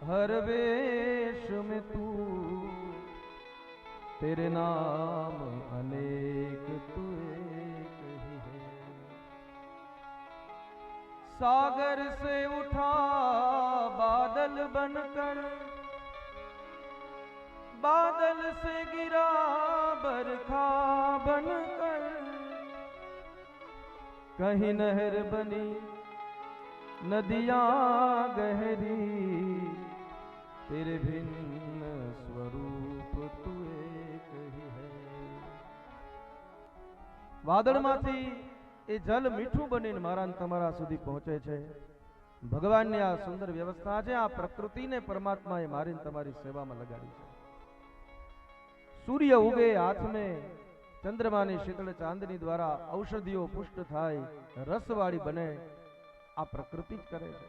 हर वेश में तू, तेरे नाम अनेक तू एक ही है। सागर से उठा बादल बनकर, बादल से गिरा बरखा बनकर, कहीं नहर बनी नदियां गहरी, तेरे भिन्न स्वरूप तू एक ही है। વાદળમાંથી એ જલ મીઠું બનીને મારા ને તમારા સુધી પહોંચે છે। ભગવાનની આ સુંદર વ્યવસ્થા છે। આ પ્રકૃતિને પરમાત્માએ મારીને તમારી સેવામાં લગાડી છે। સૂર્ય ઉગે હાથ में, ચંદ્રમાની શીતળ ચાંદની દ્વારા ઔષધિઓ પુષ્ટ થાય, રસવાળી બને, આ પ્રકૃતિ જ કરે છે।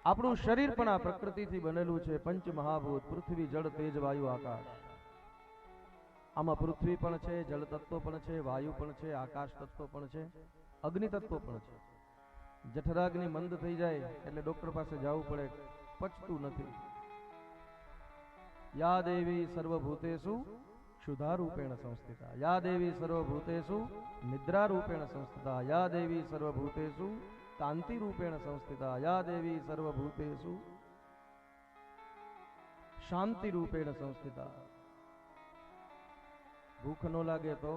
આપણું શરીર પણ આ પ્રકૃતિથી બનેલું છે। પંચ મહાભૂત પૃથ્વી જળ તેજ વાયુ આકાશ। આમાં પૃથ્વી પણ છે, જળ તત્વ પણ છે, વાયુ પણ છે, આકાશ તત્વ પણ છે, અગ્નિ તત્વ પણ છે। જઠરાગ્નિ મંદ થઈ જાય એટલે ડોક્ટર પાસે જવું પડે, પચતું નથી। या देवी सर्वभूतेषु क्षुधा रूपेण संस्थिता, या देवी सर्वभूतेषु निद्रा रूपेण संस्थिता, या देवी सर्वभूतेषु कांति रूपेण संस्थिता, या देवी सर्वभूतेषु शांति रूपेण संस्थिता। भूख न लागे तो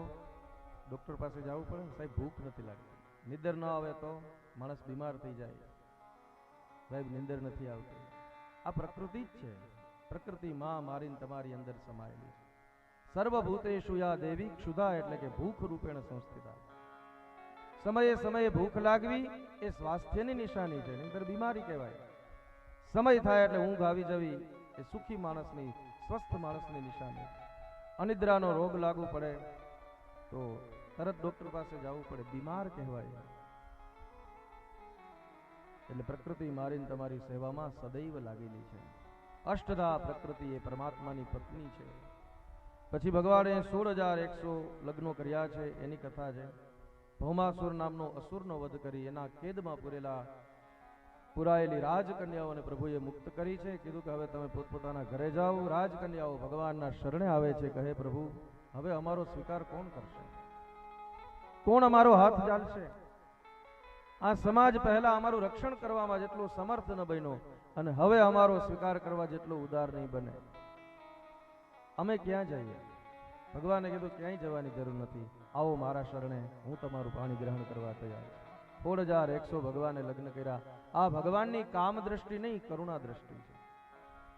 डॉक्टर पास जावू पड़े, साहेब भूख नहीं लगती। निंदर न आवे तो माणस बीमार थी जाए, साहेब निंदर नहीं आवती। आ प्रकृति ज छे। प्रकृति मां मारीने तमारी अंदर समायेली। सर्वभूतेषु या देवी क्षुधा एटले के भूख रूपेण संस्थिता। समये समये भूख लागवी ए स्वास्थ्यनी निशानी छे, नहींतर बीमारी कहेवाय। समय थाय एटले ऊंघ आवी जवी ए सुखी माणसनी, स्वस्थ माणसनी निशानी। अनिद्रानो रोग लागू पड़े तो तरत डॉक्टर पासे जावू पड़े, बीमार कहेवाय। एटले प्रकृति मारीने तमारी सेवामां सदैव लागेली छे। अष्टधा प्रकृति ए परमात्मानी पत्नी छे। पछी भगवाने 16,100 लग्नो कर्या छे, एनी कथा छे। भौमासुर नामनो असुरनो वध करी एना केदमां पुरायेली राजकन्याओने प्रभुए मुक्त करी छे। कीधुं के हवे तमे पोतपोताना घरे जाओ। राजकन्याओ भगवानना शरणे आवे छे, कहे प्रभु हवे अमारो स्वीकार कोण करशे, कोण अमारो हाथ जालशे। आ समाज पहला अमारू रक्षण करवामां जेटलो समर्थ न बन्यो अने हवे अमारो स्वीकार करवा जेटलो उदार नहीं बने। अमे क्यां जाईए? भगवाने कीधुं क्यांय जवानी जरूर नथी, आओ मारा शरणे, हूँ तमारुं पाणी ग्रहण करवा तैयार। 16,100 भगवाने लग्न कर्या। आ भगवाननी काम दृष्टि नहीं, करुणा दृष्टि छे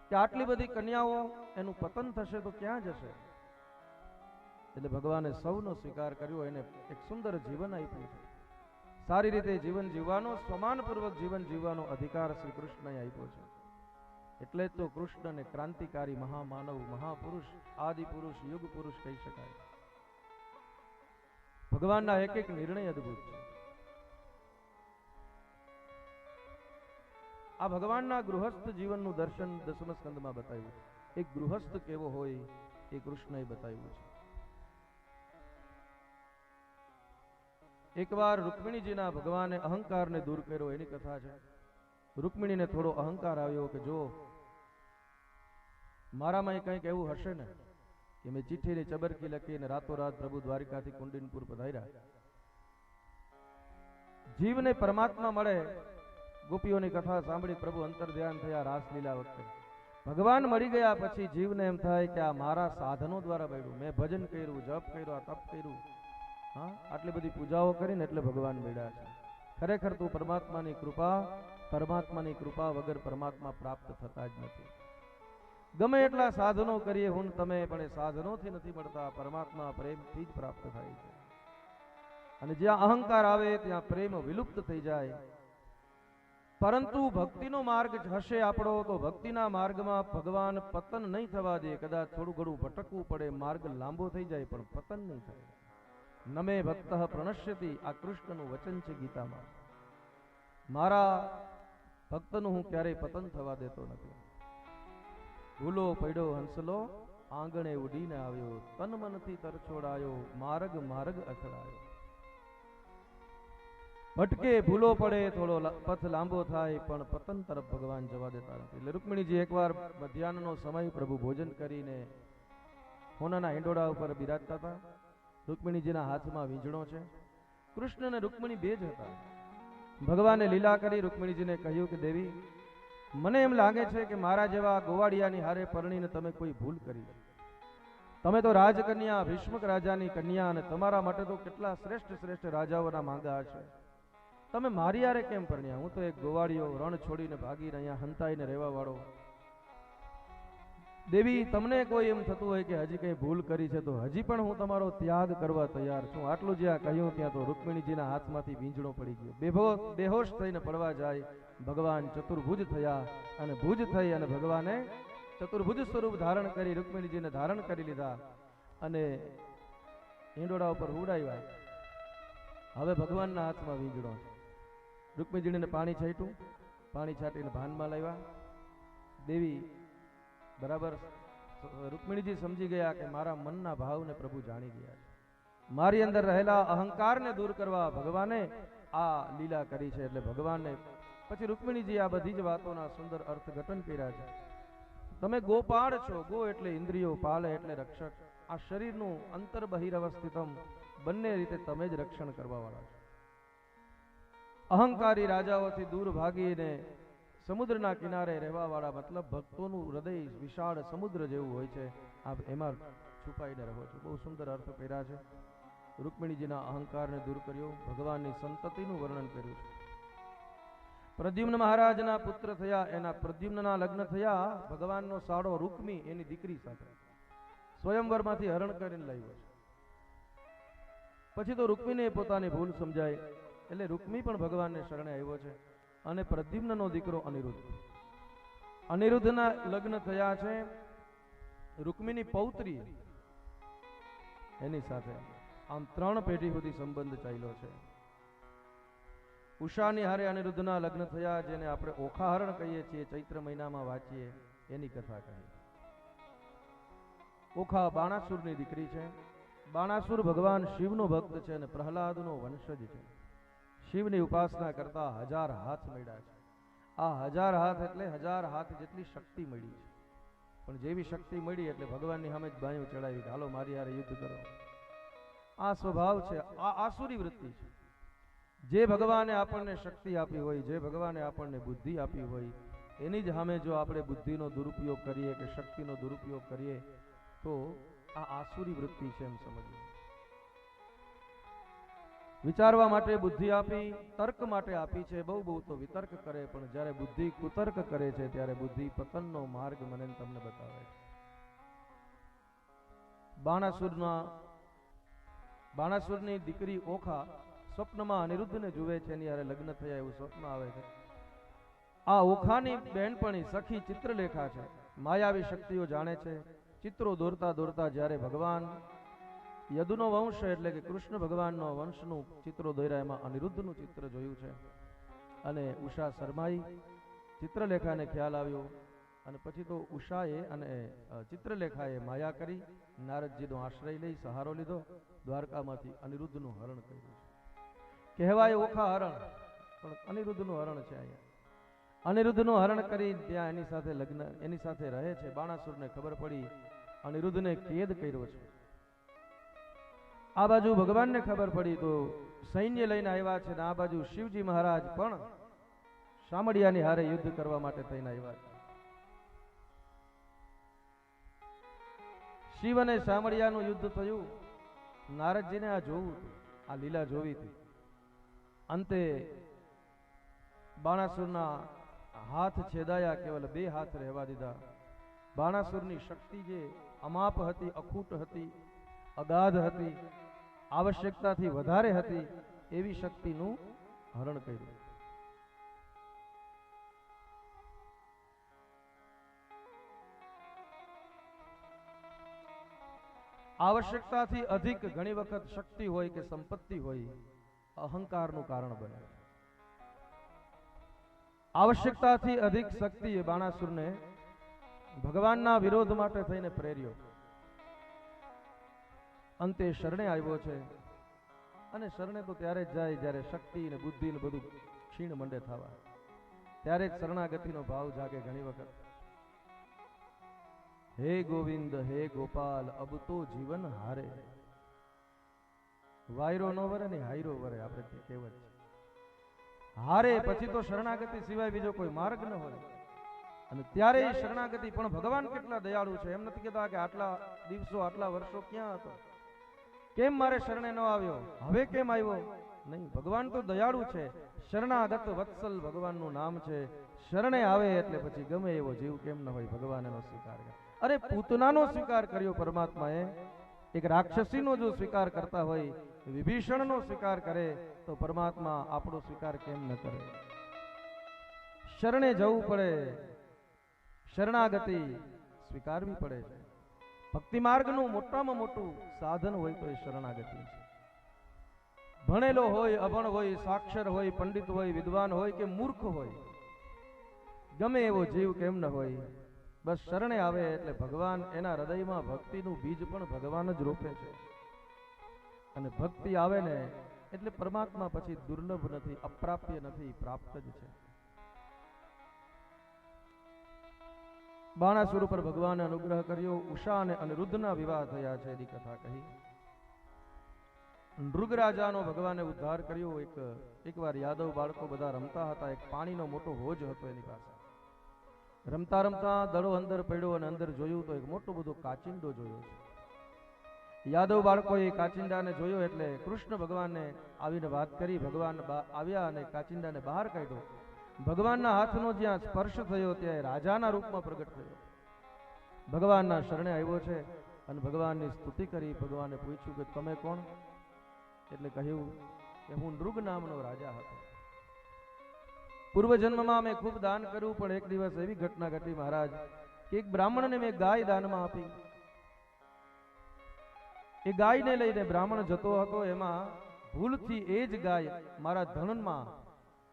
के आटली बधी कन्याओ एनुं पतन थशे तो क्यां जशे। एटले भगवाने सौनो स्वीकार कर्यो, एने एक सुंदर जीवन आप्युं छे। सारी रीते जीवन जीववानो, समानपूर्वक जीवन जीववानो अधिकार श्री कृष्णए आप्यो छे। એટલે તો કૃષ્ણને ક્રાંતિકારી મહામાનવ, મહાપુરુષ, આદિ પુરુષ, યુગ પુરુષ કહી શકાય। ભગવાનના એક એક નિર્ણય અદ્ભુત છે। આ ભગવાનના ગૃહસ્થ જીવનનું દર્શન 10મા સ્કંદમાં બતાવ્યું। એક ગૃહસ્થ કેવો હોય એ કૃષ્ણએ બતાવ્યું છે। એકવાર રૂકમિણીજીના ભગવાને અહંકારને દૂર કર્યો, એની કથા છે। રૂકમિણીને થોડો અહંકાર આવ્યો કે જો મારામાં કંઈક એવું હશે ને કે મેં ચિઠ્ઠીની ચબરકી લખી અને રાતોરાત પ્રભુ દ્વારિકાથી કુંડિનપુર પધાર્યા। જીવને પરમાત્મા મળે। ગોપીઓની કથા સાંભળી પ્રભુ અંતર ધ્યાન થયા રાસલીલા વખતે। ભગવાન મળી ગયા પછી જીવને એમ થાય કે આ મારા સાધનો દ્વારા મળ્યું, મેં ભજન કર્યું, જપ કર્યો, તપ કર્યું, હા આટલી બધી પૂજાઓ કરીને એટલે ભગવાન મળ્યા છે। ખરેખર તો પરમાત્માની કૃપા વગર પરમાત્મા પ્રાપ્ત થતા જ નથી। ગમે એટલા સાધનો કરીએ હું તમે, પણ એ સાધનોથી નથી મળતા, પરમાત્મા પ્રેમથી જ પ્રાપ્ત થાય છે। અને જ્યાં અહંકાર આવે ત્યાં પ્રેમ વિલુપ્ત થઈ જાય। પરંતુ ભક્તિનો માર્ગ હશે આપણો તો ભક્તિના માર્ગમાં ભગવાન પતન નહીં થવા દે। કદાચ થોડું ઘણું ભટકવું પડે, માર્ગ લાંબો થઈ જાય પણ પતન નહીં થાય। નમે ભક્તઃ પ્રણશ્યતિ, આ કૃષ્ણનું વચન છે ગીતામાં। મારા ભક્તનું હું ક્યારેય પતન થવા દેતો નથી। ભૂલો પડ્યો હંસલો આંગણે ઉડીને આવ્યો, તન મનથી તરછોડાયો, માર્ગ માર્ગ અથડાયો। ભટકે, ભૂલો પડે, થોડો પથ લાંબો થાય, પણ પતન તરફ ભગવાન જવા દેતા નથી. એટલે રૂકમિણીજી એકવાર મધ્યાહનનો સમય પ્રભુ ભોજન કરીને હોનાના હિંડોળા ઉપર બિરાજતા હતા. રૂકમિણીજીના હાથમાં વીંઝણો છે. કૃષ્ણ અને રૂકમિણી બે જ હતા. ભગવાને લીલા કરી રૂકમિણીજીને કહ્યું કે દેવી, મને એમ લાગે છે કે મારા જેવા ગોવાળિયાની હારે પરણીને તમે કોઈ ભૂલ કરી. તમે તો રાજકન્યા, ભીષ્મક રાજાની કન્યા, અને તમારા માટે તો કેટલા શ્રેષ્ઠ શ્રેષ્ઠ રાજાઓના માંગા હશે. તમે મારી હારે કેમ પરણ્યા? હું તો એક ગોવાળિયો, રણ છોડીને ભાગીને અહીંયા હંતાઈને રહેવા વાળો. દેવી, તમને કોઈ એમ થતું હોય કે હજી કઈ ભૂલ કરી છે તો હજી પણ હું તમારો ત્યાગ કરવા તૈયાર છું. આટલું જ્યાં કહ્યું ત્યાં તો રૂકમિણીજીના હાથમાંથી વીંઝણો પડી ગયો. બેહોશ થઈને પડવા જાય. ભગવાન ચતુર્ભુજ થયા અને ભુજ થઈ અને ભગવાને ચતુર્ભુજ સ્વરૂપ ધારણ કરી રૂકમિણીજીને ધારણ કરી લીધા અને હિંડોળા ઉપર ઉડાવ્યા. હવે ભગવાનના હાથમાં વીંઝણો. રૂકમિણીજીને પાણી છાંટ્યું, પાણી છાંટીને ભાનમાં લાવ્યા. દેવી બરાબર રૂકમિણીજી સમજી ગયા કે મારા મનના ભાવને પ્રભુ જાણી ગયા છે. મારી અંદર રહેલા અહંકારને દૂર કરવા ભગવાને આ લીલા કરી છે. એટલે ભગવાનને પછી રૂકમિણીજી આ બધી જ વાતોના સુંદર અર્થઘટન કર્યા છે. તમે ગોપાળ છો. ગો એટલે ઇન્દ્રિયો, પાલ એટલે રક્ષક. આ શરીરનું અંતર બહિરવસ્થિતમ બંને રીતે તમે જ રક્ષણ કરવા વાળા છો. અહંકારી રાજાઓથી દૂર ભાગીને સમુદ્રના કિનારે રહેવા વાળા, મતલબ ભક્તોનું હૃદય વિશાળ સમુદ્ર જેવું હોય છે. આપ એમાં છુપાઈને રહો છો. બહુ સુંદર અર્થ કર્યા છે. રૂકમિણીજીના અહંકારને દૂર કર્યો. ભગવાનની સંતતિનું વર્ણન કર્યું છે. પ્રદ્યુમ્ન મહારાજના પુત્ર થયા. એના પ્રદ્યુમ્નના લગ્ન થયા ભગવાનનો સાળો રૂકમી એની દીકરી સાથે. સ્વયંવરમાંથી હરણ કરીને લાવ્યો છે. પછી તો રૂકમીને પોતાની ભૂલ સમજાય એટલે રૂકમી પણ ભગવાનને શરણે આવ્યો છે. અને પ્રદ્યુમ્નનો દીકરો અનિરુદ્ધ. અનિરુદ્ધના લગ્ન થયા છે રૂકમીની પૌત્રી એની સાથે. આમ 3 પેઢી સુધી સંબંધ ચાલ્યો છે. ઉષાની હારે અનિરુદ્ધના લગ્ન થયા, જેને આપણે ઓખાહરણ કહીએ છીએ, ચૈત્ર મહિનામાં વાંચીએ એની કથા કહી. ઓખા બાણાસુરની દીકરી છે. બાણાસુર ભગવાન શિવનો ભક્ત છે અને પ્રહલાદનો વંશજ છે. શિવની ઉપાસના કરતા 1000 હાથ મળ્યા છે. આ 1000 હાથ એટલે 1000 હાથ જેટલી શક્તિ મળી છે. પણ જેવી શક્તિ મળી એટલે ભગવાનની સામે જ બાયું ચડાવી, હાલો મારી હારે યુદ્ધ કરો. આ સ્વભાવ છે. આ આસુરી વૃત્તિ છે. જે ભગવાને આપણને શક્તિ આપી હોય, જે ભગવાને આપણને બુદ્ધિ આપી હોય, એની જ સામે જો આપણે બુદ્ધિનો દુરુપયોગ કરીએ કે શક્તિનો દુરુપયોગ કરીએ તો આ આસુરી વૃત્તિ છે એમ સમજીએ. વિચારવા માટે બુદ્ધિ આપી, તર્ક માટે આપી છે. બહુ તો વિતર્ક કરે, પણ જ્યારે બુદ્ધિ કુતર્ક કરે છે ત્યારે બુદ્ધિ પતનનો માર્ગ મને તમને બતાવે છે. બાણાસુરની દીકરી ઓખા સ્વપ્નમાં અનિરુદ્ધને જુએ છે, એની હારે લગ્ન થયા એવું સ્વપ્ન આવે છે. આ ઓખાની બહેનપણી સખી ચિત્રલેખા છે. માયાવી શક્તિઓ જાણે છે. ચિત્રો દોરતા દોરતા જ્યારે ભગવાન યદુનો વંશ એટલે કે કૃષ્ણ ભગવાનનો વંશનું ચિત્રો દોર્યા, એમાં અનિરુદ્ધનું ચિત્ર જોયું છે. અને ઉષા શરમાઈ. ચિત્રલેખાને ખ્યાલ આવ્યો અને પછી તો ઉષાએ અને ચિત્રલેખાએ માયા કરી નારદજીનો આશ્રય લઈ સહારો લીધો. દ્વારકામાંથી અનિરુદ્ધનું હરણ કર્યું છે. કહેવાય ઓખા હરણ, પણ અનિરુદ્ધનું હરણ છે. અહીંયા અનિરુદ્ધનું હરણ કરી ત્યાં એની સાથે લગ્ન, એની સાથે રહે છે. બાણાસુરને ખબર પડી, અનિરુદ્ધને કેદ કર્યો છે. આ બાજુ ભગવાનને ખબર પડી તો સૈન્ય લઈને આવ્યા છે. આ બાજુ શિવજી મહારાજ પણ શામળિયાની હારે યુદ્ધ કરવા માટે થઈને આવ્યા છે. શિવ અને શામળિયાનું યુદ્ધ થયું. નારદજીને આ જોવું હતું, આ લીલા જોવી હતી. અંતે બાણાસુરના હાથ છેદાયા, કેવલ 2 હાથ રહેવા દીધા. બાણાસુરની શક્તિ જે અમાપ હતી, અખૂટ હતી, અગાધ હતી, આવશ્યકતાથી વધારે હતી, એવી શક્તિનું હરણ કર્યું. આવશ્યકતાથી અધિક ઘણી વખત શક્તિ હોય કે સંપત્તિ હોય અહંકારનું કારણ બને. આવશ્યકતાથી અધિક શક્તિએ બાણાસુરને ભગવાનના વિરોધ માટે થઈને પ્રેર્યો. અંતે શરણે આવ્યો છે અને શરણે તો ત્યારે જ જાય જ્યારે શક્તિ ને બુદ્ધિ ને બધું ક્ષીણ મંડે થવા, ત્યારે જ શરણાગતિનો ભાવ જાગે. ઘણી વખત હે ગોવિંદ હે ગોપાલ અબ તો જીવન હારે, વાયરો નો વરે ને હાયરો વરે, આપણે કહેવત છે. હારે પછી તો શરણાગતિ સિવાય બીજો કોઈ માર્ગ ન હોય. અને ત્યારે શરણાગતિ, પણ ભગવાન કેટલા દયાળુ છે. એમ નથી કહેતા કે આટલા દિવસો આટલા વર્ષો ક્યાં હતો, કેમ મારે શરણે ન આવ્યો, હવે કેમ આવ્યો? નહીં, ભગવાન તો દયાળુ છે. શરણાગત વત્સલ ભગવાનનું નામ છે. શરણે આવે એટલે પછી ગમે એવો જીવ કેમ ન હોય, ભગવાન એનો સ્વીકાર કરે. અરે પૂતનાનો સ્વીકાર કર્યો પરમાત્માએ, એક રાક્ષસીનો જો સ્વીકાર કરતા હોય, વિભીષણનો સ્વીકાર કરે, તો પરમાત્મા આપણો સ્વીકાર કેમ ન કરે? શરણે જવું પડે, શરણાગતિ સ્વીકારવી પડે છે. ભક્તિ માર્ગનું મોટામાં મોટું સાધન હોય તો એ શરણાગતિ છે. ભણેલો હોય, અભણ હોય, સાક્ષર હોય, પંડિત હોય, વિદ્વાન હોય કે મૂર્ખ હોય, ગમે એવો જીવ કેમ ન હોય, બસ શરણે આવે એટલે ભગવાન એના હૃદયમાં ભક્તિનું બીજ પણ ભગવાન જ રોપે છે. અને ભક્તિ આવે ને એટલે પરમાત્મા પછી દુર્લભ નથી, અપ્રાપ્ય નથી, પ્રાપ્ત જ છે. બાણાસુર ઉપર ભગવાને અનુગ્રહ કર્યો. ઉષા અને અનિરુદ્ધના વિવાહ થયા છે એની કથા કહી. નૃગરાજાનો ભગવાને ઉદ્ધાર કર્યો. એકવાર યાદવ બાળકો બધા રમતા હતા, એક પાણીનો મોટો હોજ હતો એની પાસે. રમતા રમતા દડો અંદર પડ્યો અને અંદર જોયું તો એક મોટો બધો કાચિંડો જોયો છે. યાદવ બાળકોએ કાચિંડાને જોયો એટલે કૃષ્ણ ભગવાનને આવીને વાત કરી. ભગવાન આવ્યા અને કાચિંડાને બહાર કાઢ્યો. ભગવાનના હાથનો જ્યાં સ્પર્શ થયો ત્યાં રાજાના રૂપમાં પ્રગટ થયો. ભગવાનના શરણે આવ્યો છે અને ભગવાનની સ્તુતિ કરી. ભગવાને પૂછ્યું કે તમે કોણ? એટલે કહ્યું કે હું નૃગ નામનો રાજા હતો. પૂર્વ જન્મમાં મેં ખૂબ દાન કર્યું, પણ એક દિવસ એવી ઘટના ઘટી મહારાજ કે એક બ્રાહ્મણને મેં ગાય દાનમાં આપી. એ ગાયને લઈને બ્રાહ્મણ જતો હતો, એમાં ભૂલથી એ જ ગાય મારા ધનમાં,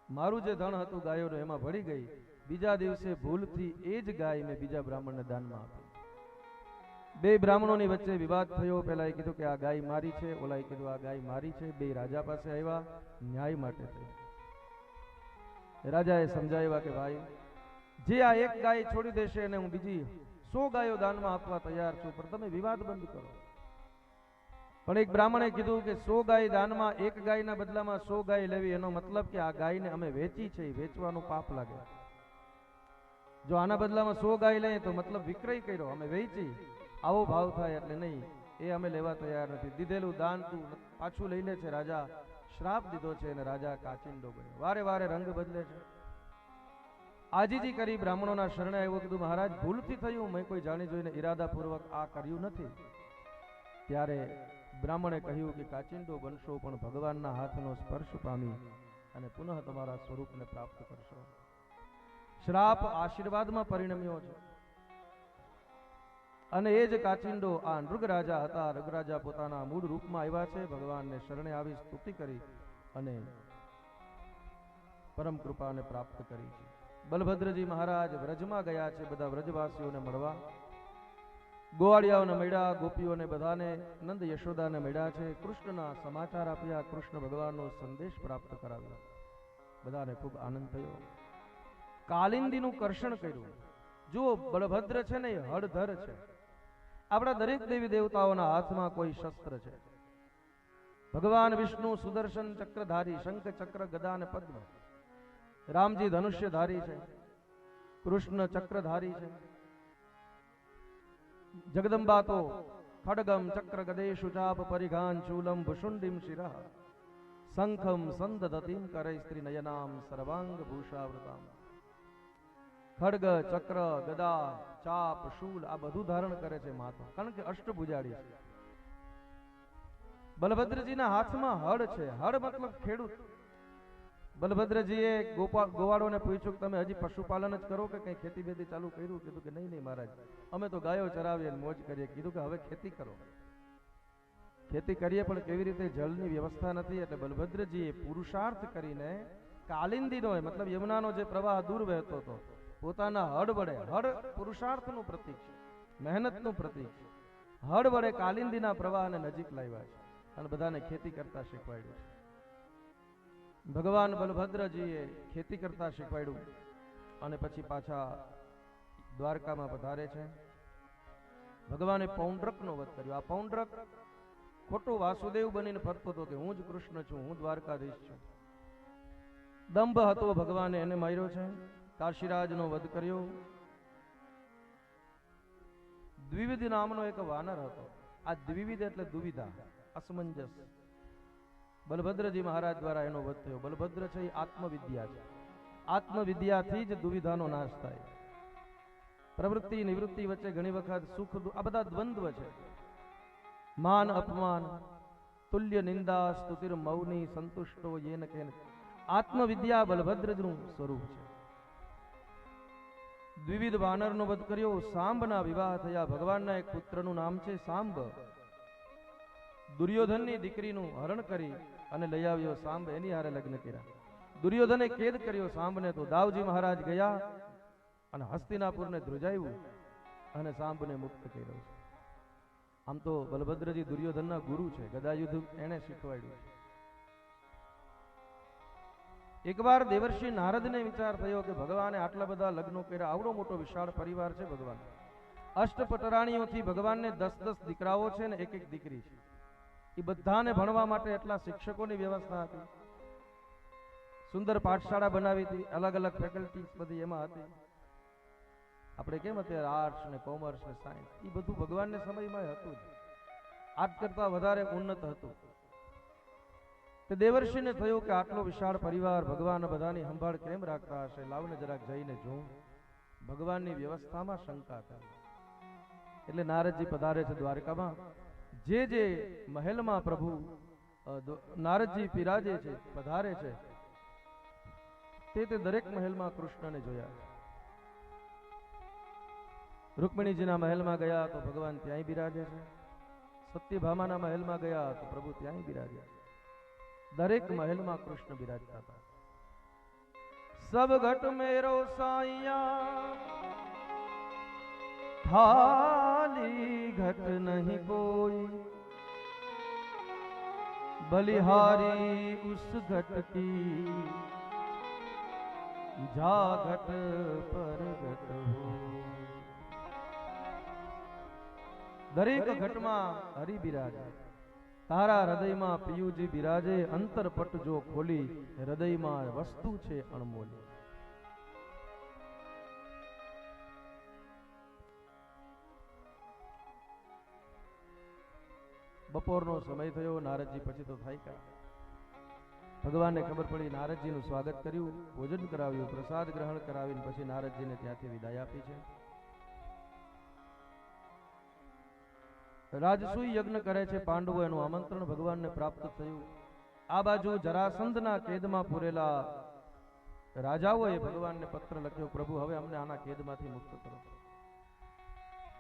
મારું જે ધન હતું ગાયોનું એમાં ભળી ગઈ. બીજા દિવસે ભૂલથી એ જ ગાય મેં બીજા બ્રાહ્મણને દાનમાં આપી. બે બ્રાહ્મણોની વચ્ચે વિવાદ થયો. પેલા એ કીધું કે આ ગાય મારી છે, ઓલા એ કીધું આ ગાય મારી છે. બે રાજા પાસે આવ્યા, ન્યાય માટે થયું. રાજાએ સમજાવ્યા કે ભાઈ, જે આ એક ગાય છોડી દેશે અને હું બીજી 100 ગાયો દાનમાં આપવા તૈયાર છું, પણ તમે વિવાદ બંધ કરો. પણ એક બ્રાહ્મણે કીધું કે 100 ગાય દાનમાં, એક ગાયના બદલામાં 100 ગાય લેવી, એનો મતલબ કે આ ગાયને અમે વેચી છે, વેચવાનું પાપ લાગે. જો આના બદલામાં 100 ગાય લઈએ તો મતલબ વિક્રય કર્યો, અમે વેચી, આવો ભાવ થાય. એટલે નહીં, એ અમે લેવા તૈયાર નથી. દીધેલું દાન તું પાછું લઈ લે છે. રાજા શ્રાપ દીધો છે અને રાજા કાચિંડો બન્યો. વારે વારે રંગ બદલે છે. આજીજી કરી બ્રાહ્મણોના શરણે આવ્યો. કીધું મહારાજ ભૂલથી થયું, મેં કોઈ જાણી જોઈને ઈરાદાપૂર્વક આ કર્યું નથી. ત્યારે બ્રાહ્મણે કહ્યું કે કાચિંડો બનશો, પણ ભગવાનના હાથનો સ્પર્શ પામી અને પુનઃ તમારા સ્વરૂપને પ્રાપ્ત કરશો. શ્રાપ આશીર્વાદમાં પરિણમ્યો છે. અને એ જ કાચિંડો આ નૃગરાજા હતા. નૃગરાજા પોતાના મૂળ રૂપમાં આવ્યા છે. ભગવાનને શરણે આવી સ્તુતિ કરી અને પરમ કૃપાને પ્રાપ્ત કરી છે. બલભદ્રજી મહારાજ વ્રજમાં ગયા છે બધા વ્રજવાસીઓને મળવા. ગોવાળિયાઓને મળ્યા, ગોપીઓને બધાને, નંદ યશોદાને મળ્યા છે. કૃષ્ણના સમાચાર આપ્યા, કૃષ્ણ ભગવાનનો સંદેશ પ્રાપ્ત કરાવ્યો. બધાને ખૂબ આનંદ થયો. કાલિંદીનું કર્ષણ કર્યું. જુઓ, બળભદ્ર છે ને એ હળધર છે. આપણા દરેક દેવી દેવતાઓના હાથમાં કોઈ શસ્ત્ર છે. ભગવાન વિષ્ણુ સુદર્શન ચક્રધારી, શંખ ચક્ર ગદા અને પદ્મ. રામજી ધનુષ્યધારી છે, કૃષ્ણ ચક્રધારી છે. જગદંબા તો ખડગમ ચક્ર ગદેશુ ચાપ પરિઘાન ચૂલમ ભુષુંડીમ શિરઃ શંખમ સંદધતિમ કરે સ્ત્રી નયનામ સર્વાંગ ભૂષાવૃતામ. ખડગ, ચક્ર, ગદા, ચાપ, શૂલ આ બધું ધારણ કરે છે માતા, કારણ કે અષ્ટભુજાળી છે. બલભદ્રજીના હાથમાં હળ છે. હળ મતલબ ખેડૂત. બલભદ્રજીએ ગોવાળોને પૂછ્યું કે તમે હજી પશુપાલન જ કરો કે કઈ ખેતી બેતી ચાલુ કર્યું? કીધું કે નહીં મહારાજ, અમે તો ગાયો ચરાવીએ મોજ કરીએ. કીધું કે હવે ખેતી કરો. ખેતી કરીએ પણ કેવી રીતે? જળની વ્યવસ્થા નથી. એટલે બલભદ્રજીએ પુરુષાર્થ કરીને કાલિંદીનો મતલબ યમુનાનો જે પ્રવાહ દૂર વહેતો હતો, પોતાના હળ વડે, હળ પુરુષાર્થનું પ્રતીક છે, મહેનતનું પ્રતીક છે. હળ વડે કાલિંદીના પ્રવાહને નજીક લાવ્યા છે. અને બધાને ખેતી કરતા શીખવાડ્યું છે. ભગવાન બલભદ્રજીએ ખેતી કરતા શીખવાડ્યું અને પછી પાછા દ્વારકામાં પધારે છે. ભગવાને પૌંડ્રકનો વધ કર્યો. આ પૌંડ્રક ખોટો વાસુદેવ બનીને ફરતો હતો કે હું જ કૃષ્ણ છું, હું દ્વારકાધીશ છું. દંભ હતો ભગવાને એને માર્યો છે. કાશીરાજનો વધ કર્યો. દ્વિવિધ નામનો એક વાનર હતો. આ દ્વિવિધ એટલે દુવિધા, અસમંજસ. બલભદ્રજી મહારાજ દ્વારા એનો વધ થયો. બલભદ્ર છે એ આત્મવિદ્યા છે. આત્મવિદ્યાથી જ દુવિધાનો નાશ થાય. પ્રવૃત્તિ નિવૃત્તિ વચ્ચે ઘણી વખત સુખ આ બધા દ્વંદ્વ છે. માન અપમાન, તુલ્ય નિંદા, સ્તુતિર મૌની, સંતુષ્ટો યેન કેન. આત્મવિદ્યા બલભદ્રનું સ્વરૂપ છે. દ્વિવિધ વાનરનો વધ કર્યો. સાંબના વિવાહ થયા. ભગવાનના એક પુત્રનું નામ છે સાંબ. દુર્યોધનની દીકરીનું હરણ કરી અને લઈ આવ્યો સાંબ, એની હારે લગ્ન કર્યા. દુર્યોધને કેદ કર્યો સાંબને, તો દાવજી મહારાજ ગયા અને હસ્તિનાપુરને ધ્રુજાવ્યું અને સાંબને મુક્ત કર્યો છે. આમ તો બલભદ્રજી દુર્યોધનના ગુરુ છે. ગદાયુદ્ધ એને શીખવાડ્યું છે. એકવાર દેવર્ષિ નારદને વિચાર થયો કે ભગવાને આટલા બધા લગ્નો કર્યા, આવડો મોટો વિશાળ પરિવાર છે ભગવાન. અષ્ટપટરાણીઓથી ભગવાનને 10-10 દીકરાઓ છે ને 1-1 દીકરી છે. એ બધાને ભણવા માટે એટલા શિક્ષકોની વ્યવસ્થા હતી. સુંદર પાઠશાળા બનાવી હતી. અલગ અલગ ફેકલ્ટીઝ બધી એમાં હતી. આપણે કેમ અત્યારે આર્ટ્સ ને કોમર્સ ને સાયન્સ, એ બધું ભગવાનને સમયમાં હતું જ. આજ કરતા વધારે ઉન્નત હતું. તે દેવર્ષિને થયું કે આટલો વિશાળ પરિવાર, ભગવાન બધાની સંભાળ કેમ રાખતા હશે, લાવને જરાક જઈને જોઉં. ભગવાનની વ્યવસ્થામાં શંકા કરી. એટલે નારદજી પધારે છે દ્વારકામાં. જે મહેલમાં પ્રભુ નારદજી બિરાજે છે, પધારે છે, તે દરેક મહેલમાં કૃષ્ણને જોયા. રૂકમિણીજીના મહેલમાં ગયા તો ભગવાન ત્યાંય બિરાજે છે. સત્યભામાના મહેલમાં ગયા તો પ્રભુ ત્યાંય બિરાજ્યા. દરેક મહેલમાં કૃષ્ણ બિરાજતા હતા. સબ ઘટ મેરો સાઈયા, થાલી ઘટ નહીં કોઈ, બલિહારી ઉસ ઘટ કી, જા ઘટ પર ઘટ હો. દરેક ઘટમાં હરિ બિરાજે. તારા હૃદયમાં પિયુજી બિરાજે. અંતરપટ જો ખોલી, હૃદયમાં વસ્તુ છે અણમોલી. બપોરનો સમય થયો. નારદજી પછી તો થાય કા. ભગવાનને ખબર પડી. નારદજીનું સ્વાગત કર્યું, ભોજન કરાવ્યું, પ્રસાદ ગ્રહણ કરાવીને પછી નારદજીને ત્યાંથી વિદાય આપી છે. રાજસૂય યજ્ઞ કરે છે પાંડવો. એનું આમંત્રણ ભગવાનને પ્રાપ્ત થયું. આ બાજુ જરાસંધના કેદમાં પૂરેલા રાજાઓએ ભગવાનને પત્ર લખ્યો, પ્રભુ હવે અમને આના કેદમાંથી મુક્ત કરો.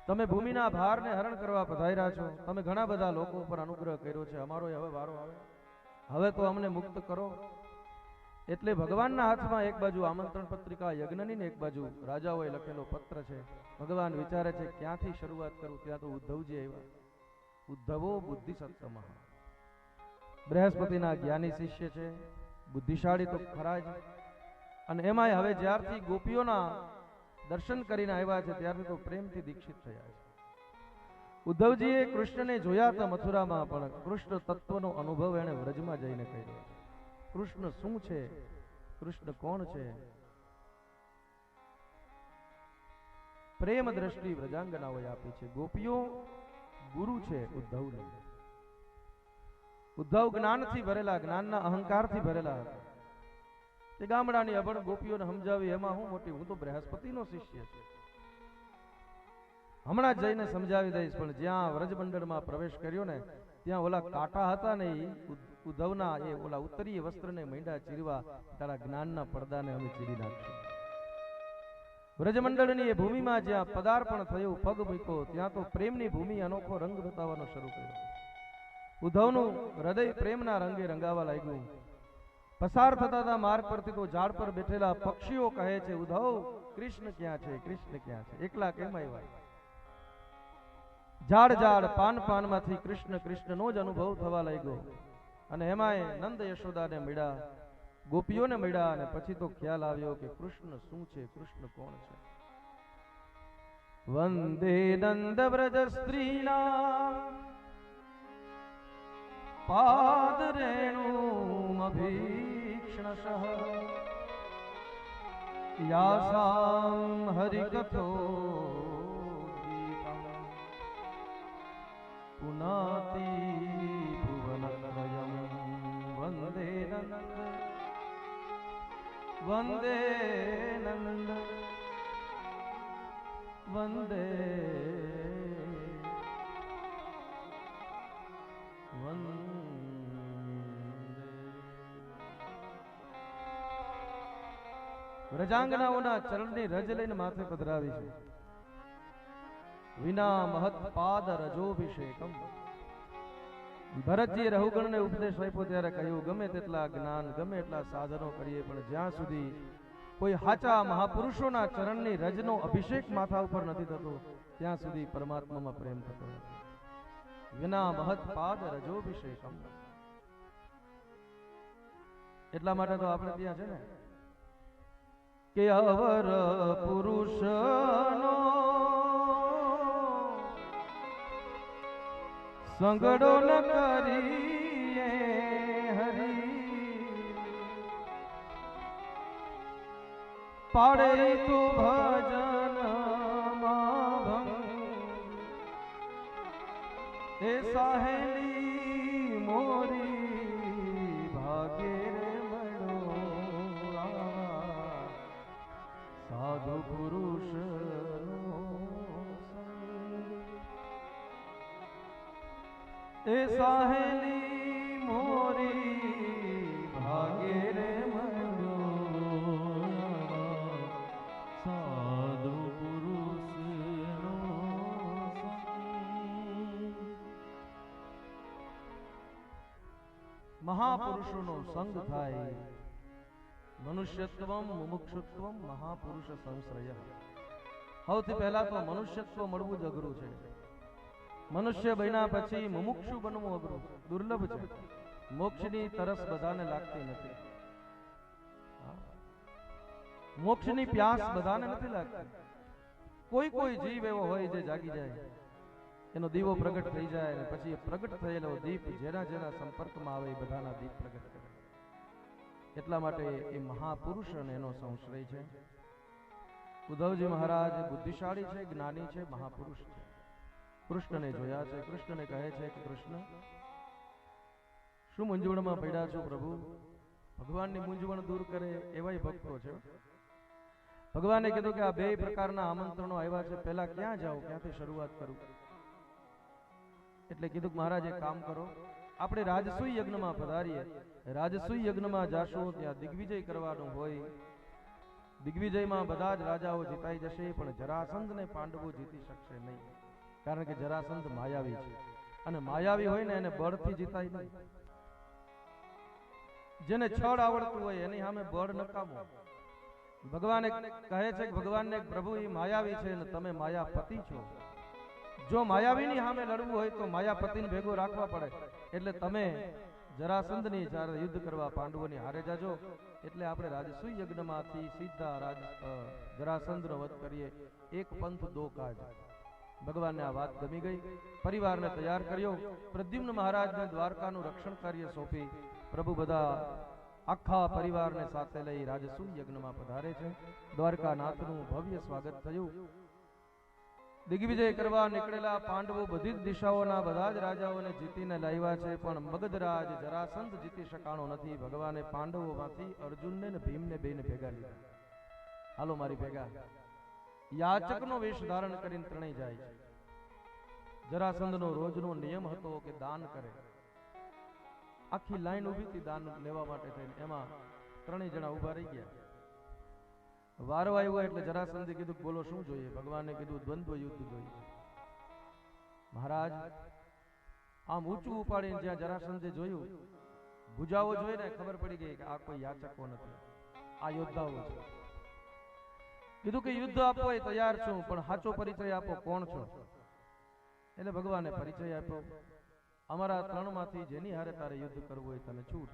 તમે ભૂમિના ભારને હરણ કરવા પધાર્યા છો. તમે ઘણા બધા લોકો પર અનુગ્રહ કર્યો છે. અમારો હવે વારો આવે. હવે તો અમને મુક્ત કરો. એટલે ભગવાનના હાથમાં એક બાજુ આમંત્રણ પત્રિકા યજ્ઞની ને એક બાજુ રાજાઓએ લખેલો પત્ર છે. ભગવાન વિચારે છે ક્યાંથી શરૂઆત કરું. ત્યાં તો ઉદ્ધવજી આવ્યા. ઉદ્ધવો બુદ્ધિસત્તમ, બૃહસ્પતિના જ્ઞાની શિષ્ય છે, બુદ્ધિશાળી તો ખરા જ. અને એમાંય હવે જ્યારથી ગોપીઓના દર્શન કરીને આવ્યા છે ત્યારથી તો પ્રેમથી દીક્ષિત થયા છે. ઉદ્ધવજીએ કૃષ્ણને જોયા હતા મથુરામાં, પણ કૃષ્ણ તત્વનો અનુભવ એને વ્રજમાં જઈને કર્યો. કૃષ્ણ શું છે, કૃષ્ણ કોણ છે, પ્રેમ દ્રષ્ટિ વ્રજાંગનાઓએ આપી છે. ગોપીઓ ગુરુ છે ઉદ્ધવને. ઉદ્ધવ જ્ઞાનથી ભરેલા, જ્ઞાનના અહંકારથી ભરેલા હતા. તે ગામડાની અભણ ગોપીઓને સમજાવી, એમાં હું મોટી, હું તો બૃહસ્પતિનો શિષ્ય છું, હમણાં જઈને સમજાવી દઈશ. પણ જ્યાં વ્રજમંડળમાં પ્રવેશ કર્યો ને ત્યાં ઓલા કાંટા હતા ને, ઉદ્ધવના એ ઓલા ઉત્તરીય વસ્ત્રને મૈંડા ચીરવા, તારા જ્ઞાનના પડદાને અમે ચીરી નાખશું. વ્રજમંડળની એ ભૂમિમાં જ્યાં પદાર્પણ થયું, પગ મૂક્યો, ત્યાં તો પ્રેમની ભૂમિ અનોખો રંગ બતાવવાનો શરૂ કર્યો. ઉદ્ધવનું હૃદય પ્રેમના રંગે રંગાવા લાગ્યું. પસાર થતા હતા માર્ગ પરથી તો ઝાડ પર બેઠેલા પક્ષીઓ કહે છે, ઉદ્ધવ કૃષ્ણ ક્યાં છે, કૃષ્ણ ક્યાં છે, એકલા કેમ આવ્યા? ઝાડ ઝાડ પાન પાનમાંથી કૃષ્ણ કૃષ્ણનો જ અનુભવ થવા લાગ્યો. અને એમાંય નંદ યશોદાને મળ્યા, ગોપીઓને મળ્યા, અને પછી તો ખ્યાલ આવ્યો કે કૃષ્ણ શું છે, કૃષ્ણ કોણ છે. વંદે નંદ વ્રજ સ્ત્રીના પાદ રેણુમભીક્ષ્ણશઃ યાસાં હરિકથો પુનાતિ ભુવનત્રયં. વંદે નંદ વંદે નંદ વંદે વંદે. વ્રજાંગનાઓના ચરણની રજ લઈને માથે પધરાવી છે. વિના મહત પાદ રજોભિષેકમ. ભરતજીએ રઘુગણને ઉપદેશ આપ્યો ત્યારે કહ્યું, ગમે તેટલા જ્ઞાન, ગમે એટલા સાધનો કરીએ, પણ જ્યાં સુધી કોઈ હાચા મહાપુરુષોના ચરણની રજનો અભિષેક માથા ઉપર નથી થતો, ત્યાં સુધી પરમાત્મામાં પ્રેમ થતો નથી. વિના મહત પાદ રજોભિષેકમ. એટલા માટે તો આપણે ત્યાં છે ને કે અવર પુરુષનો સંગડો ન કરીએ હરી, પાડે તો ભજન માં ભંગ. એ સાહેલી મોરી ભાગે રે મળો સાધુ પુરુષ. એ સાહેલી મોરી ભાગે રે મળો સાધુ પુરુષનો સંગ. મહાપુરુષોનો સંગ થાય. મનુષ્યત્વમ મુમુક્ષુત્વમ મહાપુરુષ સંશ્રય. સૌથી પહેલા તો મનુષ્યત્વ મળવું જ અઘરું છે. મનુષ્ય બન્યા પછી મુમુક્ષુ બનવું અઘરું, દુર્લભ છે. મોક્ષની તરસ બધાને લાગતી નથી. મોક્ષની પ્યાસ બધાને નથી લાગતી. કોઈ કોઈ જીવ એવો હોય જે જાગી જાય, એનો દીવો પ્રગટ થઈ જાય, અને પછી એ પ્રગટ થયેલો દીપ જેના જેના સંપર્કમાં આવે એ બધાના દીપ પ્રગટ કરે. એટલા માટે એ મહાપુરુષ અને એનો સંશ્રય છે. ઉદ્ધવજી મહારાજ બુદ્ધિશાળી છે, જ્ઞાની છે, મહાપુરુષ છે. કૃષ્ણને જોયા છે. કૃષ્ણને કહે છે કે કૃષ્ણ, શું મૂંઝવણમાં પડ્યા છો પ્રભુ? ભગવાનની મૂંઝવણ દૂર કરે એવાય ભક્તો છે. ભગવાને કીધું કે આ બે પ્રકારના આમંત્રણો આવ્યા છે, પહેલા ક્યાં જાઉં, ક્યાંથી શરૂઆત કરું? એટલે કીધું કે મહારાજ એક કામ કરો, આપણે રાજસૂય યજ્ઞમાં પધારીએ. રાજસૂય યજ્ઞમાં જાશું, ત્યાં દિગ્વિજય કરવાનું હોય. દિગ્વિજયમાં બધા જ રાજાઓ જીતાઈ જશે, પણ જરાસંધને પાંડવો જીતી શકશે નહીં. કારણ કે જરાસંધ માયાવી છે, અને માયાવી હોય ને એને બળથી જીતાય નહીં. જેને છળ આવડતું હોય એની સામે બળ નકામો. ભગવાન કહે છે કે ભગવાનને પ્રભુ એ માયાવી છે અને તમે માયાપતિ છો. જો માયાવીની સામે લડવું હોય તો માયાપતિને ભેગો રાખવા પડે. એટલે તમે જરાસંધની જ્યારે યુદ્ધ કરવા પાંડવોની હારે જાજો. એટલે આપણે રાજસૂય યજ્ઞમાંથી સીધા જરાસંધનો વધ કરીએ. એક પંથ દો કાજ. ભગવાનને આ વાત ગમી ગઈ. પરિવારને તૈયાર કર્યો. પ્રદ્યુમ્ન મહારાજને દ્વારકાનું રક્ષણ કાર્ય સોંપી પ્રભુ બધા આખા પરિવારને સાથે લઈ રાજસૂય યજ્ઞમાં પધારે છે. દ્વારકાનાથનું ભવ્ય સ્વાગત થયું. દિગ્વિજય કરવા નીકળેલા પાંડવો બધી જ દિશાઓના બધા જ રાજાઓને જીતીને લાવ્યા છે, પણ મગધરાજ જરાસંધ જીતી શકાણો નથી. ભગવાને પાંડવોમાંથી અર્જુનને ને ભીમને બેને ભેગા લીધા. હાલો મારી ભેગા. યાચકનો વેશ ધારણ કરીને ત્રણેય જાય છે. જરાસંધનો રોજનો નિયમ હતો કે દાન કરે. આખી લાઈન ઊભી હતી દાન લેવા માટે થઈને. એમાં ત્રણેય જણા ઊભા રહી ગયા. વારો આવ્યો એટલે જરાસંધે કીધું બોલો શું જોઈએ? ભગવાને કીધું દ્વંદ્વ યુદ્ધ જોઈએ. મહારાજ આમ ઊંચું ઉપાડીને જ્યાં જરાસંધે જોયું, ભુજાઓ જોઈને ખબર પડી ગઈ કે આ કોઈ યાચકો નથી, આ યોદ્ધાઓ છે. કીધું કે યુદ્ધ આપો એ તૈયાર છું, પણ સાચો પરિચય આપો, કોણ છો? એટલે ભગવાને પરિચય આપ્યો, અમારા ત્રણમાંથી જેની હારે તારે યુદ્ધ કરવું હોય તને છૂટ.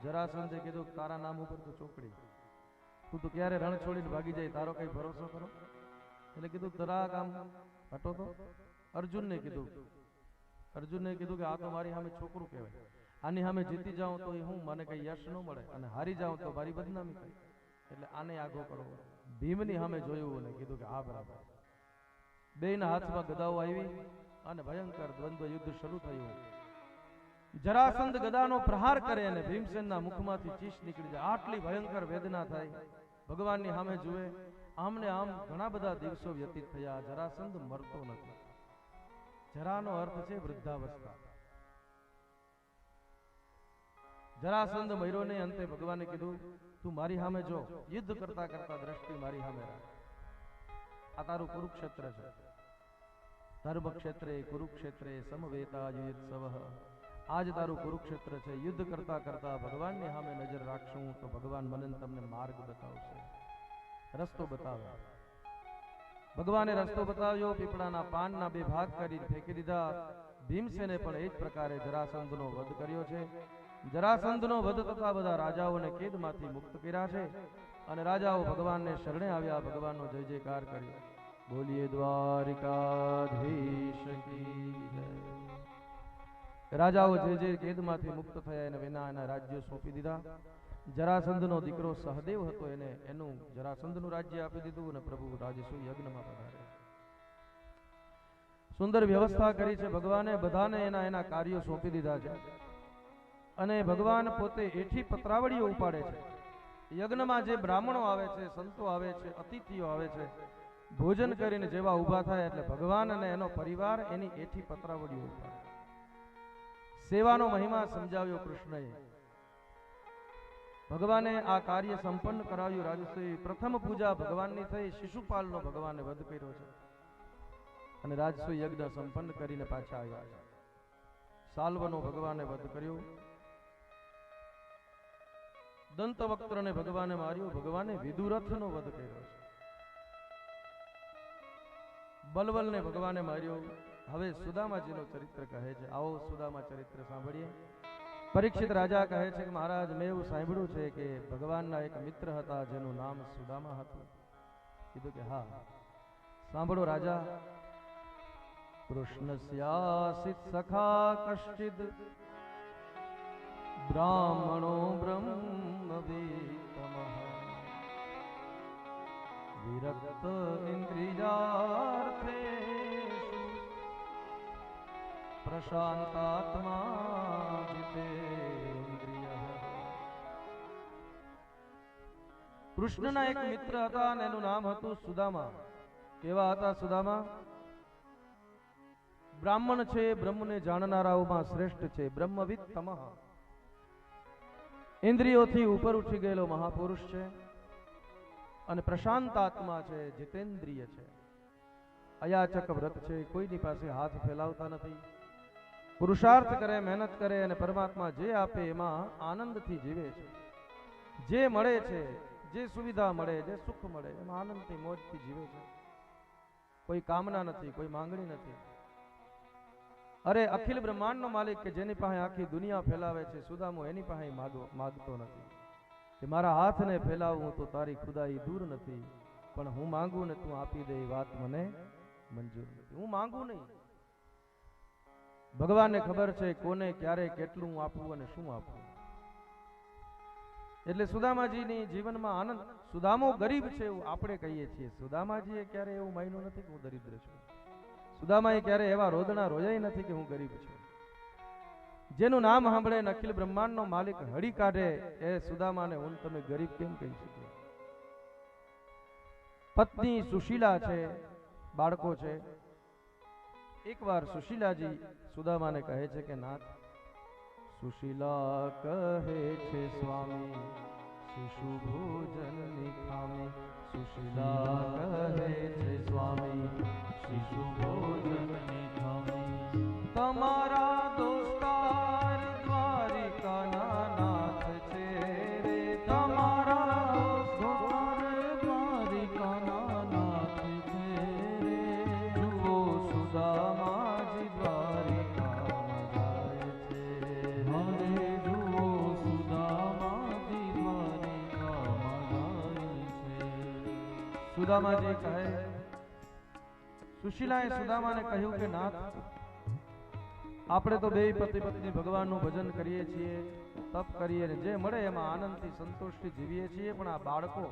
જરાસંધે કીધું તારા નામ ઉપર તો ચોકડી, તું તો ક્યારે રણ છોડીને ભાગી જાય, તારો કઈ ભરોસો કરો. એટલે કીધું તરા કામ હટો તો. અર્જુનને કીધું કે આ તો મારી સામે છોકરું કહેવાય, આની સામે જીતી જાઉં તો હું મને કઈ યશ ન મળે અને હારી જાઉં તો મારી બદનામી થાય, એટલે આને આગો કરો. ભીમની સામે જોયું અને કીધું કે હા બરાબર. બેયના હાથમાં ગદાઓ આવી અને ભયંકર દ્વંદ્વ યુદ્ધ શરૂ થયું. જરાસંધ ગદાનો પ્રહાર કરે અને ભીમસેનના મુખમાંથી ચીસ નીકળી જાય. આટલી ભયંકર વેદના થાય. ભગવાનની સામે જુએ, આમને આમ ઘણા બધા દિવસો વ્યતીત થયા. જરાસંધ મરતો નથી. જરાનો અર્થ છે વૃદ્ધાવસ્થા. જરાસંધ મર્યો નહીં. અંતે ભગવાને કીધું તું મારી સામે જો, યુદ્ધ કરતા કરતા દ્રષ્ટિ મારી સામે રાખ. આ તારું કુરુક્ષેત્ર છે. ધર્મક્ષેત્રે કુરુક્ષેત્રે સમવેતા યુયુત્સવઃ. આજ તારું કુરુક્ષેત્ર છે. યુદ્ધ કરતા કરતા ભગવાનની સામે નજર રાખશું તો ભગવાન મને તમને માર્ગ બતાવશે, રસ્તો બતાવે. ભગવાને રસ્તો બતાવ્યો. પીપળાના પાનના બે ભાગ કરી ફેંકી દીધા. ભીમસેને પણ એ જ પ્રકારે જરાસંધનો વધ કર્યો છે. જરાસંધનો વધ થતા બધા રાજાઓને કેદમાંથી મુક્ત કર્યા છે અને રાજાઓ ભગવાનને શરણે આવ્યા. ભગવાનનો જય જયકાર કર્યો. બોલીએ દ્વારિકાધીશ કી જય. રાજાઓ જે જે કેદમાંથી મુક્ત થયા એને વિના એના રાજ્યો સોંપી દીધા. જરાસંધનો દીકરો સહદેવ હતો, એને એનું જરાસંધનું રાજ્ય આપી દીધું અને પ્રભુ રાજસુ યજ્ઞમાં પધાર્યા. સુંદર વ્યવસ્થા કરી છે ભગવાને. બધાને એના એના કાર્યો સોંપી દીધા છે અને ભગવાન પોતે એઠી પત્રાવળીઓ ઉપાડે છે. યજ્ઞમાં જે બ્રાહ્મણો આવે છે, સંતો આવે છે, અતિથિઓ આવે છે, ભોજન કરીને જેવા ઊભા થાય એટલે ભગવાન અને એનો પરિવાર એની એઠી પત્રાવળીઓ ઉપાડે. સેવાનો મહિમા સમજાવ્યો કૃષ્ણએ. ભગવાને આ કાર્ય સંપન્ન કરાવ્યું. રાજસૂય પ્રથમ પૂજા ભગવાનની થઈ. શિશુપાલનો ભગવાને વધ કર્યો છે અને રાજસૂય યજ્ઞ સંપન્ન કરીને પાછા આવ્યા છે. સાલ્વનો ભગવાને વધ કર્યો. દંતવક્ત્રને ભગવાને માર્યો. ભગવાને વિદુરથનો વધ કર્યો છે. બલવલને ભગવાને માર્યો. હવે સુદામાજીનું ચરિત્ર કહે છે. આવો સુદામા ચરિત્ર સાંભળીએ. પરીક્ષિત રાજા કહે છે કે મહારાજ, મેં એવું સાંભળ્યું છે કે ભગવાનના એક મિત્ર હતા જેનું નામ સુદામા હતું. કીધું કે હા, સાંભળો રાજા. કૃષ્ણસ્યાસિત સખા કશ્ચિદ બ્રાહ્મણો બ્રહ્મવિત્તમઃ વિરક્ત ઇન્દ્રિયાર્થે પ્રશાંતાત્મા જીતેન્દ્રિયઃ. કૃષ્ણના એક મિત્ર હતા અને એનું નામ હતું સુદામા. કેવા હતા સુદામા? બ્રાહ્મણ છે, બ્રહ્મને જાણનારાઓમાં શ્રેષ્ઠ છે, બ્રહ્મવિત્તમઃ. ઇન્દ્રિયોથી ઉપર ઉઠી ગયેલો મહાપુરુષ છે અને પ્રશાંત આત્મા છે, જીતેન્દ્રિય છે. અયાચક વ્રત છે, કોઈની પાસે હાથ ફેલાવતા નથી. પુરુષાર્થ કરે, મહેનત કરે અને પરમાત્મા જે આપે એમાં આનંદથી જીવે છે. જે મળે છે, જે સુવિધા મળે, જે સુખ મળે એમાં આનંદથી મોજથી જીવે છે. કોઈ કામના નથી, કોઈ માંગણી નથી. અરે અખિલ બ્રહ્માંડનો માલિક કે જેની પાસે આખી દુનિયા ફેલાવે છે, સુદામો એની પાસે માગતો નથી કે મારા હાથને ફેલાવું તો તારી ખુદાઈ દૂર નથી, પણ હું માંગુ ને તું આપી દે એ વાત મને મંજૂર નથી. હું માંગુ નહીં. ભગવાનને ખબર છે કોને ક્યારે કેટલું આપવું અને શું આપવું. એટલે સુદામાજીની જીવનમાં આનંદ. સુદામો ગરીબ છે એવું આપણે કહીએ છીએ. સુદામાજીએ ક્યારે એવું માન્યું નથી કે હું દરિદ્ર છું. સુદામાએ ક્યારે એવા રોદણા રોજાઈ નથી કે હું ગરીબ છું. જેનું નામ સાંભળે ને અખિલ બ્રહ્માંડનો માલિક હળી કાઢે એ સુદામાને હું તમે ગરીબ કેમ કહી શકીએ. પત્ની સુશીલા છે, બાળકો છે. એકવાર સુશીલાજી સુદામાને કહે છે કે નાથ, સુશીલા કહે છે સ્વામી શિશુ ભોજનની ખામી. સુશીલા કહે છે સ્વામી શિશુ ભોજનની ખામી. તમારા દોસ્તાર દ્વારિકાના નાથ છે રે. તમારા દોસ્તાર દ્વારિકાના નાથ છે રે. જુઓ સુદા સુદામાજી કહે, સુશીલાએ સુદામાને કહ્યું કે નાથ, આપણે તો બે પતિ પત્ની ભગવાનનું ભજન કરીએ છીએ, તપ કરીએ ને જે મળે એમાં આનંદથી સંતોષથી જીવીએ છીએ, પણ આ બાળકો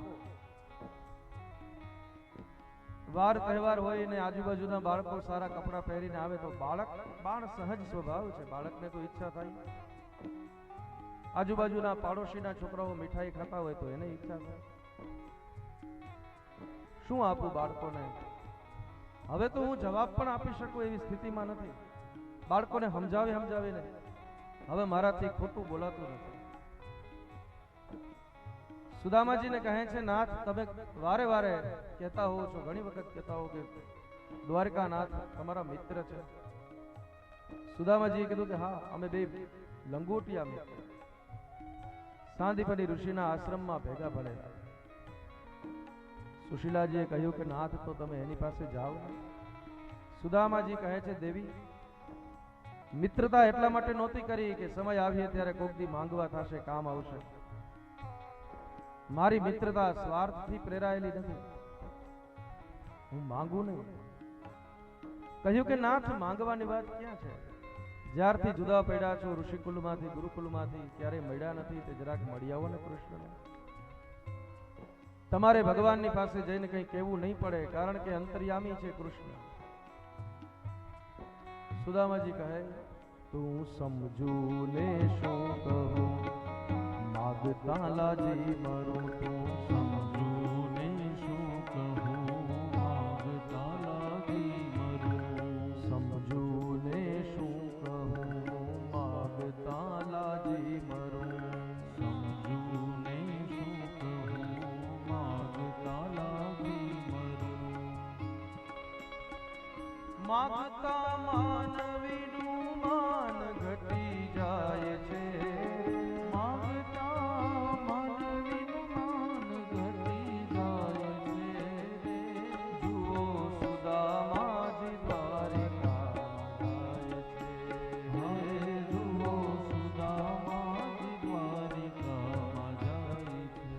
વાર તહેવાર હોય ને આજુબાજુના બાળકો સારા કપડા પહેરીને આવે તો બાળ સહજ સ્વભાવ છે, બાળકને તો ઈચ્છા થાય. આજુબાજુના પાડોશીના છોકરાઓ મીઠાઈ ખાતા હોય તો એને ઈચ્છા થાય. શું આપું બાળકોને? હવે તો હું જવાબ પણ આપી શકું એવી સ્થિતિમાં નથી. બાળકોને સમજાવીને હવે મારાથી ખોટું બોલાતું નથી. સુદામાજીને કહે છે, નાથ, તમે વારે વારે કહેતા હો છો, ઘણી વખત કહેતા હો કે દ્વારકાનાથ તમારા મિત્ર છે. સુદામાજીએ કીધું કે હા, અમે બે લંગોટિયા મિત્ર, સાંદીપની ઋષિના આશ્રમમાં ભેગા ભણેલા. સુશીલાજીએ કહ્યું કે નાથ, તો તમે એની પાસે જાઓ. સુદામાજી કહે છે, દેવી, મિત્રતા એટલા માટે નહોતી કરી કે સમય આવીએ ત્યારે કોક દી માંગવા થશે, કામ આવશે. મારી મિત્રતા સ્વાર્થથી પ્રેરાયેલી નથી. હું માંગુ નહીં. કહ્યું કે નાથ, માંગવાની વાત ક્યાં છે? જ્યારથી જુદા પડ્યા છો ઋષિકુલમાંથી, ગુરુકુલમાંથી, ક્યારે મળ્યા નથી, તે જરાક મળી આવો ને કૃષ્ણને. તમારે ભગવાનની પાસે જઈને કંઈ કહેવું નહીં પડે, કારણ કે અંતર્યામી છે કૃષ્ણ. સુદામાજી કહે, તું સમજુ ને શું કહું, માગતા લાજી મરું. તું સમજુ ને શું કહું, માગતા લાજી મરું. સમજુ ને શું કહું, માગતા લાજી મરું. સમજુ ને શું કહું, માગતા લાજી મરું. માગતા માનવીનું માન ઘટી જાય છે. માગતા માનવીનું માન ઘટી જાય છે. જુઓ સુદામાજી દ્વારિકામાં જાય છે. જુઓ સુદામાજી દ્વારિકામાં જાય છે.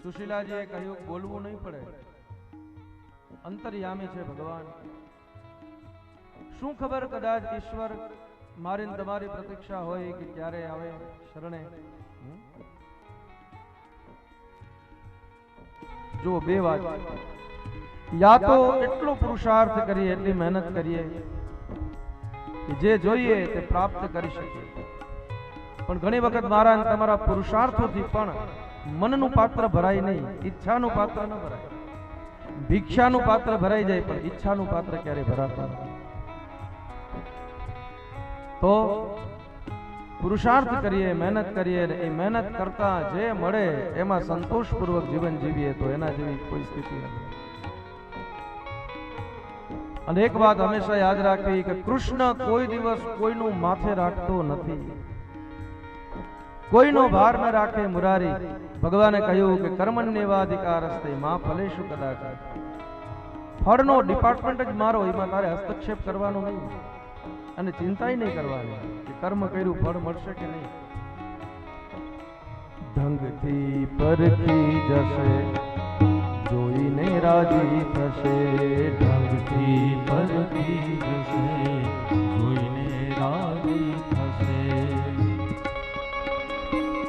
સુશીલાજીએ કહ્યું, બોલવું નહીં પડે, અંતર્યામી છે ભગવાન. શું ખબર, કદાચ ઈશ્વર મારી તમારી પ્રતીક્ષા હોય કે ક્યારે આવે શરણે. જો બે વાત, યા તો એટલો પુરુષાર્થ કરીએ, એટલી મહેનત કરીએ કે જે જોઈએ તે પ્રાપ્ત કરી શકીએ. પણ ઘણી વખત મારા અને તમારા પુરુષાર્થોથી પણ મનનું પાત્ર ભરાય નહીં, ઈચ્છાનું પાત્ર ન ભરાય. ભિક્ષાનું પાત્ર ભરાઈ જાય પણ ઈચ્છાનું પાત્ર ક્યારે ભરાતું નથી. તો પુરુષાર્થ કરીએ, મહેનત કરીએ, એ મહેનત કરતા જે મળે એમાં સંતોષપૂર્વક જીવન જીવીએ તો એના જેવી કોઈ સ્થિતિ નથી. અને એક વાત હંમેશા યાદ રાખવી કે કૃષ્ણ કોઈ દિવસ કોઈનું માથે રાખતો નથી, કોઈનો ભાર ન રાખે. મુરારી ભગવાને કહ્યું કે કર્મણ્યેવાધિકારસ્તે મા ફલેષુ કદાચ. ફળનો ડિપાર્ટમેન્ટ જ મારો, એમાં તારે હસ્તક્ષેપ કરવાનો નહીં અને ચિંતા નહીં કરવાની કે કર્મ કર્યું ફળ મળશે કે નહીં. ઢંગથી પરખી જશે, જોઈને રાજી થશે. ઢંગથી પરખી જશે, જોઈને રાજી થશે.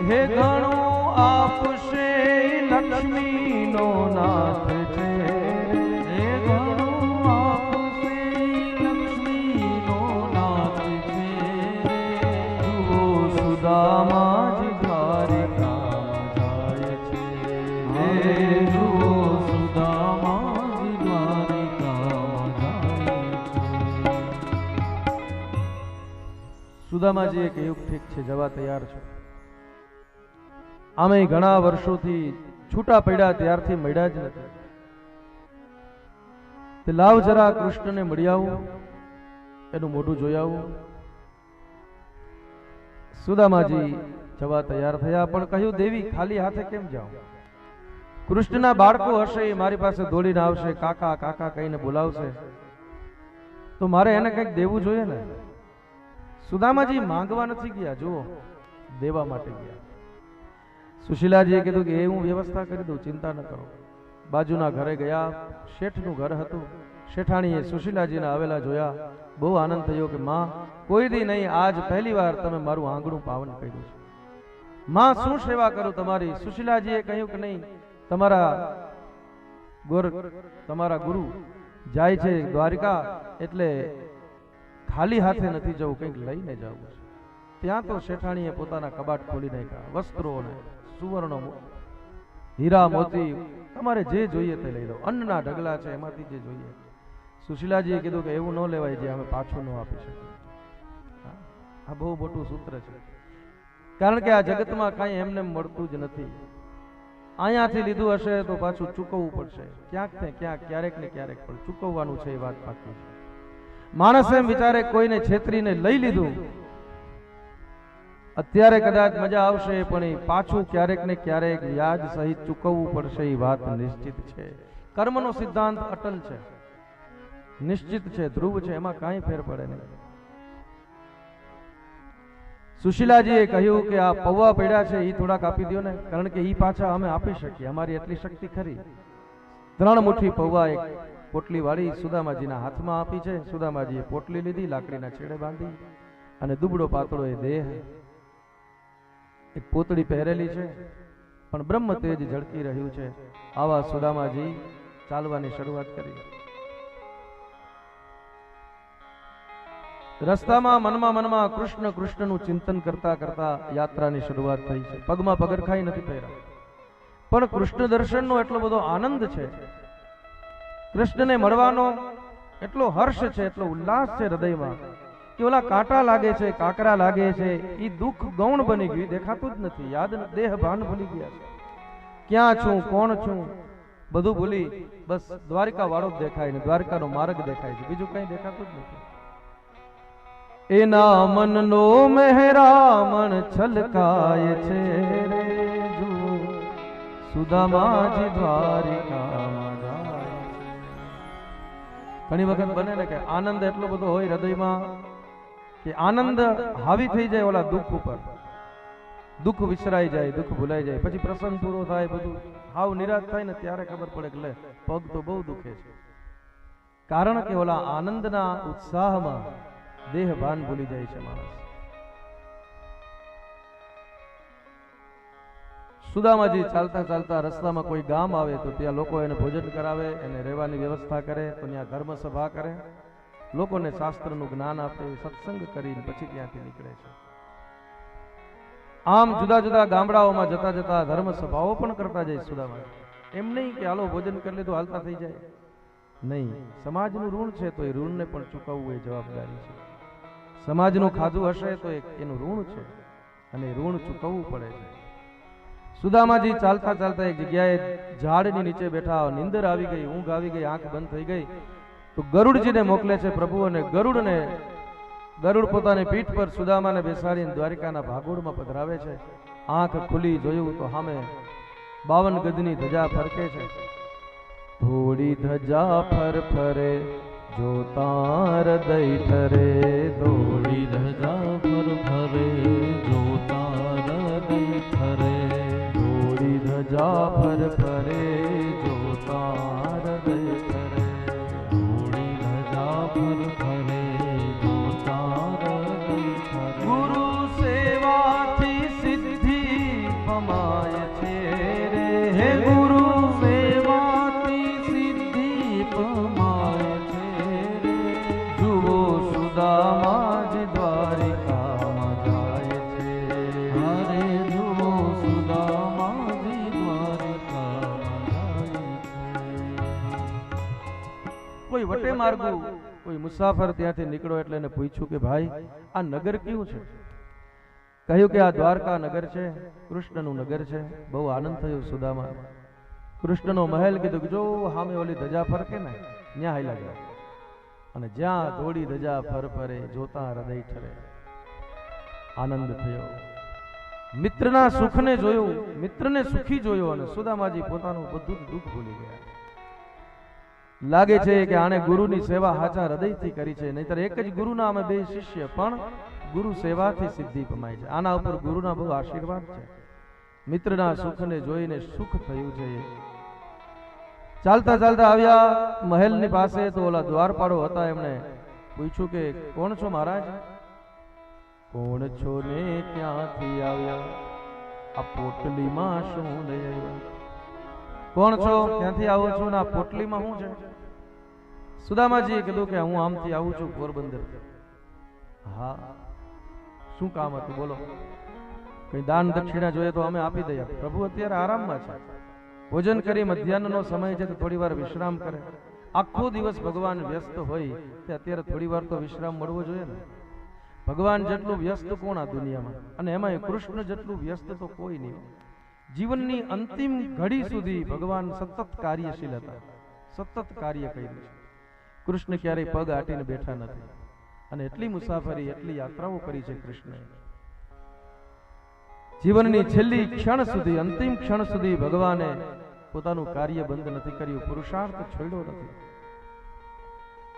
હે ઘણું આપશે, લક્ષ્મીનો નાથ છે. હે ઘણું આપશે, લક્ષ્મીનો નાથ છે. જુઓ સુદામાજી દ્વારિકામાં જાય છે. જુઓ સુદામાજી દ્વારિકામાં જાય છે. સુદામાજીએ કહ્યું, ઠીક છે, જવા તૈયાર છો. આમે ઘણા વર્ષોથી છૂટા પડ્યા ત્યારથી મળ્યા જ નથી. તે લાવ જરા કૃષ્ણને મળી આવું, એનું મોઢું જોઈ આવું. સુદામાજી જવા તૈયાર થયા, પણ કહ્યું, દેવી, ખાલી હાથે કેમ જાઉં? કૃષ્ણના બાળકો હશે, એ મારી પાસે દોડીને આવશે, કાકા કાકા કહીને બોલાવશે, તો મારે એને કંઈક દેવું જોઈએ ને. સુદામાજી માંગવા નથી ગયા, જુઓ, દેવા માટે ગયા. સુશીલાજીએ કીધું કે એ હું વ્યવસ્થા કરી દઉં, ચિંતા ન કરો. બાજુના ઘરે ગયા, શેઠનું ઘર હતું. શેઠાણીએ સુશીલાજીને આવેલા જોયા, બહુ આનંદ થયો કે માં, કોઈ દી નહીં, આજ પહેલી વાર તમે મારું આંગણું પાવન કર્યું છે. માં, શું સેવા કરું તમારી? સુશીલાજીએ કહ્યું કે નહીં, તમારા ગુરુ જાય છે દ્વારિકા, એટલે ખાલી હાથે નથી જવું, કંઈક લઈને જવું છે. ત્યાં તો શેઠાણીએ પોતાના કબાટ ખોલી નાખ્યા, વસ્ત્રો ને સુવર્ણ હીરા મોતી, તમારે જે જોઈએ તે લઈ લો, અન્નના ઢગલા છે એમાંથી જે જોઈએ. સુશીલાજીએ કીધું કે એવું ન લેવાય જે અમે પાછું ન આપી શકીએ. આ બહુ મોટું સૂત્ર છે, કારણ કે આ જગતમાં કાંઈ એમને મળતું જ નથી. અહીંયાથી લીધું હશે તો પાછું ચૂકવવું પડશે, ક્યાંક ને ક્યાંક, ક્યારેક ને ક્યારેક, પણ ચૂકવવાનું છે, એ વાત પાકી છે. માણસ એમ વિચારે કોઈને છેતરીને લઈ લીધું, અત્યારે કદાચ મજા આવશે, પણ એ પાછું ક્યારેક ને ક્યારેક વ્યાજ સહિત ચૂકવવું પડશે, એ વાત નિશ્ચિત છે. કર્મનો સિદ્ધાંત અટલ છે, નિશ્ચિત છે, ધ્રુવ છે, એમાં કાંઈ ફેર પડે નહીં. સુશીલાજીએ કહ્યું કે આ પૌવા પડ્યા છે એ થોડાક આપી દો ને, કારણ કે એ પાછા અમે આપી શકીએ, અમારી એટલી શક્તિ ખરી. 3 મુઠ્ઠી પૌવા એક પોટલી વાળી સુદામાજીના હાથમાં આપી છે. સુદામાજીએ પોટલી લીધી, લાકડીના છેડે બાંધી, અને દુબળો પાતળો એ દેહ, એક પોતળી પહેરેલી છે, પણ બ્રહ્મ તેજ ઝળકી રહ્યું છે. આવા સુદામાજી ચાલવાની શરૂઆત કરી. રસ્તામાં મનમાં કૃષ્ણ કૃષ્ણનું ચિંતન કરતા કરતા યાત્રાની શરૂઆત થઈ છે. પગમાં પગરખાઈ નથી પહેર્યા, પણ કૃષ્ણ દર્શનનો એટલો બધો આનંદ છે, કૃષ્ણને મળવાનો એટલો હર્ષ છે, એટલો ઉલ્લાસ છે હૃદયમાં, કે ઓલા કાંટા લાગે છે, કાકરા લાગે છે, એ દુઃખ ગૌણ બની ગયું, દેખાતું જ નથી. યાદ દેહ ભાન ભૂલી ગયા છે, ક્યાં છું, કોણ છું, બધું ભૂલી બસ દ્વારકા વાળો જ દેખાય ને દ્વારકાનો માર્ગ દેખાય છે, બીજું કઈ દેખાતું જ નથી. એના મનનો મહેરામણ છલકાય છે રે, જો સુદામાજી દ્વારિકામાં જાય. ઘણી વખત બને ને કે આનંદ એટલો બધો હોય હૃદયમાં કે આનંદ હાવી થઈ જાય ઓલા દુઃખ ઉપર, દુઃખ વિસરાઈ જાય, દુઃખ ભૂલાઈ જાય, પછી પ્રસંગ પૂરો થાય, બધું હાવ નિરાશ થાય ને ત્યારે ખબર પડે કે લે પગ તો બહુ દુખે છે. કારણ કે ઓલા આનંદના ઉત્સાહમાં દેહ ભાન ભૂલી જાય છે માણસ. સુદામાજી ચાલતા ચાલતા રસ્તામાં કોઈ ગામ આવે તો ત્યાં લોકો એને ભોજન કરાવે, એને રહેવાની વ્યવસ્થા કરે, તો ત્યાં ધર્મ સભા કરે, લોકોને શાસ્ત્રનું જ્ઞાન આપે, સત્સંગ કરીને પછી ત્યાંથી નીકળે છે. આમ જુદા જુદા ગામડાઓમાં જતા જતા ધર્મ સભાઓ પણ કરતા જાય સુદામાજી. એમ નહીં કે હાલો ભોજન કરી લીધું હાલતા થઈ જાય, નહીં. સમાજનું ઋણ છે તો એ ઋણને પણ ચૂકવવું એ જવાબદારી છે. સમાજનું ખાધું હશે તો એનું ઋણ છે, અને ઋણ ચૂકવવું પડે છે. સુદામાજી ચાલતા ચાલતા એક જગ્યાએ ઝાડની નીચે બેઠા, નીંદર આવી ગઈ, ઊંઘ આવી ગઈ, આંખ બંધ થઈ ગઈ, તો ગરુડજીને મોકલે છે પ્રભુ, અને ગરુડ પોતાની પીઠ પર સુદામાને બેસાડીને દ્વારિકાના ભાગોળમાં પધરાવે છે. આંખ ખુલી જોયું તો સામે 52 ગજની ધજા ફરકે છે. થોડી ધજા ફરે જોતા હૃદય ઠરે, થોડી ધજા ફરે જોતા હૃદય ઠરે, થોડી ધજા ફરે જોતા હૃદય ઠરે, થોડી ધજા ફરે જોતા હૃદય ઠરે. ગુરુ સેવાથી સિદ્ધિ પમાય છે રે, હે ગુરુ સેવાથી સિદ્ધિ પમાય છે રે. જુઓ સુદામાજી દ્વારિકામાં જાય છે, અરે જુઓ સુદામાજી દ્વારિકામાં જાય છે. કોઈ વટે માર્ગુ કોઈ મુસાફર ત્યાંથી નીકળો એટલે એને પૂછ્યું કે ભાઈ આ નગર કેવું છે? કહ્યું કે આ દ્વારકા નગર છે, કૃષ્ણનું નગર છે. બહુ આનંદ થયો સુદામા. કૃષ્ણનો મહેલ કીધું કે જો સામે ઓલી ધજા ફરકે ને ત્યાં હાલ્યા ગયા, અને જ્યાં થોડી ધજા ફરે જોતા હૃદય ઠરે. આનંદ થયો, મિત્રના સુખને જોયું, મિત્રને સુખી જોયો, અને સુદામાજી પોતાનું બધું દુઃખ ભૂલી ગયા. લાગે છે કે આણે ગુરુની સેવા હાચા હૃદયથી કરી છે, નહીતર એક જ ગુરુના અમે 2 શિષ્ય, પણ ગુરુ સેવાથી સિદ્ધિ પમાય છે. આના ઉપર ગુરુના બહુ આશીર્વાદ છે. મિત્રના સુખને જોઈને સુખ થયું છે. ચાલતા ચાલતા આવ્યા મહેલની પાસે તો ઓલા દ્વારપાળો હતા, એમણે પૂછ્યું કે કોણ છો મહારાજ? કોણ છો ને ક્યાંથી આવ્યા? આ પોટલીમાં શું લઈ આવ્યા? કોણ છો, ક્યાંથી આવો છો ને આ પોટલીમાં શું છે? સુદામાજીએ કીધું કે હું આમથી આવું છું પોરબંદર. હા, શું કામ હતું બોલો? કઈ દાન દક્ષિણા જોઈએ તો અમે આપી દઈએ. પ્રભુ અત્યારે આરામમાં છે, ભોજન કરી મધ્યાહનનો સમય છે તો થોડી વાર વિશ્રામ કરે. આખો દિવસ ભગવાન વ્યસ્ત હોય તે અત્યારે થોડી વાર તો વિશ્રામ મળવો જોઈએ ને. ભગવાન જેટલું વ્યસ્ત કોણ આ દુનિયામાં, અને એમાં કૃષ્ણ જેટલું વ્યસ્ત તો કોઈ નહીં. જીવનની અંતિમ ઘડી સુધી ભગવાન સતત કાર્યશીલ હતા, સતત કાર્ય કર્યું છે. કૃષ્ણ ક્યારેય પગ આટીને બેઠા નથી, અને એટલી મુસાફરી એટલી યાત્રાઓ કરી છે કૃષ્ણએ. જીવનની છેલ્લી ક્ષણ સુધી, અંતિમ ક્ષણ સુધી ભગવાને પોતાનું કાર્ય બંધ નથી કર્યું, પુરુષાર્થ છોડ્યો નથી.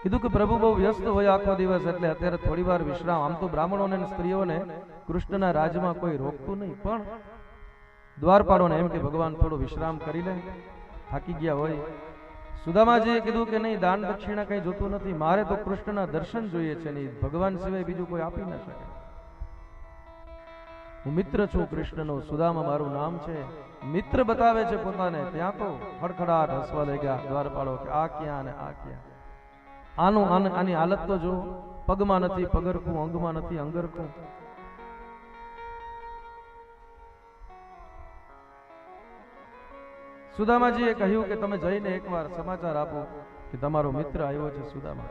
કીધું કે પ્રભુ બહુ વ્યસ્ત હોય આખો દિવસ, એટલે અત્યારે થોડી વાર વિશ્રામ. આમ તો બ્રાહ્મણોને અને સ્ત્રીઓને કૃષ્ણના રાજમાં કોઈ રોકતું નહીં, પણ દ્વારપાળોને એમ કે ભગવાન થોડો વિશ્રામ કરી લે, થાકી ગયા હોય. સુદામાજીએ કીધું કે નહીં, દાન દક્ષિણા કઈ જોતું નથી, મારે તો કૃષ્ણના દર્શન જોઈએ છે, નહીં ભગવાન સિવાય બીજું કોઈ આપી ન શકે. હું મિત્ર છું કૃષ્ણનો, સુદામા મારું નામ છે. મિત્ર બતાવે છે પોતાને, ત્યાં તો ખડખડાટ હસવા લાગ્યા દ્વારપાળો કે આ ક્યાં ને આ ક્યાં. આની હાલત તો જો, પગમાં નથી પગરખું, અંગમાં નથી અંગરખું. સુદામાજીએ કહ્યું કે તમે જઈને એકવાર સમાચાર આપો કે તમારો મિત્ર આવ્યો છે. સુદામા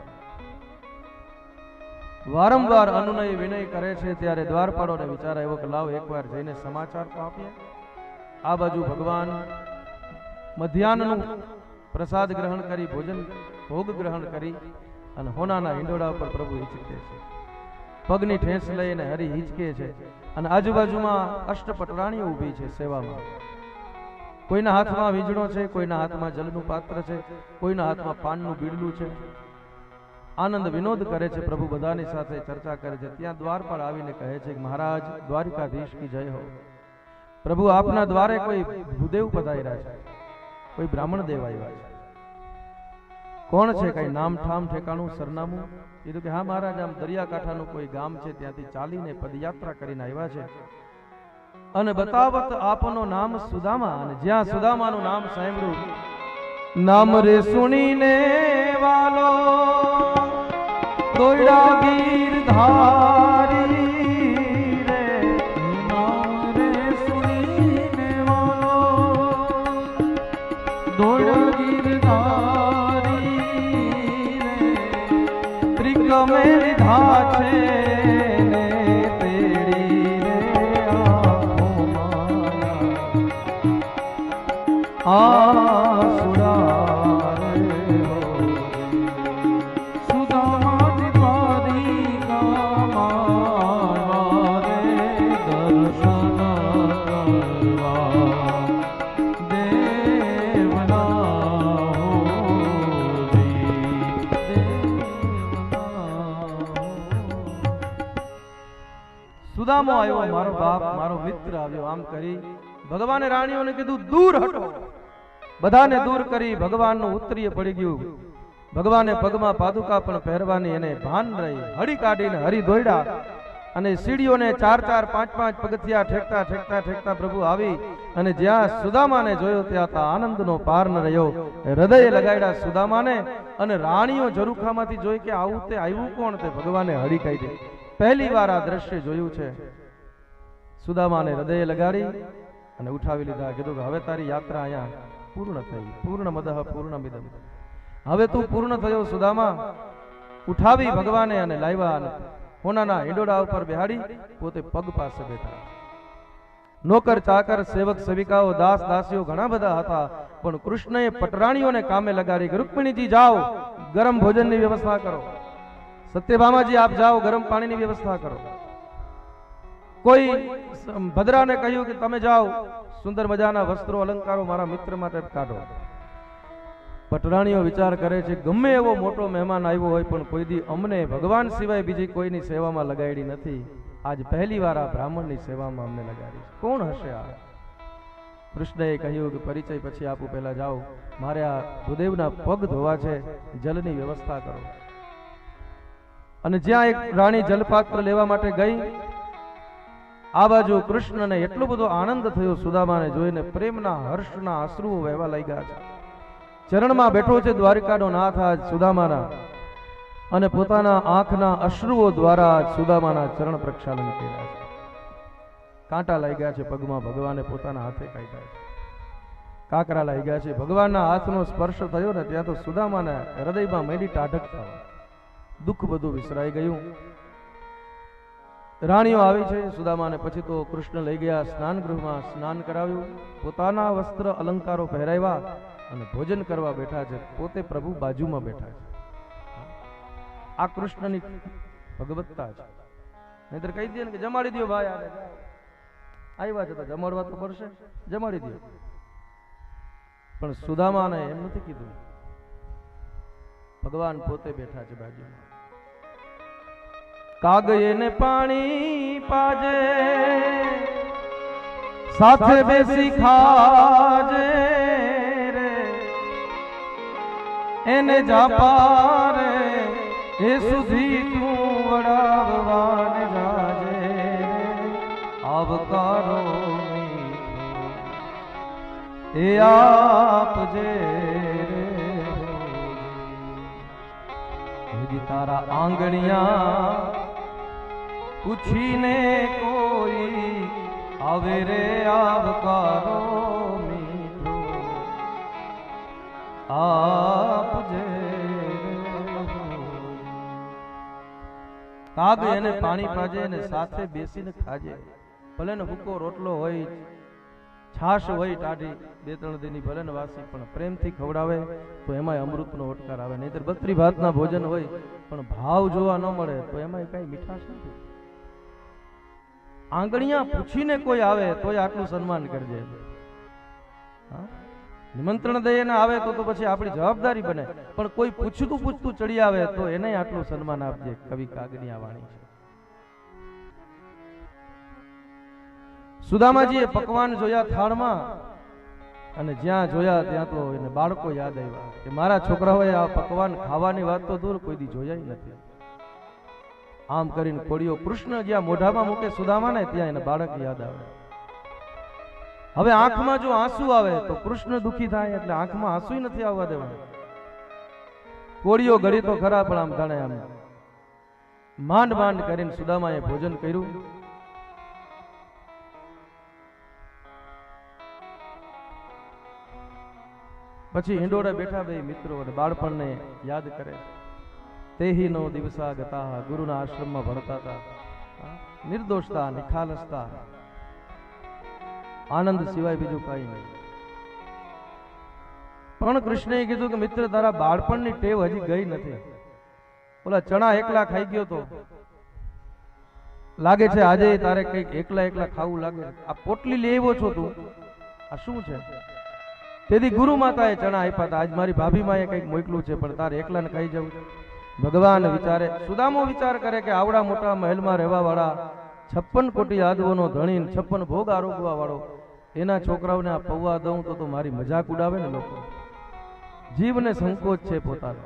વારંવાર અનુનય વિનય કરે છે, ત્યારે દ્વારપાળોને વિચાર આવ્યો કે લાવ એકવાર જઈને સમાચાર તો આપીએ. આ બાજુ ભગવાન મધ્યાહનનું પ્રસાદ ગ્રહણ કરી, ભોજન ભોગ ગ્રહણ કરી, અને હોનાના હિંડોળા ઉપર પ્રભુ હિંચકે છે. પગની ઠેસ લઈને હરી હિંચકે છે, અને આજુબાજુમાં અષ્ટપટરાણીઓ ઊભી છે સેવામાં. કોઈના હાથમાં વીજળો છે, કોઈના હાથમાં જલનું પાત્ર છે, કોઈના હાથમાં પાનનું બીડલું છે. આનંદ વિનોદ કરે છે પ્રભુ, બધાની સાથે ચર્ચા કરે છે. ત્યાં દ્વારપાળ આવીને કહે છે કે મહારાજ દ્વારિકાધીશ કી જય હો. પ્રભુ આપના દ્વારે કોઈ ભૂદેવ પધાર્યા છે, કોઈ બ્રાહ્મણ દેવ આવ્યા છે. કોણ છે, કઈ નામ ઠામ ઠેકાણું સરનામું? કીધું કે હા મહારાજ, આમ દરિયાકાંઠાનું કોઈ ગામ છે, ત્યાંથી ચાલીને પદયાત્રા કરીને આવ્યા છે, અને બતાવત આપનો નામ સુદામા. અને જ્યાં સુદામાનું નામ સાંભળ્યું, નામ રે સુણીને વાલો દોયડા ગીરધારી રે, નામ રે સુણીને વાલો દોયડા ગીરધારી રે, ત્રિકમે લીધા છે ને તેડી રે આસુડા રે હો. સુદામાજી દ્વારિકામાં રે દર્શન કરવા દેવના સુદામો આવ્યો, મારો બાપ મારો મિત્ર આવ્યો. આમ કરી ભગવાને રાણીઓને કીધું દૂર હટો. બધાને દૂર કરી ભગવાનનું ઉત્તરીય પડી ગયું. ભગવાને પગમાં પાદુકા પણ પહેરવાની એને ભાન રહી. હળી કાઢીને હરી દોડ્યા, અને સીડીઓને 4-4, 5-5 પગથિયા ઠેકતા ઠેકતા ઠેકતા પ્રભુ આવી, અને જ્યાં સુદામાને જોયો ત્યાં આનંદનો પાર ન રહ્યો. હૃદય લગાડ્યા સુદામાને, અને રાણીઓ ઝરૂખામાંથી જોઈ કે આવું તે આવ્યું કોણ? તે ભગવાને હળી કાઢી. પહેલી વાર આ દ્રશ્ય જોયું છે. સુદામાને હૃદય લગાડી અને ઉઠાવી લીધા. કીધું કે હવે તારી યાત્રા અહીંયા પૂર્ણ થઈ. પૂર્ણ મદઃ પૂર્ણમિદમ. હવે તું પૂર્ણ થયો સુદામા. ઉઠાવી ભગવાને અને લાવ્યા, અને હોનાના હિંડોળા ઉપર બેહાડી પોતે પગ પાસે બેઠા. નોકર ચાકર સેવક સેવિકાઓ દાસ દાસીઓ ઘણા બધા હતા, પણ કૃષ્ણએ પટરાણીઓને કામે લગાડી. રૂકમિણીજી જાઓ, ગરમ ભોજનની વ્યવસ્થા કરો. સત્યભામાજી આપ જાઓ, ગરમ પાણીની વ્યવસ્થા કરો. કોઈ ભદ્રાને કહ્યું કે તમે જાઓ, સુંદર મજાના વસ્ત્રો અલંકારો મારા મિત્ર માટે કાઢો. પટરાણીઓ વિચાર કરે છે, ગમે એવો મોટો મહેમાન આવ્યો હોય, પણ કોઈ દી અમને ભગવાન સિવાય બીજી કોઈની સેવામાં લગાડી નથી. આજ પહેલી વાર આ બ્રાહ્મણની સેવામાં અમને લગાડી. કોણ હશે આ? કૃષ્ણએ કહ્યું કે પરિચય પછી આપું, પહેલા જાઓ, મારે આ ભૂદેવના પગ ધોવા છે, જલની વ્યવસ્થા કરો. અને જ્યાં એક રાણી જલપાત્ર લેવા માટે ગઈ, આ બાજુ કૃષ્ણને એટલો બધો આનંદ થયો સુદામાને જોઈને, પ્રેમના હર્ષના અશ્રુઓ વહેવા લાગ્યા છે. ચરણમાં બેઠો છે દ્વારિકાનો નાથ આજ સુદામાના, અને પોતાના આંખના અશ્રુઓ દ્વારા સુદામાના ચરણ પ્રક્ષાલન કર્યા છે. કાંટા લાગ્યા છે પગમાં, ભગવાને પોતાના હાથે કાઢ્યા છે. કાકરા લાગ્યા છે. ભગવાનના હાથનો સ્પર્શ થયો ને ત્યાં તો સુદામાના હૃદયમાં મેડી ટાઢક થવા, દુઃખ બધું વિસરાઈ ગયું. રાણીઓ આવી છે સુદામાને. પછી તો કૃષ્ણ લઈ ગયા સ્નાન ગૃહમાં, સ્નાન કરાવ્યું, પોતાના વસ્ત્ર અલંકારો પહેરાવ્યા અને ભોજન કરવા બેઠા છે. પોતે પ્રભુ બાજુમાં બેઠા છે. આ કૃષ્ણની ભગવત્તા છે. નહીતર કહી દે ને કે જમાડી દો ભાઈ, આવ્યા છે તો જમાડવા તો પડશે, જમાડી દો. પણ સુદામાને એમ નથી કીધું. ભગવાન પોતે બેઠા છે બાજુમાં. કાગયે ને પાણી પાજે, સાથે બેસી ખાજે રે, એને જાપારે એ સુધી તું વડાવવાને જાજે રે, આવકારો મીઠો એ આપજે રે, તારા આંગણિયા પૂછીને કોઈ આવે રે, આવકારો મીઠો આપજે. કાગ એને પાણી પાજે ને સાથે બેસીને ખાજે. ભલે ને ભૂકો રોટલો હોય, છાશ હોય ટાઢી 2-3 દિનની, ભલે ને વાસી, પણ પ્રેમથી ખવડાવે તો એમાંય અમૃતનો ઓટકાર આવે. નહીતર 32 ભાતના ભોજન હોય પણ ભાવ જોવા ન મળે તો એમાંય કઈ મીઠાશ નથી. આંગણિયા પૂછીને કોઈ આવે તોય આટલું સન્માન કરજે. નિમંત્રણ દઈને આવે તો પછી આપણી જવાબદારી બને, પણ કોઈ પૂછતું ચડી આવે તો એને આટલું સન્માન આપજે. કવિ કાગડિયા વાણી છે. સુદામાજીએ પકવાન જોયા થાળમાં, અને જ્યાં જોયા ત્યાં તો એને બાળકો યાદ આવ્યા કે મારા છોકરાઓએ આ પકવાન ખાવાની વાત તો દૂર કોઈ દી જોયા નથી. આમ કરીને કોળીઓ કૃષ્ણ જ્યાં મોઢામાં મૂકે સુદામાને, ત્યાં એને બાળક યાદ આવે. હવે આંખમાં જો આંસુ આવે તો કૃષ્ણ દુખી થાય, એટલે આંખમાં આંસુ નથી આવવા દેવાના. કોળીઓ ગળી તો ખરા, પણ આમ જાણે આમ માંડ માંડ કરીને સુદામાએ ભોજન કર્યું. પછી હિંડોળે બેઠા બે મિત્રો અને બાળપણને યાદ કરે. તેહી નો દિવસા ગતા, ગુરુના આશ્રમમાં ભણતા હતા. નિર્દોષતા, નિખાલસતા, આનંદ સિવાય બીજું કઈ નહીં. પણ કૃષ્ણએ કીધું કે મિત્ર, તારા બાળપણની ટેવ હજી ગઈ નથી. ઓલા ચણા એકલા ખાઈ ગયો તો લાગે છે આજે તારે કઈક એકલા ખાવું લાગે. આ પોટલી લઈ આવ્યો છો તું, આ શું છે? તેથી ગુરુ માતાએ ચણા આપ્યા હતા. આજ મારી ભાભી માએ કઈક મોકલું છે, પણ તારે એકલાને ખાઈ જવું. ભગવાન વિચારે, સુદામો વિચાર કરે કે આવડા મોટા મહેલમાં રહેવા વાળા, 56 કોટી યાદવોનો ધણી, 56 ભોગ આરોગવા વાળો, એના છોકરાઓને આ પૌવા દઉં તો મારી મજાક ઉડાવે ને લોકો. જીવને સંકોચ છે પોતાનો.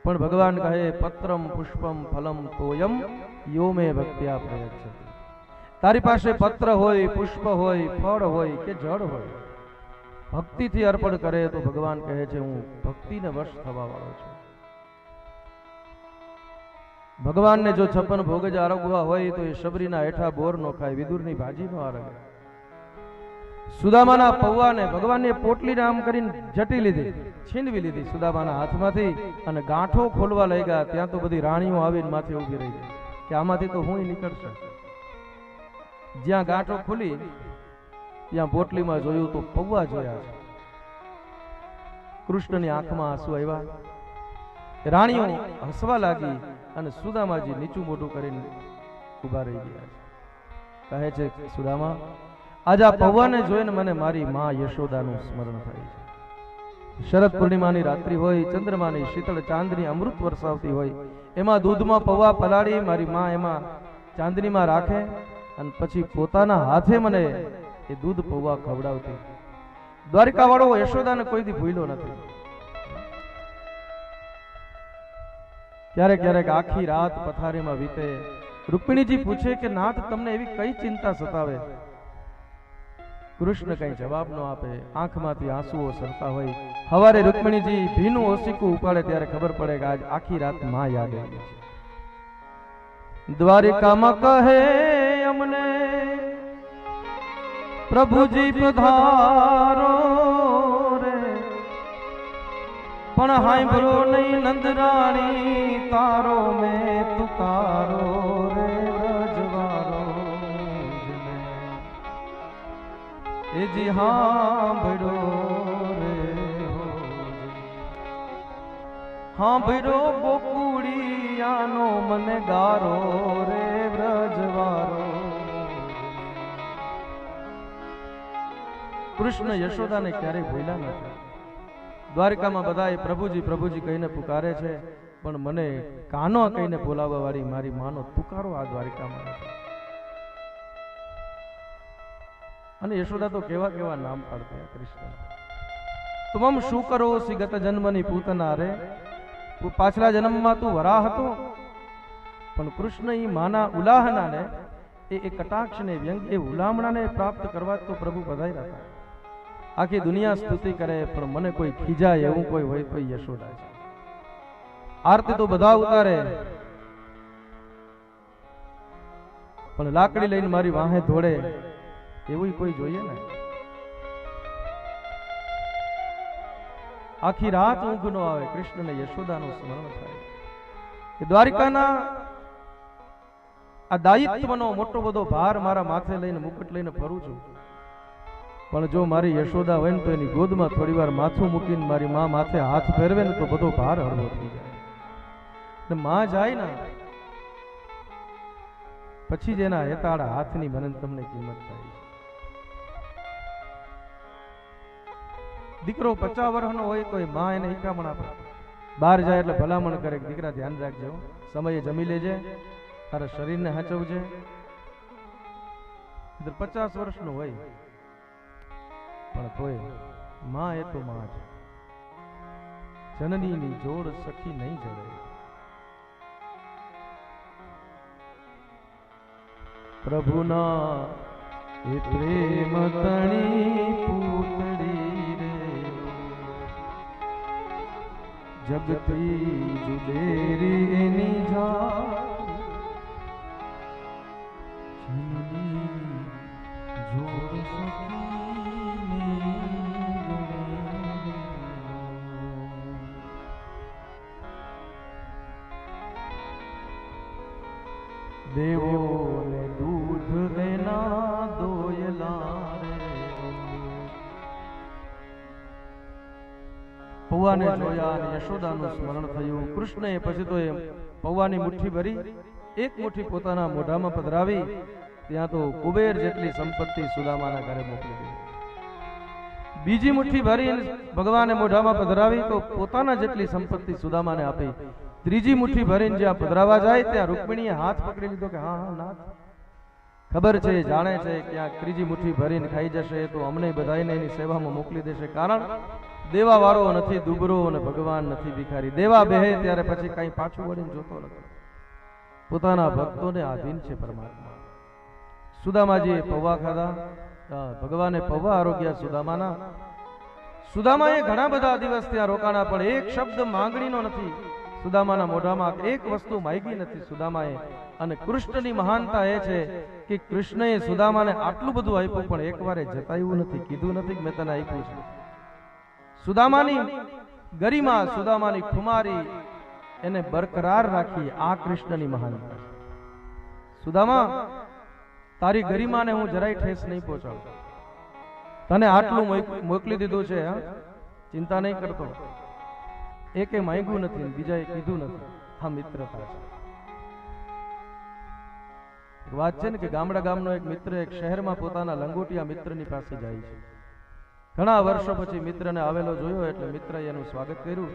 પણ ભગવાન કહે, પત્રમ પુષ્પમ ફલમ તોયમ યો મે ભક્ત્યા પ્રયચ્છતિ. તારી પાસે પત્ર હોય, પુષ્પ હોય, ફળ હોય કે જળ હોય, ભક્તિથી અર્પણ કરે તો ભગવાન કહે છે હું ભક્તિને વશ થવા વાળો છું. ભગવાનને જો 56 ભોગ જ આરોગવા હોય તો એ શબરીના હેઠા બોર નો ખાય, વિદુરની ભાજી નો આરોગે. સુદામાના પૌવાને ભગવાનને પોટલીને આમ કરીને જટી લીધી, છીનવી લીધી સુદામાના હાથમાંથી, અને ગાંઠો ખોલવા લઈ ગયા. ત્યાં તો બધી રાણીઓ આવીને માથે ઊભી રહી ગઈ કે આમાંથી તો હું નીકળશે. જ્યાં ગાંઠો ખુલી ત્યાં પોટલીમાં જોયું તો પૌવા જોયા છે. કૃષ્ણની આંખમાં આંસુ આવ્યા. રાણીઓ હસવા લાગી અને સુદામાજી નીચું મોઢું કરીને ઉભા રહી ગયા. કહે છે સુદામા, આજ આ પૌવાને જોઈને મને મારી માં યશોદાનું સ્મરણ થાય છે. શરદ પૂર્ણિમાની રાત્રિ હોય, ચંદ્રમાની શીતળ ચાંદની અમૃત વરસાવતી હોય, એમાં દૂધમાં પૌવા પલાળી મારી માં એમાં ચાંદનીમાં રાખે અને પછી પોતાના હાથે મને એ દૂધ પૌવા ખવડાવતી. દ્વારિકા વાળો યશોદાને કોઈથી ભૂલ્યો નથી. ક્યારેક ક્યારેક આખી રાત પથારીમાં વીતે. રૂકમિણીજી પૂછે કે નાથ તમને એવી કઈ ચિંતા સતાવે? કૃષ્ણ કઈ જવાબ ન આપે, આંખમાંથી આંસુઓ સરતા હોય. હવારે રૂકમિણીજી ભીનું ઓશીકું ઉપાડે ત્યારે ખબર પડે કે આજ આખી રાત માં યાદ આવી છે. દ્વારિકામાં કહે અમને પ્રભુજી પધારો રે, પણ હાંભળો નહીં નંદરાણી તારો મેં તુકારો રે રજવારો એ જી હાંભળો રે હાંભળો ગોકુળિયાનો મને ગારો રે વ્રજવારો. કૃષ્ણ યશોદાને ક્યારેય ભૂલ્યા નથી. દ્વારકામાં બધાએ પ્રભુજી પ્રભુજી કહીને પુકારે છે, પણ મને કાનો કહીને બોલાવવા વાળી મારી માનો તુકારો આ દ્વારકામાં નથી. અને યશોદા તો કેવા કેવા નામ પાડતી કૃષ્ણ. તુમ શું કરો સી ગત જન્મની પૂતના રે, પાછલા જન્મમાં તું વરાહ હતો. પણ કૃષ્ણ ઈ માના ઉલાહનાને એ કટાક્ષને વ્યંગ એ ઉલામણાને પ્રાપ્ત કરવા તો પ્રભુ પધાર્યા હતા. આખી દુનિયા સ્તુતિ કરે પણ મને કોઈ ખીજાય એવું કોઈ હોય તો યશોદા છે. આરતી તો બધા ઉતારે પણ લાકડી લઈને મારી વાહે ધોડે એવું કોઈ જોઈએ ને. આખી રાત ઊંઘ નો આવે, કૃષ્ણને યશોદાનું સ્મરણ થાય. કે દ્વારિકાના આ દાયિત્વનો મોટો બધો ભાર મારા માથે લઈને મુકુટ લઈને ફરું છું, પણ જો મારી યશોદા હોય ને તો એની ગોદમાં થોડી વાર માથું મૂકીને મારી માં માથે હાથ ફેરવે ને તો બધો ભાર હળવો થઈ જાય. ને માં જાય ને પછી જ એના હેતાળા હાથની મને તમને કિંમત થાય. દીકરો 50 વર્ષનો હોય તો માં એને હિકામણ આપે. બહાર જાય એટલે ભલામણ કરે કે દીકરા ધ્યાન રાખજો, સમયે જમી લેજે, તારા શરીરને હાચવજે. 50 વર્ષનો હોય પણ તોય માં એ તો માં છે. જનનીની જોડ સખી નહીં જડે. પ્રભુના એ પ્રેમ તણી પૂતળી રે, જગતી જુદેરી એની જા જોડ સખી. દેવો ને દૂધ એના દોયલા રે. પૌવાને જોયા અને યશોદાનું સ્મરણ થયું. કૃષ્ણએ પછી તો એ પૌવાની મુઠ્ઠી ભરી એક મુઠ્ઠી પોતાના મોઢામાં પધરાવી. ત્યાં તો કુબેર જેટલી સંપત્તિ સુદામાના ઘરે મોકલી દીધી. બીજી મુઠ્ઠી ભરી ભગવાને મોઢામાં પધરાવી તો પોતાના જેટલી સંપત્તિ સુદામાને આપી. ત્રીજી મુઠ્ઠી ભરીને જ્યાં પધરાવા જાય ત્યાં રૂકમિણીએ હાથ પકડી લીધો કે હા હા નાથ, ખબર છે જાણે છે ક્યાંક ત્રીજી મુઠ્ઠી ભરીને ખાઈ જશે તો અમને બધાને એની સેવામાં મોકલી દેશે. કારણ દેવા વાળો નથી દુબરો અને ભગવાન નથી ભિખારી. દેવા બેહે ત્યારે પછી કઈ પાછું વળીને જોતો નથી, પોતાના ભક્તોને આધીન છે પરમાત્મા. સુદામાજીએ પૌવા ખાધા, ભગવાને પૌવા આરોગ્ય સુદામાના. સુદામાએ ઘણા બધા દિવસ ત્યાં રોકાણા પણ એક શબ્દ માંગણીનો નથી. સુદામાના મોઢામાં એક વસ્તુ માંગી નથી સુદામાએ. અને કૃષ્ણની મહાનતા એ છે કે કૃષ્ણએ સુદામાને આટલું બધું આપ્યું પણ એકવારે જતાવ્યું નથી, કીધું નથી કે મેં તને આપ્યું છે. સુદામાની ગરિમા, સુદામાની ખુમારી એને બરકરાર રાખી. આ કૃષ્ણની મહાનતા. સુદામા, તારી ગરિમાને હું જરાય ઠેસ નહીં પહોંચાડું. તને આટલું મોકલી દીધું છે, ચિંતા નહીં કરતો. એકે માંગ્યું નથી, બીજાએ કીધું નથી. આ મિત્રતા છે. વાત છે ને કે ગામડા ગામનો એક મિત્ર એક શહેરમાં પોતાના લંગોટિયા મિત્રની પાસે જાય છે. ઘણા વર્ષો પછી મિત્રને આવેલો જોયો એટલે મિત્રએ એનું સ્વાગત કર્યું.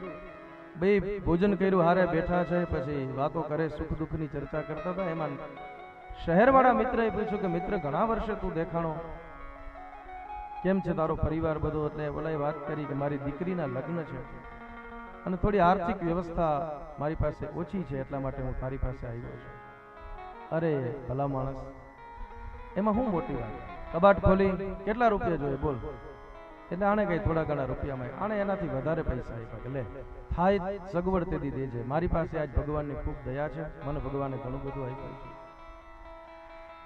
બે ભોજન કર્યું, હારે બેઠા છે, પછી વાતો કરે, સુખ દુઃખની ચર્ચા કરતા હતા. એમાં શહેરવાળા મિત્રએ પૂછ્યું કે મિત્ર ઘણા વર્ષે તું દેખાણો, કેમ છે તારો પરિવાર બધો? એટલે ઓલાએ વાત કરી કે મારી દીકરીના લગ્ન છે અને થોડી આર્થિક વ્યવસ્થા મારી પાસે ઓછી છે, એટલા માટે હું તારી પાસે આવ્યો છું. અરે ભલા માણસ, એમાં હું મોટી વાત? કબાટ ખોલી કેટલા રૂપિયા જોઈએ બોલ. એટલે આને કઈ થોડા ઘણા રૂપિયામાં આને એનાથી વધારે પૈસા આપ્યા કે લે થાય સગવડ તે દી દેજે. મારી પાસે આજ ભગવાનની ખૂબ દયા છે, મને ભગવાને ઘણું બધું આપ્યું છે.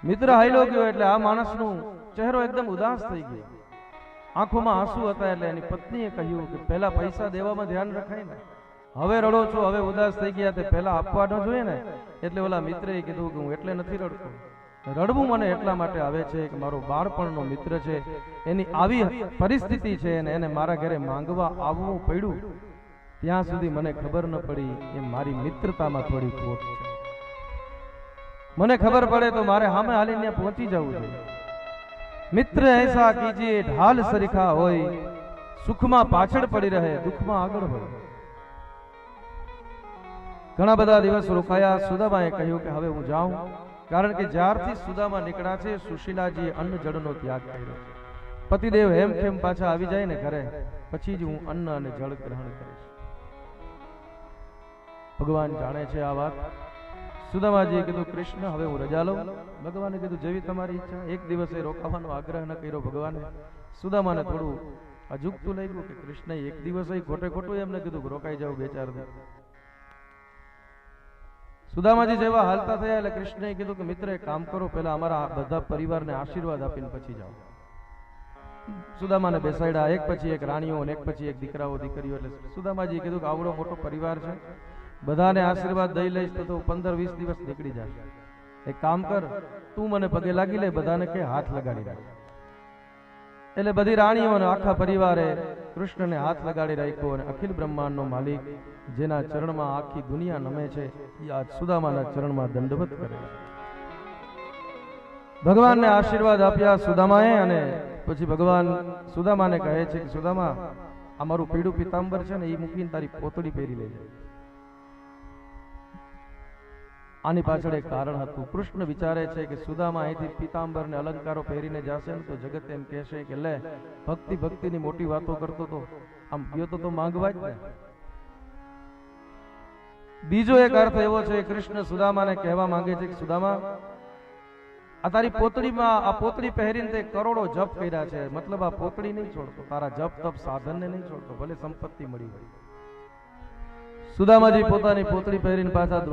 મિત્ર હાઈલો ગયો એટલે આ માણસનો ચહેરો એકદમ ઉદાસ થઈ ગયો, આંખોમાં આંસુ હતા. એટલે એની પત્નીએ કહ્યું કે પહેલા પૈસા દેવામાં ધ્યાન રખાય ને, હવે રડો છો, હવે ઉદાસ થઈ ગયા, તે પહેલા આપવા ન જોઈએ ને. એટલે ઓલા મિત્રએ કીધું કે હું એટલે નથી રડતો, રડવું મને એટલા માટે આવે છે કે મારો બાળપણનો મિત્ર છે, એની આવી પરિસ્થિતિ છે અને એને મારા ઘરે માંગવા આવવું પડ્યું, ત્યાં સુધી મને ખબર ન પડી એ મારી મિત્રતામાં થોડી ખોટ છે. મને ખબર પડે તો મારે સામે હાલીને પહોંચી જવું જોઈએ. મિત્ર ऐसा कीजिए ढाल सरीखा હોય, સુખમાં પાછળ પડી રહે, દુઃખમાં આગળ હોય. ઘણા બધા દિવસ રોકાયા. સુદામાએ કહ્યું કે હવે હું જાઉં, કારણ કે જ્યારથી સુદામા નીકળ્યા છે સુશીલાજીએ અન્ન જળનો ત્યાગ કર્યો. પતિદેવ હેમખેમ પાછા આવી જાય ને ઘરે, પછી જ હું અન્ન અને જળ ગ્રહણ કરીશ. ભગવાન જાણે છે આ વાત. સુદામાજીએ કીધું કૃષ્ણ હવે હું રજા લઉં. ભગવાને કીધું જેવી તમારી ઈચ્છા. એક દિવસે રોકાવાનો આગ્રહ ન કર્યો ભગવાને. સુદામાને થોડું અજુગતું લાગ્યું કે કૃષ્ણએ એક દિવસે ખોટે ખોટું એમને કીધું કે રોકાઈ જાવ 2-4 દિવસ. સુદામાજી જેવા હાલતા થયા એટલે કૃષ્ણએ કીધું કે મિત્ર એક કામ કરો, પહેલા અમારા બધા પરિવારને આશીર્વાદ આપીને પછી જાઓ. સુદામાને બેસાડ્યા, એક પછી એક રાણીઓ અને એક પછી એક દીકરાઓ દીકરીઓ. એટલે સુદામાજીએ કીધું કે આવડો મોટો પરિવાર છે, બધાને આશીર્વાદ દઈ લઈશ તો 15-20 દિવસ નીકળી જશે. એક કામ કર, તું મને પગે લાગી લે, બધાને કે હાથ લગાડી રાખ. એટલે બધી રાણીઓ અને આખા પરિવારે કૃષ્ણને હાથ લગાડી રાખ્યો અને અખિલ બ્રહ્માંડનો માલિક, જેના ચરણમાં આખી દુનિયા નમે છે, એ આ સુદામાના ચરણમાં દંડવત કરે છે. ભગવાનને આશીર્વાદ આપ્યા સુદામાએ અને પછી ભગવાન સુદામાને કહે છે કે સુદામા, આ મારું પીળું પીતાંબર છે ને, એ મૂકીને તારી પોતળી પહેરી લેજે. આની પાછળ એક કારણ હતું. કૃષ્ણ વિચારે છે કે સુદામા અહીંથી પીતાંબર ને અલંકારો પહેરીને જશે ને તો જગત એમ કહેશે કે લે ભક્તિની મોટી વાતો કરતો તો, આમ ગયો તો માંગવા જ ને. બીજો એક અર્થ એવો છે, કૃષ્ણ સુદામાને કહેવા માંગે છે કે સુદામા, આ તારી પોતળીમાં આ પોતળી પહેરીને તે કરોડો જપ કર્યા છે, મતલબ આ પોતળી નહીં છોડતો, તારા જપ તપ સાધનને નહીં છોડતો, ભલે સંપત્તિ મળી હોય. સુદામાજી પોતાની પોતળી પહેરીને પાછા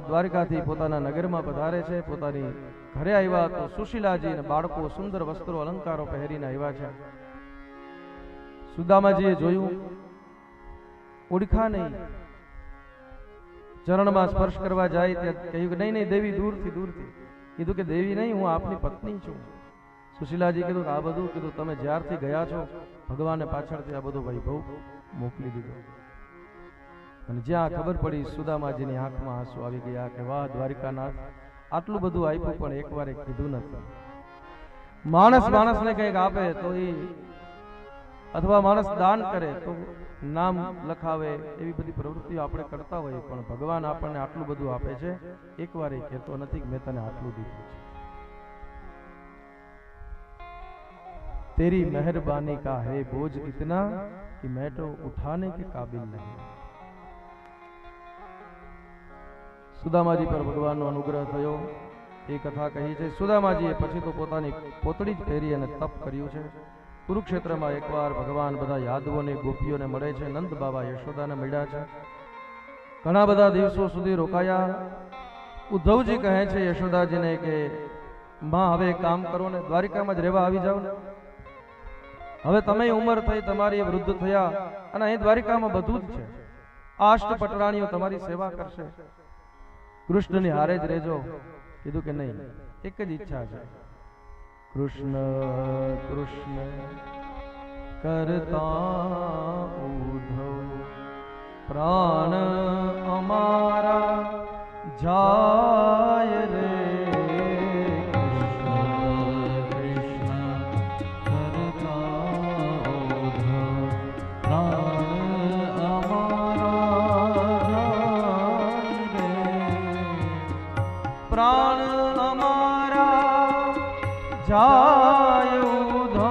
દ્વારિકાથી પોતાના નગરમાં પધારે છે. પોતાની ઘરે આવ્યા તો સુશીલાજી અને બાળકો સુંદર વસ્ત્રો અલંકારો પહેરીને આવ્યા છે. સુદામાજીએ જોયું, ઓળખા નહીં. ચરણમાં સ્પર્શ કરવા જાય ત્યાં કહ્યું કે નહીં નહીં દેવી, દૂરથી દૂરથી. કીધું કે દેવી નહીં, હું આપની પત્ની છું. સુશીલાજી કીધું કે આ બધું કીધું તમે જ્યારથી ગયા છો ભગવાને પાછળથી આ બધો વૈભવ મોકલી દીધો. અને જ્યાં ખબર પડી સુદામાજીની આંખમાં આંસુ આવી ગયા કે વાહ દ્વારિકાનાથ, આટલું બધું આપ્યું પણ એકવાર કીધું નથી. માણસને કંઈક આપે તો એ, અથવા માણસ દાન કરે તો નામ લખાવે, એવી બધી પ્રવૃત્તિઓ આપણે કરતા હોઈએ, પણ ભગવાન આપણને આટલું બધું આપે છે, એકવાર એ કહેતો નથી કે મેં તને આટલું દીધું છે. તેરી મહેરબાની કા હે બોझ इतना कि मैं तो उठाने के काबिल नहीं. સુદામાજી પર ભગવાનનો અનુગ્રહ થયો, એ કથા કહી છે. સુદામાજીએ પછી તો પોતાની પોતળી જ પહેરી અને તપ કર્યું છે. કુરુક્ષેત્રમાં એકવાર ભગવાન બધા યાદવોને ગોપીઓને મળે છે. નંદ બાબા યશોદાને મળ્યા છે. ઘણા બધા દિવસો સુધી રોકાયા. ઉદ્ધવજી કહે છે યશોદાજીને કે માં હવે કામ કરો ને, દ્વારિકામાં જ રહેવા આવી જાવ ને. હવે તમે ઉંમર થઈ, તમારી વૃદ્ધ થયા અને અહીં દ્વારિકામાં બધું જ છે. આ અષ્ટપટરાણીઓ તમારી સેવા કરશે, કૃષ્ણની હારે જ રહેજો. કીધું કે નહીં, એક જ ઈચ્છા છે, કૃષ્ણ કૃષ્ણ કરતા ઉદ્ધવ પ્રાણ અમારા જાય રે. પ્રાણ અમારા જાય ઉધો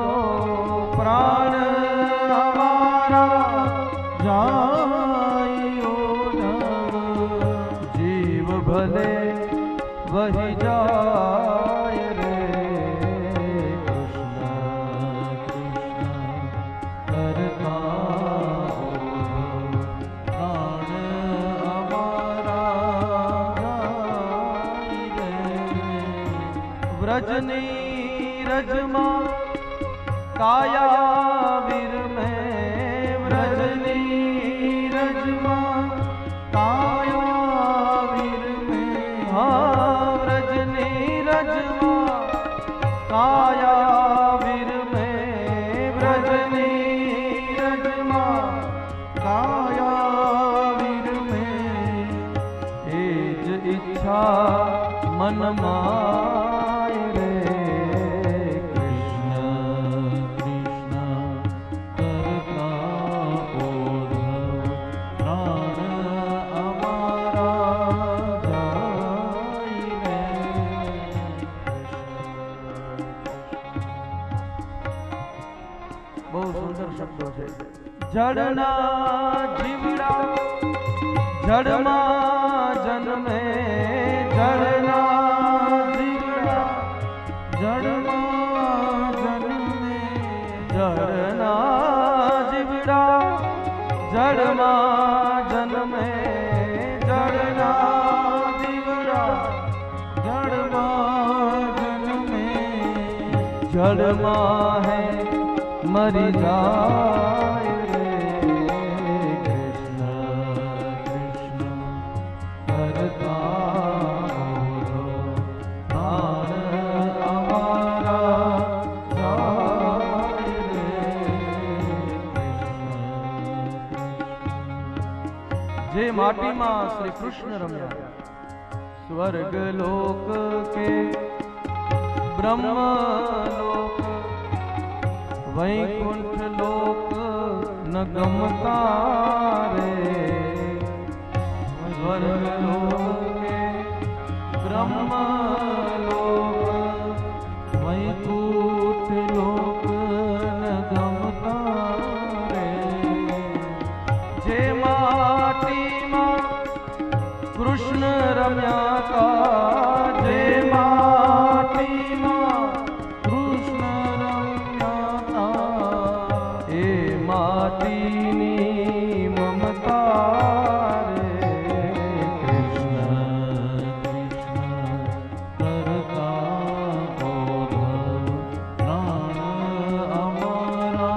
कायावीर में व्रजनी रजमा कायावीर में हाँ व्रजनी रजमा कायावीर में व्रजनी रजमा कायावीर में एज इच्छा मन माय रे कृष्ण कृष्ण करता ओढ़ प्राण अमारा जाई रे। બહુ સુંદર શબ્દો છે। જડના જીવડા જડમાં જન્મે જડના જીવડા જડમાં જન્મે જડના જીવડા જડમાં જન્મે જડના જીવડા જડમાં જન્મે જડમાં હે मरि जाय रे कृष्ण कृष्ण करता प्राण अमारा जाय रे जे माटी में श्री कृष्ण रम्या स्वर्ग लोक के ब्रह्म लोक वैकुंठ लोक न गमता रे स्वर्ग लोक के ब्रह्म लोक वैकुंठ लोक न गमता रे जे माटी मां कृष्ण रम्या का जे माटी मां कृष्ण माटीनी ममता रे कृष्ण कृष्ण करता ओढ़ प्राण अमारा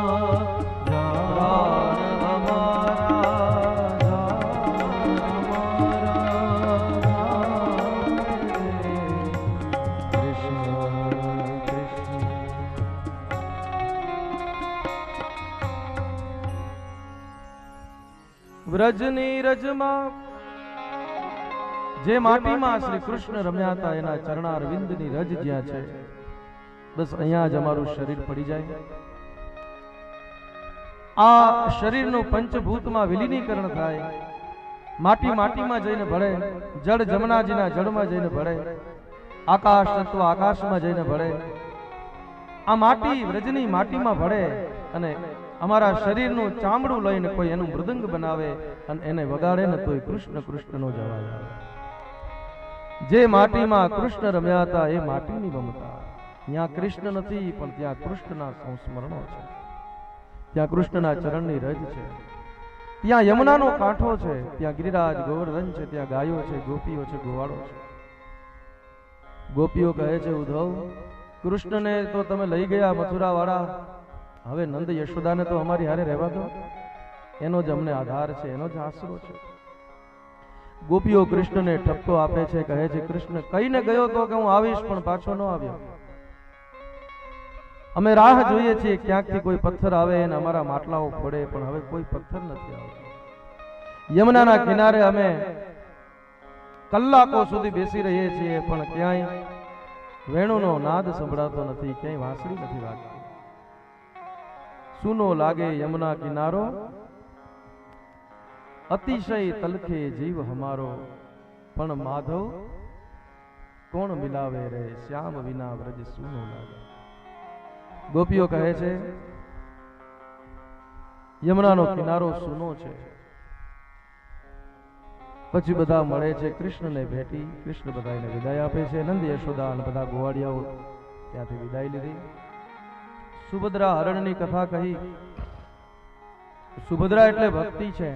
प्राण अमारा कृष्ण कृष्ण। વ્રજની રજમાં જે માટીમાં શ્રી કૃષ્ણ રમ્યા હતા એના ચરણારવિંદની રજ જ્યાં છે બસ અહીંયા જ અમારું શરીર પડી જાય। આ શરીરનું પંચભૂતમાં વિલીનીકરણ થાય, માટી માટીમાં જઈને ભળે, જળ જમનાજીના જળમાં જઈને ભળે, આકાશ તત્વ આકાશમાં જઈને ભળે। આ માટી વ્રજની માટીમાં ભળે અને અમારા શરીરનું ચામડું લઈને કોઈ એનું મૃદંગ બનાવે અને એને વગાડે ને તોય કૃષ્ણ કૃષ્ણનો જવાબ આવે। જે માટીમાં કૃષ્ણ રમ્યા હતા એ માટીની મમતા, ત્યાં કૃષ્ણ નથી પણ ત્યાં કૃષ્ણના સંસ્મરણો છે, ત્યાં કૃષ્ણના ચરણની રજ છે, ત્યાં યમુનાનો કાંઠો છે, ત્યાં ગિરિરાજ ગોવર્ધન છે, ત્યાં ગાયો છે, ગોપીઓ છે, ગોવાળો છે। ગોપીઓ કહે છે ઉદ્ધવ કૃષ્ણને તો તમે લઈ ગયા મથુરા વાળા, હવે નંદ યશોદાને તો અમારી હારે રહેવા દો, એનો જ અમને આધાર છે, એનો જ આશરો છે। ગોપીઓ કૃષ્ણને ઠપકો આપે છે, કહે છે કૃષ્ણ કહીને ગયો તો કે હું આવીશ પણ પાછો ન આવ્યો, અમે રાહ જોઈએ છીએ ક્યાંકથી કોઈ પથ્થર આવે અને અમારા માટલાઓ પડે પણ હવે કોઈ પથ્થર નથી આવતો। યમુનાના કિનારે અમે કલાકો સુધી બેસી રહીએ છીએ પણ ક્યાંય વેણુનો નાદ સંભળાતો નથી, ક્યાંય વાંસળી નથી વાગતી। सुनो लागे यमुना किनारो अतिशय तलखे जीव हमारो, पण माधव कोण मिलावे रे श्याम विना व्रज सुनो लागे। गोपीओ कहे छे यमुनानो किनारो सुनो छे, પછી બધા મળે છે, કૃષ્ણને ભેટી, કૃષ્ણ બધાને વિદાય આપે છે। નંદ યશોદા અને બધા ગોવાળિયાઓ ત્યાંથી વિદાય લીધી। સુભદ્રા હરણની કથા કહી। સુભદ્રા એટલે ભક્તિ છે,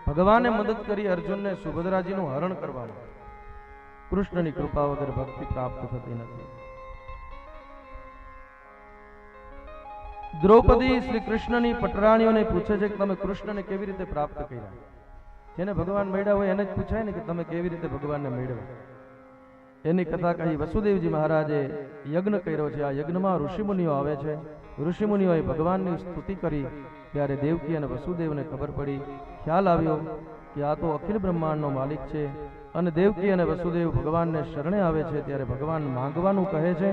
ભગવાને મદદ કરી અર્જુનને સુભદ્રાજીનું હરણ કરવાનું। કૃષ્ણની કૃપા વગર ભક્તિ પ્રાપ્ત થતી નથી। દ્રૌપદી શ્રી કૃષ્ણની પટરાણીઓને પૂછે છે કે તમે કૃષ્ણને કેવી રીતે પ્રાપ્ત કર્યા. જેને ભગવાન મળ્યા હોય એને જ પૂછાય ને કે તમે કેવી રીતે ભગવાનને મળ્યા. એની કથા કહી વસુદેવજી મહારાજે યજ્ઞ કર્યો છે. આ યજ્ઞમાં ઋષિમુનિઓ આવે છે. ઋષિમુનિઓએ ભગવાનની સ્તુતિ કરી ત્યારે દેવકી અને વસુદેવને ખબર પડી, ખ્યાલ આવ્યો કે આ તો અખિલ બ્રહ્માંડનો માલિક છે. અને દેવકી અને વસુદેવ ભગવાનને શરણે આવે છે ત્યારે ભગવાન માંગવાનું કહે છે,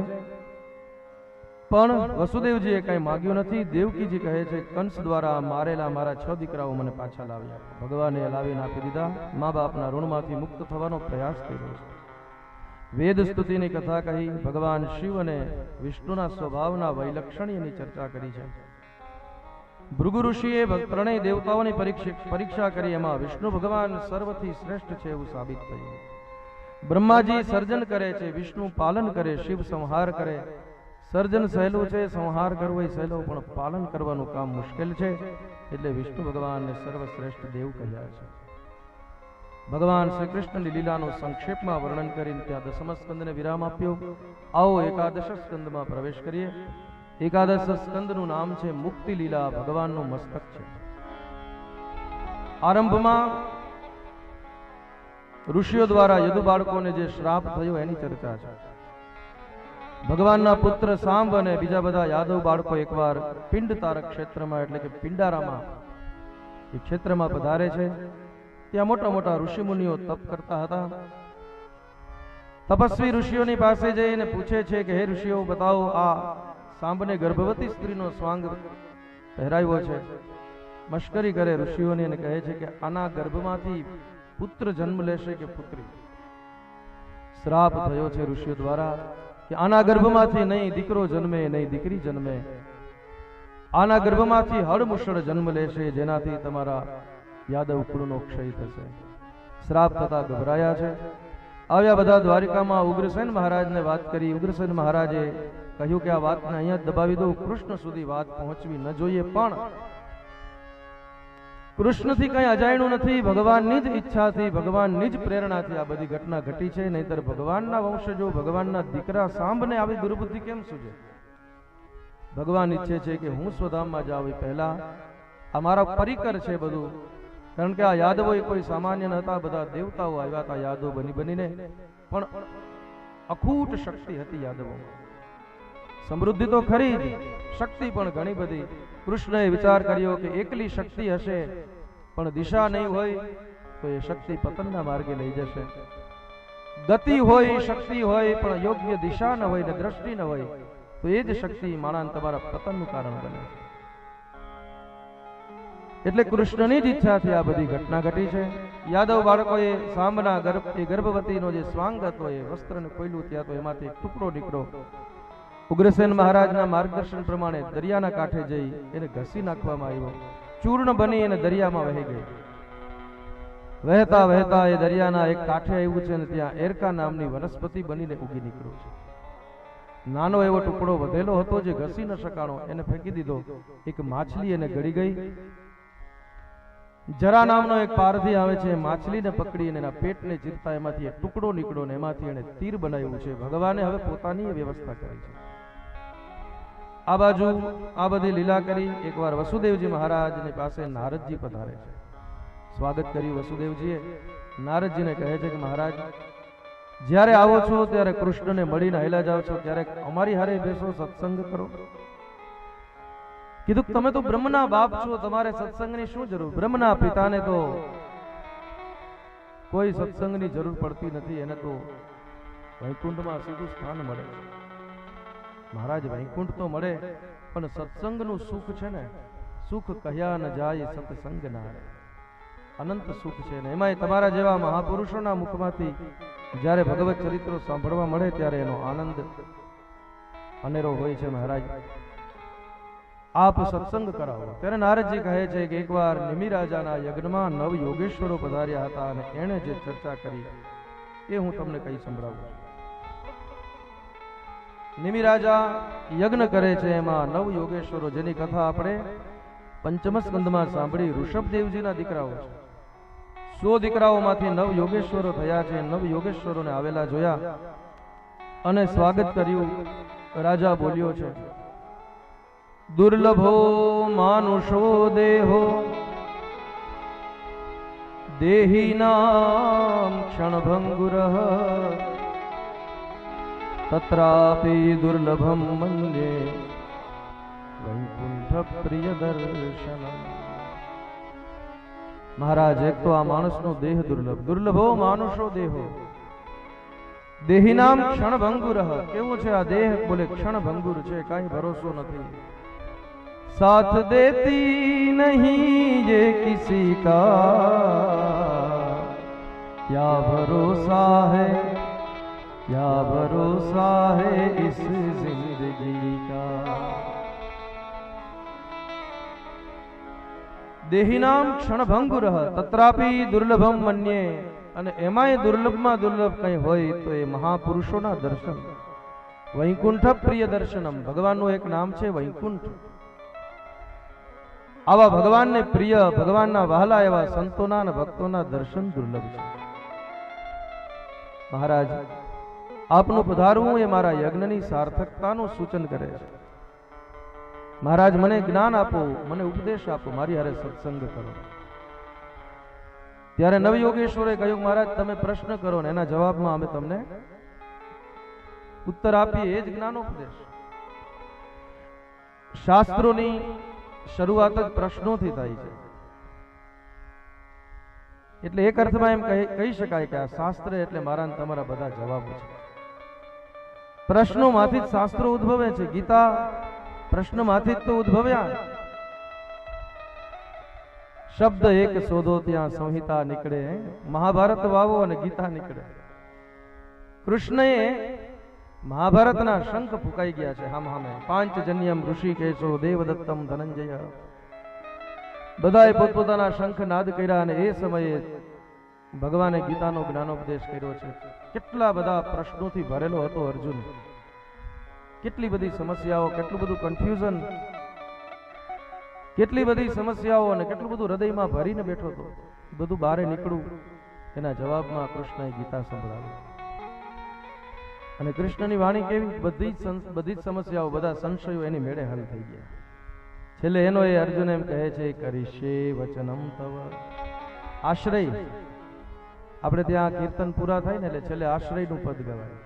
પણ વસુદેવજીએ કઈ માંગ્યું નથી. દેવકીજી કહે છે કંસ દ્વારા મારેલા મારા 6 દીકરાઓ મને પાછા લાવ્યા. ભગવાને લાવીને આપી દીધા. મા બાપના ઋણમાંથી મુક્ત થવાનો પ્રયાસ કર્યો છે. વેદ સ્તુતિની કથા કહી. ભગવાન શિવ અને વિષ્ણુના સ્વભાવના વૈલક્ષણ્યની ચર્ચા કરી છે. ભૃગુ ઋષિએ ત્રણેય દેવતાઓની પરીક્ષા કરી. એમાં વિષ્ણુ ભગવાન સર્વથી શ્રેષ્ઠ છે એવું સાબિત થયું. બ્રહ્માજી સર્જન કરે છે, વિષ્ણુ પાલન કરે, શિવ સંહાર કરે. સર્જન સહેલું છે, સંહાર કરવો એ સહેલો, પણ પાલન કરવાનું કામ મુશ્કેલ છે. એટલે વિષ્ણુ ભગવાનને સર્વશ્રેષ્ઠ દેવ કહ્યા છે. ભગવાન શ્રી કૃષ્ણની લીલાનું સંક્ષેપમાં વર્ણન કરીને ત્યાં દસમ સ્કંદને વિરામ આપ્યો. આવો એકાદશ સ્કંદમાં પ્રવેશ કરીએ. એકાદશ સ્કંદનું નામ છે મુક્તિ લીલા. ભગવાનનું મસ્તક છે. આરંભમાં ઋષિઓ દ્વારા યદુ બાળકોને જે શ્રાપ થયો એની ચર્ચા છે. ભગવાનના પુત્ર સાંબ અને બીજા બધા યાદવ બાળકો એકવાર પિંડ તારક ક્ષેત્રમાં એટલે કે પિંડારામાં એ ક્ષેત્રમાં પધારે છે. ત્યાં મોટા મોટા ઋષિમુનિઓ તપ કરતા હતા. તપસ્વી ઋષિઓની પાસે જઈને પૂછે છે કે હે ઋષિઓ, બતાવો આ સાંબને ગર્ભવતી સ્ત્રીનો સ્વાંગ પહેરાવ્યો છે. મશ્કરી કરે ઋષિઓની અને કહે છે કે આના ગર્ભમાંથી પુત્ર જન્મ લેશે કે પુત્રી. શ્રાપ થયો છે ઋષિઓ દ્વારા કે આના ગર્ભમાંથી નહીં દીકરો જન્મે નહીં દીકરી જન્મે. આના ગર્ભમાંથી હળમુષળ જન્મ લેશે, જેનાથી તમારા યાદવ કુળનો ક્ષય થશે. શ્રાપ થતા ગભરાયા છે. આવ્યા બધા દ્વારિકામાં ઉગ્રસેન મહારાજને વાત કરી. ઉગ્રસેન મહારાજે કહ્યું કે આ વાતને અહીંયા જ દબાવી દો, કૃષ્ણ સુધી વાત પહોંચવી ન જોઈએ. પણ કૃષ્ણથી કઈ અજાયણું નથી. ભગવાનની જ ઈચ્છાથી, ભગવાનની જ પ્રેરણાથી આ બધી ઘટના ઘટી છે. નહીતર ભગવાનના વંશજો, ભગવાનના દીકરા સાંભને આવી દુર્બુદ્ધિ કેમ સૂજે? ભગવાન ઈચ્છે છે કે હું સ્વધામમાં જાઉં એ પહેલા આ મારા પરિકર છે બધું. કારણ કે આ યાદવો એ કોઈ સામાન્ય ન હતા. બધા દેવતાઓ આવ્યા હતા યાદવો બનીને. પણ અખૂટ શક્તિ હતી યાદવોમાં. સમૃદ્ધિ તો ખરી જ, શક્તિ પણ ઘણી બધી. કૃષ્ણએ વિચાર કર્યો કે એકલી શક્તિ હશે પણ દિશા નહીં હોય તો એ શક્તિ પતનના માર્ગે લઈ જશે. ગતિ હોય, શક્તિ હોય, પણ યોગ્ય દિશા ન હોય ને દ્રષ્ટિ ન હોય તો એ જ શક્તિ માણસ તમારા પતનનું કારણ બને. એટલે કૃષ્ણની જ ઈચ્છાથી આ બધી ઘટના ઘટી છે. યાદવ બાળકોએ સાંભના ગર્ભવતીનો જે સ્વાંગ હતો એ વસ્ત્રને ખોલ્યું. ત્યાં તો એમાંથી એક ટુકડો નીકળો. ઉગ્રસેન મહારાજના માર્ગદર્શન પ્રમાણે દરિયાના કાંઠે જઈ એને ઘસી નાખવામાં આવ્યો. ચૂર્ણ બની એને દરિયામાં વહી ગઈ. વહેતા વહેતા એ દરિયાના એક કાંઠે આવ્યું છે અને ત્યાં એરકા નામની વનસ્પતિ બનીને ઉગી નીકળ્યું છે. નાનો એવો ટુકડો વધેલો હતો જે ઘસી ન શકાણો, એને ફેંકી દીધો. એક માછલી એને ગળી ગઈ. જરા નામનો એક પારધી આવે છે, માછલીને પકડીને એના પેટને ચીરતા એમાંથી એક ટુકડો નીકળ્યો ને એમાંથી એને તીર બનાવ્યું છે. ભગવાને હવે પોતાની વ્યવસ્થા કરી છે. આ બાજુ આ બધી લીલા કરી. એકવાર વસુદેવજી મહારાજની પાસે નારદજી પધારે છે. સ્વાગત કર્યું વસુદેવજીએ. નારદજીને કહે છે કે મહારાજ, જ્યારે આવો છો ત્યારે કૃષ્ણને મળીને હેલા જાઓ છો, ક્યારેક અમારી હારે બેસો, સત્સંગ કરો. કીધું તમે તો બ્રહ્મના બાપ છો, તમારે સત્સંગની શું જરૂર? બ્રહ્મના પિતાને તો કોઈ સત્સંગની જરૂર પડતી નથી. એને તો વૈકુંઠમાં સીધું સ્થાન મળે. મહારાજ, વૈકુંઠ તો મળે પણ સત્સંગનું સુખ છે ને, સુખ કહ્યા ન જાય સત્સંગ ના. અનંત સુખ છે ને એમાંય તમારા જેવા મહાપુરુષોના મુખમાંથી જ્યારે ભગવત ચરિત્રો સાંભળવા મળે ત્યારે એનો આનંદ અનેરો હોય છે. મહારાજ, આપ સત્સંગ કરાવો. ત્યારે નારદજી કહે છે કે એકવાર નિમિ રાજાના યજ્ઞમાં 9 યોગેશ્વરો પધાર્યા હતા અને એણે જે ચર્ચા કરી એ હું તમને કહી સંભળાવું. નિમિ રાજા યજ્ઞ કરે છે, એમાં 9 યોગેશ્વરો જેની કથા આપણે પંચમ સ્કંદમાં સાંભળી. ઋષભદેવજીના દીકરાઓ છે. 100 દીકરાઓમાંથી 9 યોગેશ્વરો થયા છે. 9 યોગેશ્વરોને આવેલા જોયા અને સ્વાગત કર્યું. રાજા બોલ્યો છે दुर्लभो मानुषो देहो देहिनां क्षणभङ्गुरः तत्रापि दुर्लभं मन्ये वैकुंठ प्रिय दर्शनम। महाराज एक तो आ मानसनो देह दुर्लभ, दुर्लभो मानुषो देहो देहिनाम क्षणभंगुरः। केवो छे आ देह? बोले क्षणभंगुर छे, काई भरोसो नहीं, साथ देती नहीं ये किसी का, क्या भरोसा है, क्या भरोसा है इस जिंदगी का। देहिनाम क्षणभंगुरः तत्रापि दुर्लभम मन्ये। અને એમાંય દુર્લભમાં દુર્લભ કઈ હોય તો એ મહાપુરુષોના દર્શન, વૈકુંઠ પ્રિય દર્શનમ. ભગવાનનું એક નામ છે વૈકુંઠ. આવા ભગવાનને પ્રિય, ભગવાનના વહાલા એવા સંતોના અને ભક્તોના દર્શન દુર્લભ છે. મહારાજ આપનું પધારવું એ મારા યજ્ઞની સાર્થકતાનું સૂચન કરે છે. મહારાજ મને જ્ઞાન આપો, મને ઉપદેશ આપો, મારી હારે સત્સંગ કરો. ત્યારે નવયોગેશ્વરે કહ્યું મહારાજ તમે પ્રશ્ન કરો ને એના જવાબમાં અમે તમને ઉત્તર આપીએ, એ જ જ્ઞાનોપદેશ. શાસ્ત્રોની શરૂઆત જ પ્રશ્નોથી થાય છે. એટલે એક અર્થમાં એમ કહી શકાય કે આ શાસ્ત્ર એટલે મારા તમારા બધા જવાબો છે. પ્રશ્નોમાંથી જ શાસ્ત્રો ઉદ્ભવે છે. ગીતા પ્રશ્નમાંથી જ તો ઉદ્ભવ્યા. શબ્દ એક શોધો ત્યાં સંહિતા નીકળે, મહાભારત વાવો અને ગીતા નીકળે. કૃષ્ણએ મહાભારતના શંખ ફૂંકાઈ ગયા છે હામ હામે. પાંચજન્યમ ઋષિકેશો દેવદત્તમ ધનંજય, બધાએ પોતપોતાના શંખ નાદ કર્યા અને એ સમયે ભગવાને ગીતાનો જ્ઞાનોપદેશ કર્યો છે. કેટલા બધા પ્રશ્નોથી ભરેલો હતો અર્જુન, કેટલી બધી સમસ્યાઓ, કેટલું બધું કન્ફ્યુઝન, કેટલી બધી સમસ્યાઓ અને કેટલું બધું હૃદયમાં ભરીને બેઠો હતો. બધું બહાર નીકળું એના જવાબમાં કૃષ્ણએ ગીતા સંભળાવી. અને કૃષ્ણની વાણી કેવી, બધી જ સમસ્યાઓ, બધા સંશયો એની મેળે હલ થઈ ગયા. છેલ્લે એનો એ અર્જુન એમ કહે છે કરીશે વચનમ તવ. આશ્રય, આપણે ત્યાં કીર્તન પૂરા થાય ને એટલે છેલ્લે આશ્રયનું પદ ગવાય.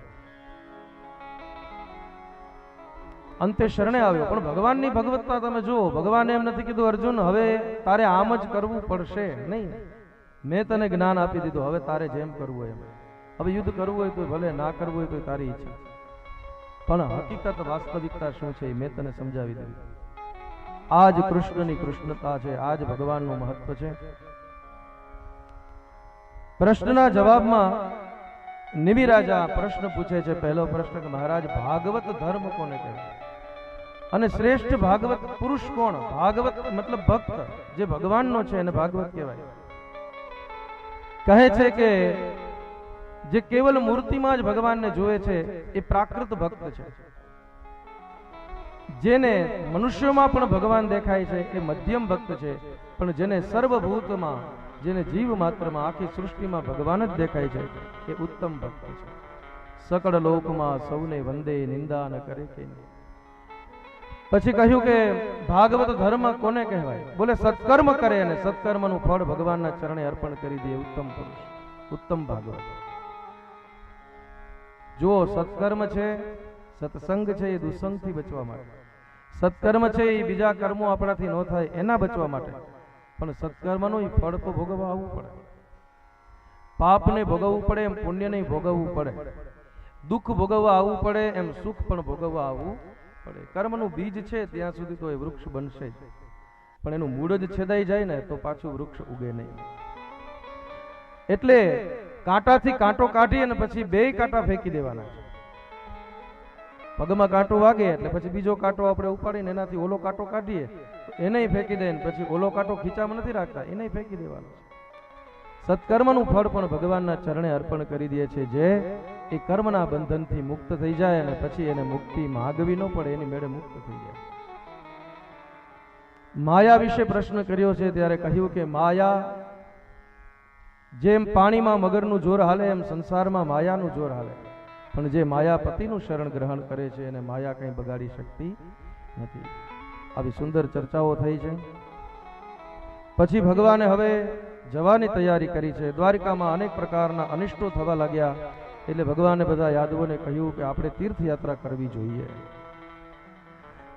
અંતે શરણે આવ્યો. પણ ભગવાનની ભગવત્તા તમે જુઓ. ભગવાને એમ નથી કીધું અર્જુન હવે તારે આમ જ કરવું પડશે, નહીં, મેં તને જ્ઞાન આપી દીધું, હવે તારે જેમ કરવું એમ. હવે યુદ્ધ કરવું હોય તો ભલે, ના કરવું હોય તો તારી ઈચ્છા, પણ હકીકત વાસ્તવિકતા શું છે એ મેં તને સમજાવી દીધું. આ જ કૃષ્ણની કૃષ્ણતા છે, આ જ ભગવાનનું મહત્વ છે. પ્રશ્નના જવાબમાં નિમિ રાજા પ્રશ્ન પૂછે છે. પહેલો પ્રશ્ન કે મહારાજ ભાગવત ધર્મ કોને કહેવાય અને શ્રેષ્ઠ ભાગવત પુરુષ કોણ? ભાગવત મતલબ ભક્ત, જે ભગવાનનો છે એને ભાગવત કહેવાય. કહે છે કે જે કેવલ મૂર્તિમાં જ ભગવાનને જોવે છે એ પ્રાકૃત ભક્ત છે. જેને મનુષ્યોમાં પણ ભગવાન દેખાય છે એ મધ્યમ ભક્ત છે. પણ જેને સર્વભૂતમાં, જેને જીવ માત્રમાં, આખી સૃષ્ટિમાં ભગવાન જ દેખાય છે એ ઉત્તમ ભક્ત છે. સકળ લોકમાં સૌને વંદે, નિંદા ન કરે કે. પછી કહ્યું કે ભાગવત ધર્મ કોને કહેવાય? બોલે સત્કર્મ કરે અને સત્કર્મનું ફળ ભગવાનના ચરણે અર્પણ કરી દે ઉત્તમ પુરુષ, ઉત્તમ ભાગવત. જો સત્કર્મ છે, સત્સંગ છે એ દુસંગથી બચવા માટે, સત્કર્મ છે એ બીજા કર્મો આપણાથી ન થાય એના બચવા માટે. પણ સત્કર્મનું ફળ તો ભોગવવા આવવું પડે. પાપને ભોગવવું પડે એમ પુણ્યને ભોગવવું પડે. દુઃખ ભોગવવા આવવું પડે એમ સુખ પણ ભોગવવા આવવું પડે. કર્મનું બીજ છે ત્યાં સુધી તો એ વૃક્ષ બનશે જ, પણ એનું મૂળ જ છેદાઈ જાય ને તો પાછું વૃક્ષ ઉગે નહીં. એટલે કાંટાથી કાંટો કાઢી અને પછી બે કાંટા ફેંકી દેવાના છે. પગમાં કાંટો વાગે એટલે પછી બીજો કાંટો આપણે ઉપાડીને એનાથી ઓલો કાંટો કાઢીએ, એને ફેંકી દે, પછી ઓલો કાંટો ખીચામાં નથી રાખતા, એને ફેંકી દેવાનો. સત્કર્મનું ફળ પણ ભગવાનના ચરણે અર્પણ કરી દે છે. જે એ કર્મના બંધનથી મુક્ત થઈ જાય અને પછી એને મુક્તિ માગવી ન પડે, એની મેળે મુક્ત થઈ જાય. માયા વિશે પ્રશ્ન કર્યો છે ત્યારે કહ્યું કે માયા જેમ પાણીમાં મગરનું જોર હાલે એમ સંસારમાં માયાનું જોર હાલે. પણ જે માયાપતિનું શરણ ગ્રહણ કરે છે એને માયા કંઈ બગાડી શકતી નથી. આવી સુંદર ચર્ચાઓ થઈ છે. પછી ભગવાને હવે જવાની તૈયારી કરી છે. દ્વારિકામાં અનેક પ્રકારના અનિષ્ટો થવા લાગ્યા એટલે ભગવાને બધા યાદવોને કહ્યું કે આપણે તીર્થયાત્રા કરવી જોઈએ.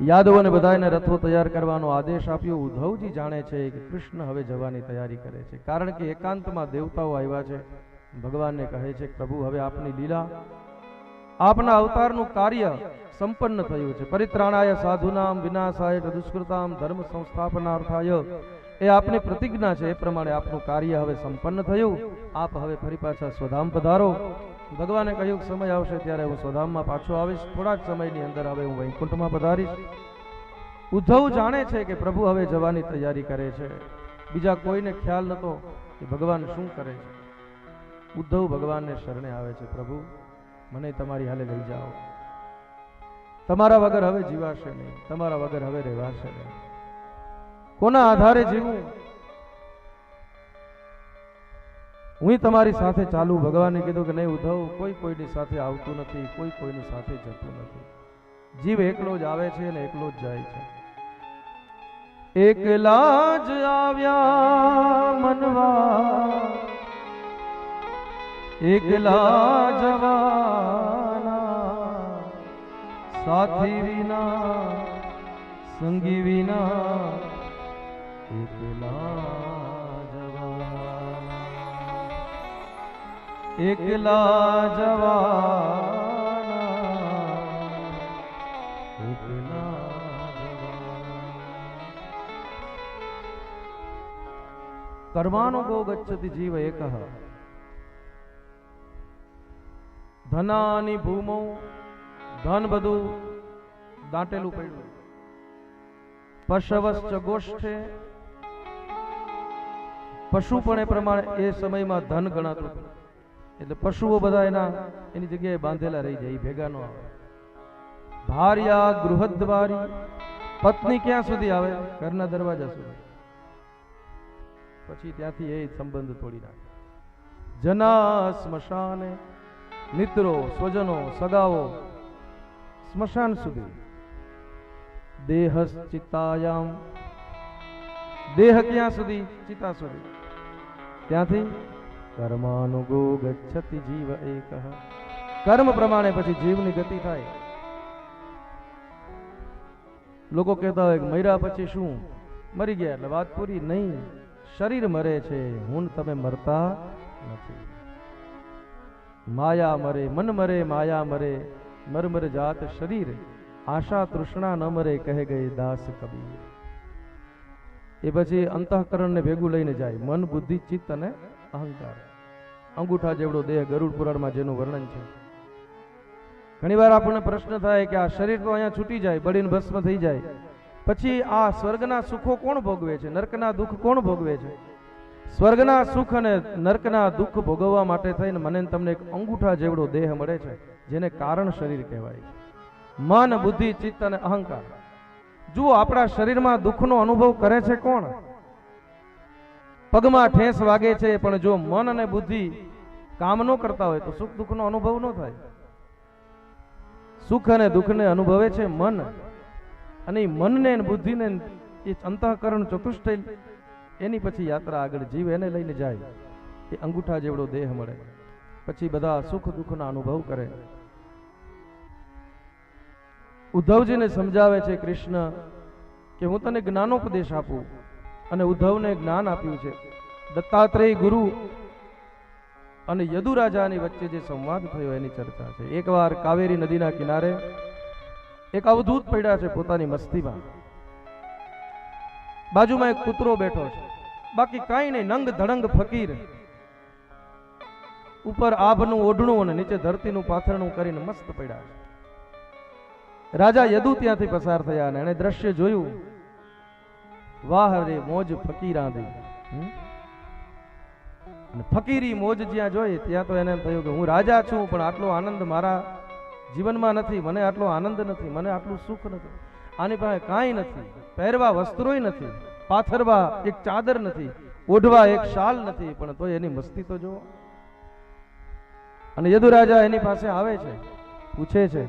યાદવોને બધાને રથો તૈયાર કરવાનો આદેશ આપ્યો. ઉદ્ધવજી જાણે છે કે કૃષ્ણ હવે જવાની તૈયારી કરે છે, કારણ કે એકાંતમાં દેવતાઓ આવ્યા છે. ભગવાનને કહે છે કે પ્રભુ હવે આપની લીલા, આપના અવતારનું કાર્ય સંપન્ન થયું છે. પરિત્રાણાય સાધુનામ વિનાશાય દુષ્કૃતામ ધર્મ સંસ્થાપનાર્થાય, એ આપની પ્રતિજ્ઞા છે. એ પ્રમાણે આપનું કાર્ય હવે સંપન્ન થયું. આપ હવે ફરી પાછા સ્વધામ પધારો. ભગવાને કહ્યું કે સમય આવશે ત્યારે હું સ્વધામમાં પાછો આવીશ. થોડા જ સમયની અંદર હવે હું વૈકુંઠમાં પધારીશ. ઉદ્ધવ જાણે છે કે પ્રભુ હવે જવાની તૈયારી કરે છે. બીજા કોઈને ખ્યાલ નતો કે ભગવાન શું કરે છે. ઉદ્ધવ ભગવાનને શરણે આવે છે, પ્રભુ મને તમારી હાલે લઈ જાઓ. તમારા વગર હવે જીવાશે નહીં, તમારા વગર હવે રહેવાશે નહીં. કોના આધારે જીવું? હું તમારી સાથે ચાલુ. ભગવાને કીધું કે નહીં ઉદ્ધવ, કોઈ કોઈની સાથે આવતું નથી, કોઈ કોઈની સાથે જતું નથી. જીવ એકલો જ આવે છે અને એકલો જ જાય છે. એકલા જ આવ્યા મનવા, એકલા જવાના, સાથી વિના સંગી વિના, એકલા એકલા જવાના, એકલા જવાના. કર્માનો ગો ગચ્છતિ જીવ એકઃ. ધનાની ભૂમો, ધન બધું દાટેલું પડ્યું. પશવશ્ચ ગોષ્ઠે, પશુ પણ એ પ્રમાણે એ સમયમાં ધન ગણાતું હતું. એટલે પશુઓ બધા એની જગ્યાએ બાંધેલા રહી જાય, ભેગા ન આવે. ભાર્યા ગૃહદ્વારી, પત્ની ક્યાં સુધી આવે? ઘરના દરવાજા સુધી. પછી ત્યાંથી એ સંબંધ તોડી નાખે. જના સ્મશાને, મિત્રો સ્વજનો સગાઓ સ્મશાન સુધી. દેહ ચિતાયામ, દેહ ક્યાં સુધી? ચિતા સુધી. ત્યાંથી કર્માનુગો ગચ્છતિ જીવ એકઃ. કર્મ પ્રમાણે પછી જીવની ગતિ થાય. લોકો કહેતા હોય કે મર્યા પછી શું? મરી ગયા એટલે વાત પૂરી? નહીં, શરીર મરે છે, હું તમે મરતા નથી. માયા મરે, મન મરે, માયા મરે, મર મર જાત શરીર, આશા તૃષ્ણા ન મરે, કહે ગયે દાસ કબીર. એ પછી અંતઃકરણને ભેગું લઈને જાય, મન બુદ્ધિ ચિત્ત અને અહંકાર. અંગૂઠા જેવડો દેહ ગરુડ પુરાણમાં જેનું વર્ણન છે. ઘણી વાર આપણને પ્રશ્ન થાય કે આ શરીર તો અહીંયા છૂટી જાય, બળીને ભસ્મ થઈ જાય, પછી આ સ્વર્ગના સુખો કોણ ભોગવે છે? નરકના દુઃખ કોણ ભોગવે છે? સ્વર્ગના સુખ અને નરકના દુઃખ ભોગવવા માટે થઈને મને તમને એક અંગૂઠા જેવડો દેહ મળે છે, જેને કારણ શરીર કહેવાય છે. મન બુદ્ધિ ચિત્ત અને અહંકાર. જુઓ, આપણા શરીરમાં દુઃખનો અનુભવ કરે છે કોણ? પગમાં ઠેસ વાગે છે, પણ જો મન અને બુદ્ધિ કામ ન કરતા હોય તો સુખ દુઃખનો અનુભવ ન થાય. સુખ અને દુઃખને અનુભવે છે મન, અને મનને બુદ્ધિને એ અંતઃકરણ ચતુષ્ટય, એની પછી યાત્રા આગળ જીવ એને લઈને જાય. એ અંગૂઠા જેવડો દેહ મળે, પછી બધા સુખ દુઃખના અનુભવ કરે. ઉદ્ધવજીને સમજાવે છે કૃષ્ણ કે હું તને જ્ઞાનોપદેશ આપું, અને ઉદ્ધવને જ્ઞાન આપ્યું છે. દત્તાત્રેય ગુરુ અને યદુ રાજાની વચ્ચે જે સંવાદ થયો એની ચર્ચા છે. એકવાર કાવેરી નદીના કિનારે એક અવધૂત પડ્યા છે પોતાની મસ્તીમાં. બાજુમાં એક કૂતરો બેઠો છે, બાકી કાંઈ નહીં, નંગ ધડંગ ફકીર. ઉપર આભનું ઓઢણું અને નીચે ધરતીનું પાથરણું કરીને મસ્ત પડ્યા છે. રાજા યદુ ત્યાંથી પસાર થયા અને એને દ્રશ્ય જોયું. વાહ રે મોજ ફકીરા દે. ફકીરી મોજ જ્યાં જોઈ ત્યાં તો એને થયું કે હું રાજા છું, પણ આટલો આનંદ મારા જીવનમાં નથી, મને આટલો આનંદ નથી, મને આટલું સુખ નથી. આની પાસે કાંઈ નથી, પહેરવા વસ્ત્રોય નથી, પાથરવા એક ચાદર નથી, ઓઢવા એક શાલ નથી, પણ તો એની મસ્તી તો જુઓ. અને યદુ રાજા એની પાસે આવે છે, પૂછે છે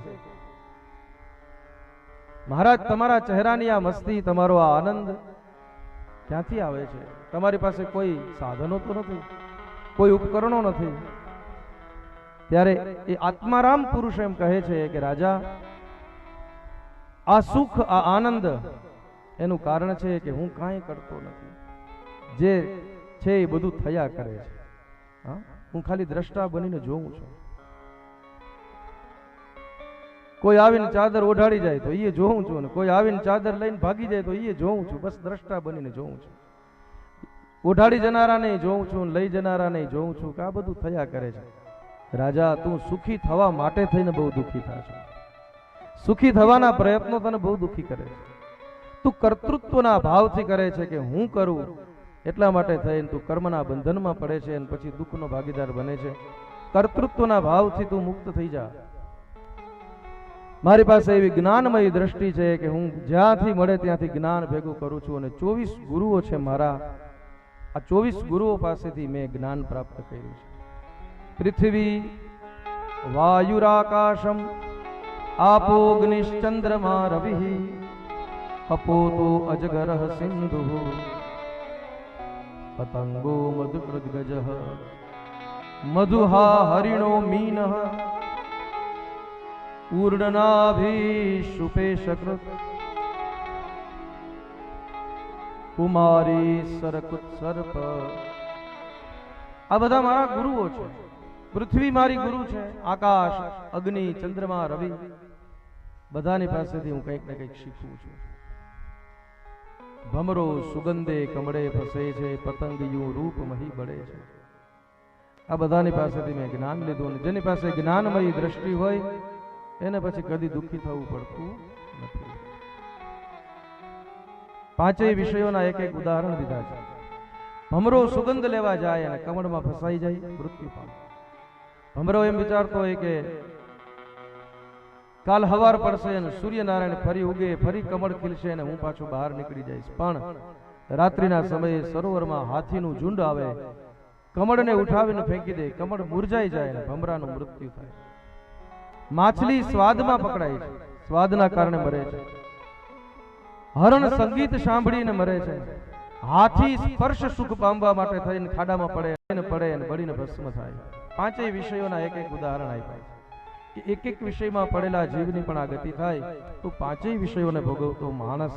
મહારાજ, તમારા ચહેરાની આ મસ્તી, તમારો આ આનંદ ક્યાંથી આવે છે? તમારી પાસે કોઈ સાધનો તો નથી, કોઈ ઉપકરણો નથી. ત્યારે એ આત્મારામ પુરુષ એમ કહે છે કે રાજા, આ સુખ, આ આનંદ એનું કારણ છે કે હું કાંઈ કરતો નથી. જે છે એ બધું થયા કરે છે. હું ખાલી દ્રષ્ટા બનીને જોઉં છું. કોઈ આવીને ચાદર ઓઢાડી જાય તો એ જોઉં છું, ને કોઈ આવીને ચાદર લઈને ભાગી જાય તો એ જોઉં છું. બસ દ્રષ્ટા બનીને જોઉં છું. ઓઢાડી જનારા નહીં જોઉં છું, લઈ જનારા નહીં જોઉં છું કે આ બધું થયા કરે છે. રાજા, તું સુખી થવા માટે થઈને બહુ દુઃખી થાય છે. સુખી થવાના પ્રયત્નો તને બહુ દુઃખી કરે છે. તું કર્તૃત્વના ભાવથી કરે છે કે હું કરું એટલા માટે થઈને તું કર્મના બંધનમાં પડે છે અને પછી દુઃખનો ભાગીદાર બને છે. કર્તૃત્વના ભાવથી તું મુક્ત થઈ જા. મારી પાસે એવી જ્ઞાનમય દ્રષ્ટિ છે કે હું જ્યાંથી મળે ત્યાંથી જ્ઞાન ભેગું કરું છું, અને 24 ગુરુઓ છે મારા. આ 24 ગુરુઓ પાસેથી મેં જ્ઞાન પ્રાપ્ત કર્યું છે. પૃથ્વી વાયુરાકાશમ આપોગ્નિશ્ચંદ્રમા રવિ અપોતો અજગરઃ સિંધુ પતંગો મધુકૃદ્ગજઃ મધુહા હરિણો મીનઃ ऊर्णनाभिषुपेशकृत कुमारी सरकुत सर्प. આ બધા મારા ગુરુઓ છે. પૃથ્વી મારી ગુરુ છે, આકાશ, અગ્નિ, ચંદ્રમા, રવિ, બધાની પાસેથી હું કંઈક ને કંઈક શીખું છું. ભમરો સુગંધે કમળે ફસે છે, પતંગ યુ રૂપ મહી બળે છે. આ બધાની પાસેથી મેં જ્ઞાન લીધું. જેની પાસે જ્ઞાનમય દ્રષ્ટિ હોય એને પછી કદી દુઃખી થવું પડતું નથી. પાંચેય વિષયોના એક એક ઉદાહરણ દીધા છે. ભમરો સુગંધ લેવા જાય અને કમળમાં ફસાઈ જાય, મૃત્યુ પામે. ભમરો એમ વિચારતો હોય કે કાલ હવાર પડશે અને સૂર્યનારાયણ ફરી ઉગે, ફરી કમળ ખીલશે અને હું પાછો બહાર નીકળી જઈશ. પણ રાત્રિના સમયે સરોવરમાં હાથીનું ઝુંડ આવે, કમળને ઉઠાવીને ફેંકી દે, કમળ મુરઝાઈ જાય અને ભમરાનું મૃત્યુ થાય. માછલી સ્વાદમાં પકડાય છે, સ્વાદના કારણે મરે છે. હરણ સંગીત સાંભળીને મરે છે. હાથી સ્પર્શ સુખ પામવા માટે થઈને ખાડામાં પડે અને બળીને ભસ્મ થાય. પાંચેય વિષયોના એક એક ઉદાહરણ આપ્યા છે. એક એક વિષયમાં પડેલા જીવની પણ આ ગતિ થાય તો પાંચેય વિષયોને ભોગવતો માણસ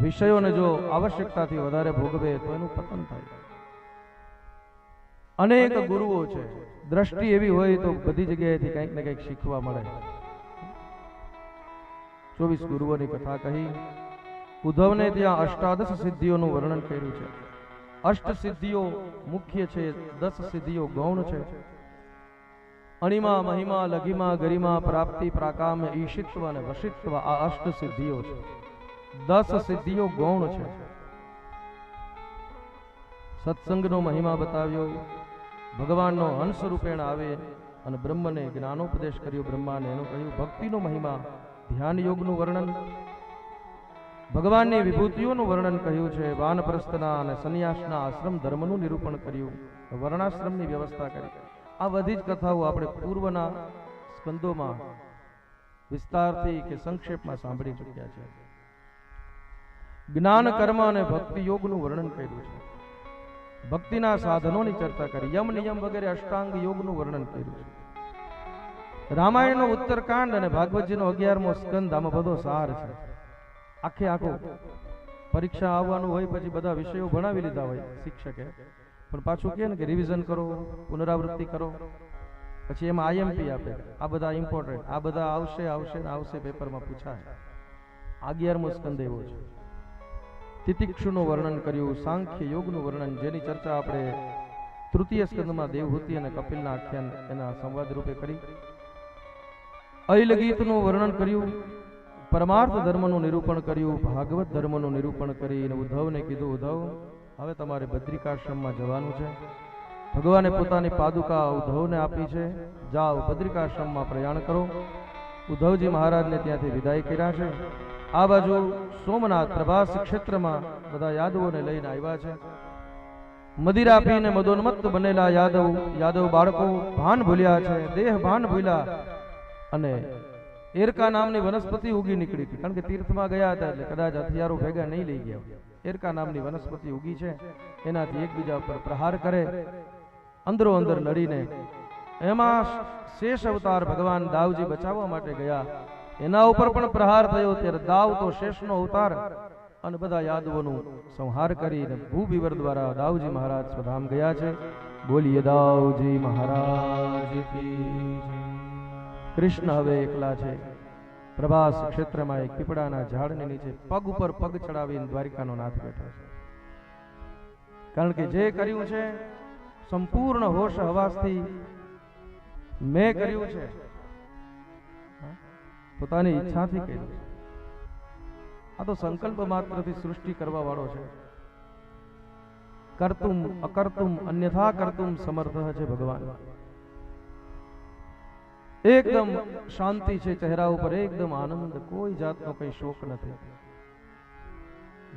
વિષયોને જો આવશ્યકતાથી વધારે ભોગવે તો એનું પતન થાય. અનેક ગુરુઓ છે. દ્રષ્ટિ એવી હોય તો બધી જગ્યાએથી કંઈક ને કંઈક શીખવા મળે. 24 ગુરુઓની કથા કહી. ઉદ્ધવને ત્યાં અષ્ટાદશ સિદ્ધિઓનું વર્ણન કર્યું છે. અષ્ટ સિદ્ધિઓ મુખ્ય છે, 10 સિદ્ધિઓ ગૌણ છે. અણિમા, મહિમા, લઘિમા, ગરિમા, પ્રાપ્તિ, પ્રાકામ, ઈશિત્વ અને વશિત્વ, આ અષ્ટ સિદ્ધિઓ છે. 10 સિદ્ધિઓ ગૌણ છે. સત્સંગનો મહિમા બતાવ્યો. ભગવાનનો હંસ રૂપેણ આવે અને બ્રહ્મને જ્ઞાનોપદેશ કર્યો. બ્રહ્માને એનું કહ્યું. ભક્તિનો મહિમા, ધ્યાન યોગનું વર્ણન, ભગવાનની વિભૂતિઓનું વર્ણન કહ્યું છે. વાનપ્રસ્થના અને સંન્યાસના આશ્રમ ધર્મનું નિરૂપણ કર્યું. વર્ણાશ્રમની વ્યવસ્થા કરી. આ બધી જ કથાઓ આપણે પૂર્વના સ્કંદોમાં વિસ્તારથી કે સંક્ષેપમાં સાંભળી ચૂક્યા છે. જ્ઞાન, કર્મ અને ભક્તિ યોગનું વર્ણન કર્યું છે. ભક્તિના સાધનોની ચર્ચા કરી. યમ, નિયમ વગેરે અષ્ટાંગ યોગનું વર્ણન કર્યું છે. રામાયણનો ઉત્તરકાંડ અને ભાગવતજીનો 11મો સ્કંદ, આમાં બધો સાર છે. આખે આખો પરીક્ષા આવવાનું હોય પછી બધા વિષયો ભણાવી લીધા હોય શિક્ષકે, પણ પાછું કહે ને કે રિવિઝન કરો, પુનરાવૃત્તિ કરો, પછી એમાં આઈએમપી આપે. આ બધા ઇમ્પોર્ટન્ટ, આ બધા આવશે પેપરમાં પૂછાય. 11મો સ્કંદ એવો છે. તિતિક્ષુનું વર્ણન કર્યું. સાંખ્ય યોગનું વર્ણન, જેની ચર્ચા આપણે તૃતીય સ્કંદમાં દેવહૂતિ અને કપિલના આખ્યાન એના સંવાદ રૂપે કરી. અયલ ગીતનું વર્ણન કર્યું. પરમાર્થ ધર્મનું નિરૂપણ કર્યું. ભાગવત ધર્મનું નિરૂપણ કરીને ઉદ્ધવને કીધું, ઉદ્ધવ હવે તમારે બદ્રિકાશ્રમમાં જવાનું છે. ભગવાને પોતાની પાદુકા ઉદ્ધવને આપી છે. જાઓ, બદ્રિકાશ્રમમાં પ્રયાણ કરો. ઉદ્ધવજી મહારાજને ત્યાંથી વિદાય કર્યા છે. આ બાજુ સોમનાથ પ્રભાસ ક્ષેત્રમાં બધા યાદવોને લઈને આવ્યા છે. મદિરા પીને મદોન્મત્ત બનેલા યાદવ બાળકો ભાન ભૂલ્યા છે, દેહ ભાન ભૂલ્યા અને એરકા નામની વનસ્પતિ ઉગી નીકળી હતી, કારણ કે તીર્થમાં ગયા હતા એટલે કદાચ હથિયારો ભેગા નહીં લઈ ગયા. એરકા નામની વનસ્પતિ ઉગી છે, એનાથી એકબીજા ઉપર પ્રહાર કરે, અંદરો અંદર લડીને એમાં શેષ અવતાર ભગવાન દાવજી બચાવવા માટે ગયા, એના ઉપર પણ પ્રહાર થયો. ત્યારે દાવ તો શેષનો અવતાર અને બધા યાદવોનું સંહાર કરીને ભૂબીવર દ્વારા દાવજી મહારાજ સ્વધામ ગયા છે. બોલીએ દાવજી મહારાજ કી જય. કૃષ્ણ હવે એકલા છે. પ્રભાસ ક્ષેત્રમાં એક પીપળાના ઝાડની નીચે પગ ઉપર પગ ચડાવીને દ્વારિકાનો નાથ બેઠો છે. કારણ કે જે કર્યું છે સંપૂર્ણ હોશ હવાસથી મેં કર્યું છે, પોતાની ઈચ્છાથી કર્યું છે. આ તો સંકલ્પ માત્રથી સૃષ્ટિ કરવા વાળો છે. કર્તુમ અકર્તુમ અન્યથા કર્તુમ સમર્થ છે ભગવાન. એકદમ શાંતિ છે ચહેરા ઉપર, એકદમ આનંદ, કોઈ જાતનો કઈ શોક નથી.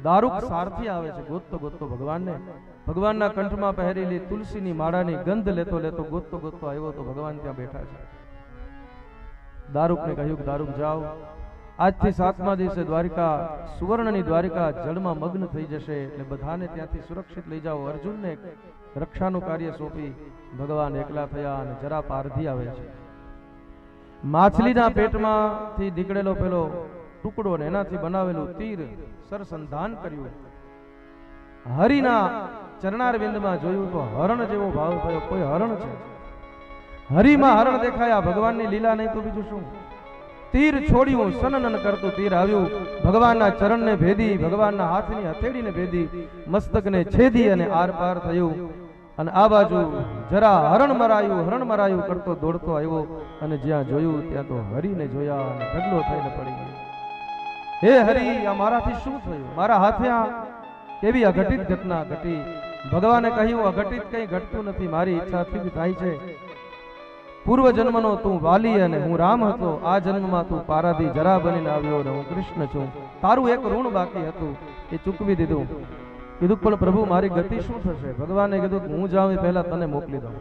દારૂક સારથી આવે છે ગોતતો ગોતતો ભગવાનને. ભગવાનના કંઠમાં પહેરેલી તુલસીની માળાની ગંધ લેતો લેતો ગોતતો ગોતતો આવ્યો તો ભગવાન ત્યાં બેઠા છે. દારૂકને કહ્યું કે દારૂક જાઓ, આજથી 7મા દિવસે દ્વારિકા, સુવર્ણની દ્વારિકા જળમાં મગ્ન થઈ જશે, એટલે બધાને ત્યાંથી સુરક્ષિત લઈ જાઓ. અર્જુનને રક્ષાનું કાર્ય સોંપી ભગવાન એકલા થયા અને જરા પારધી આવે છે. માછલીના પેટમાંથી નીકળેલો પેલો ટુકડો ને એનાથી બનાવેલું તીર સરસંધાન કર્યું. હરિના ચરણારવિંદમાં જોયું તો હરણ જેવો ભાવ થયો. કોઈ હરણ છે, હરિમાં હરણ દેખાયા. ભગવાનની લીલા નહીં તો બીજું શું. તીર છોડ્યું, સનનન કરતું તીર આવ્યું, ભગવાનના ચરણને ભેદી, ભગવાનના હાથની હથેળીને ભેદી, મસ્તકને છેદી અને આર પાર થયું. અને આ બાજુ જરા હરણ મરાયું કરતો દોડતો આવ્યો અને જ્યાં જોયું ત્યાં તો હરિને જોયા અને ઢગલો થઈને પડી ગયો. હે હરિ, આ મારાથી શું થયું? મારા હાથે આ કેવી અઘટિત ઘટના ઘટી? ભગવાને કહ્યું, અઘટિત કંઈ ઘટતું નથી, મારી ઈચ્છાથી જ થાય છે. પૂર્વ જન્મનો તું વાલી અને હું રામ હતો, આ જન્મમાં તું પારાધી જરા બનીને આવ્યો અને હું કૃષ્ણ છું. તારું એક ઋણ બાકી હતું, એ ચૂકવી દીધું. કીધું પણ પ્રભુ મારી ગતિ શું થશે? ભગવાને કીધું કે હું જાઉં એ પહેલા તને મોકલી દઉં.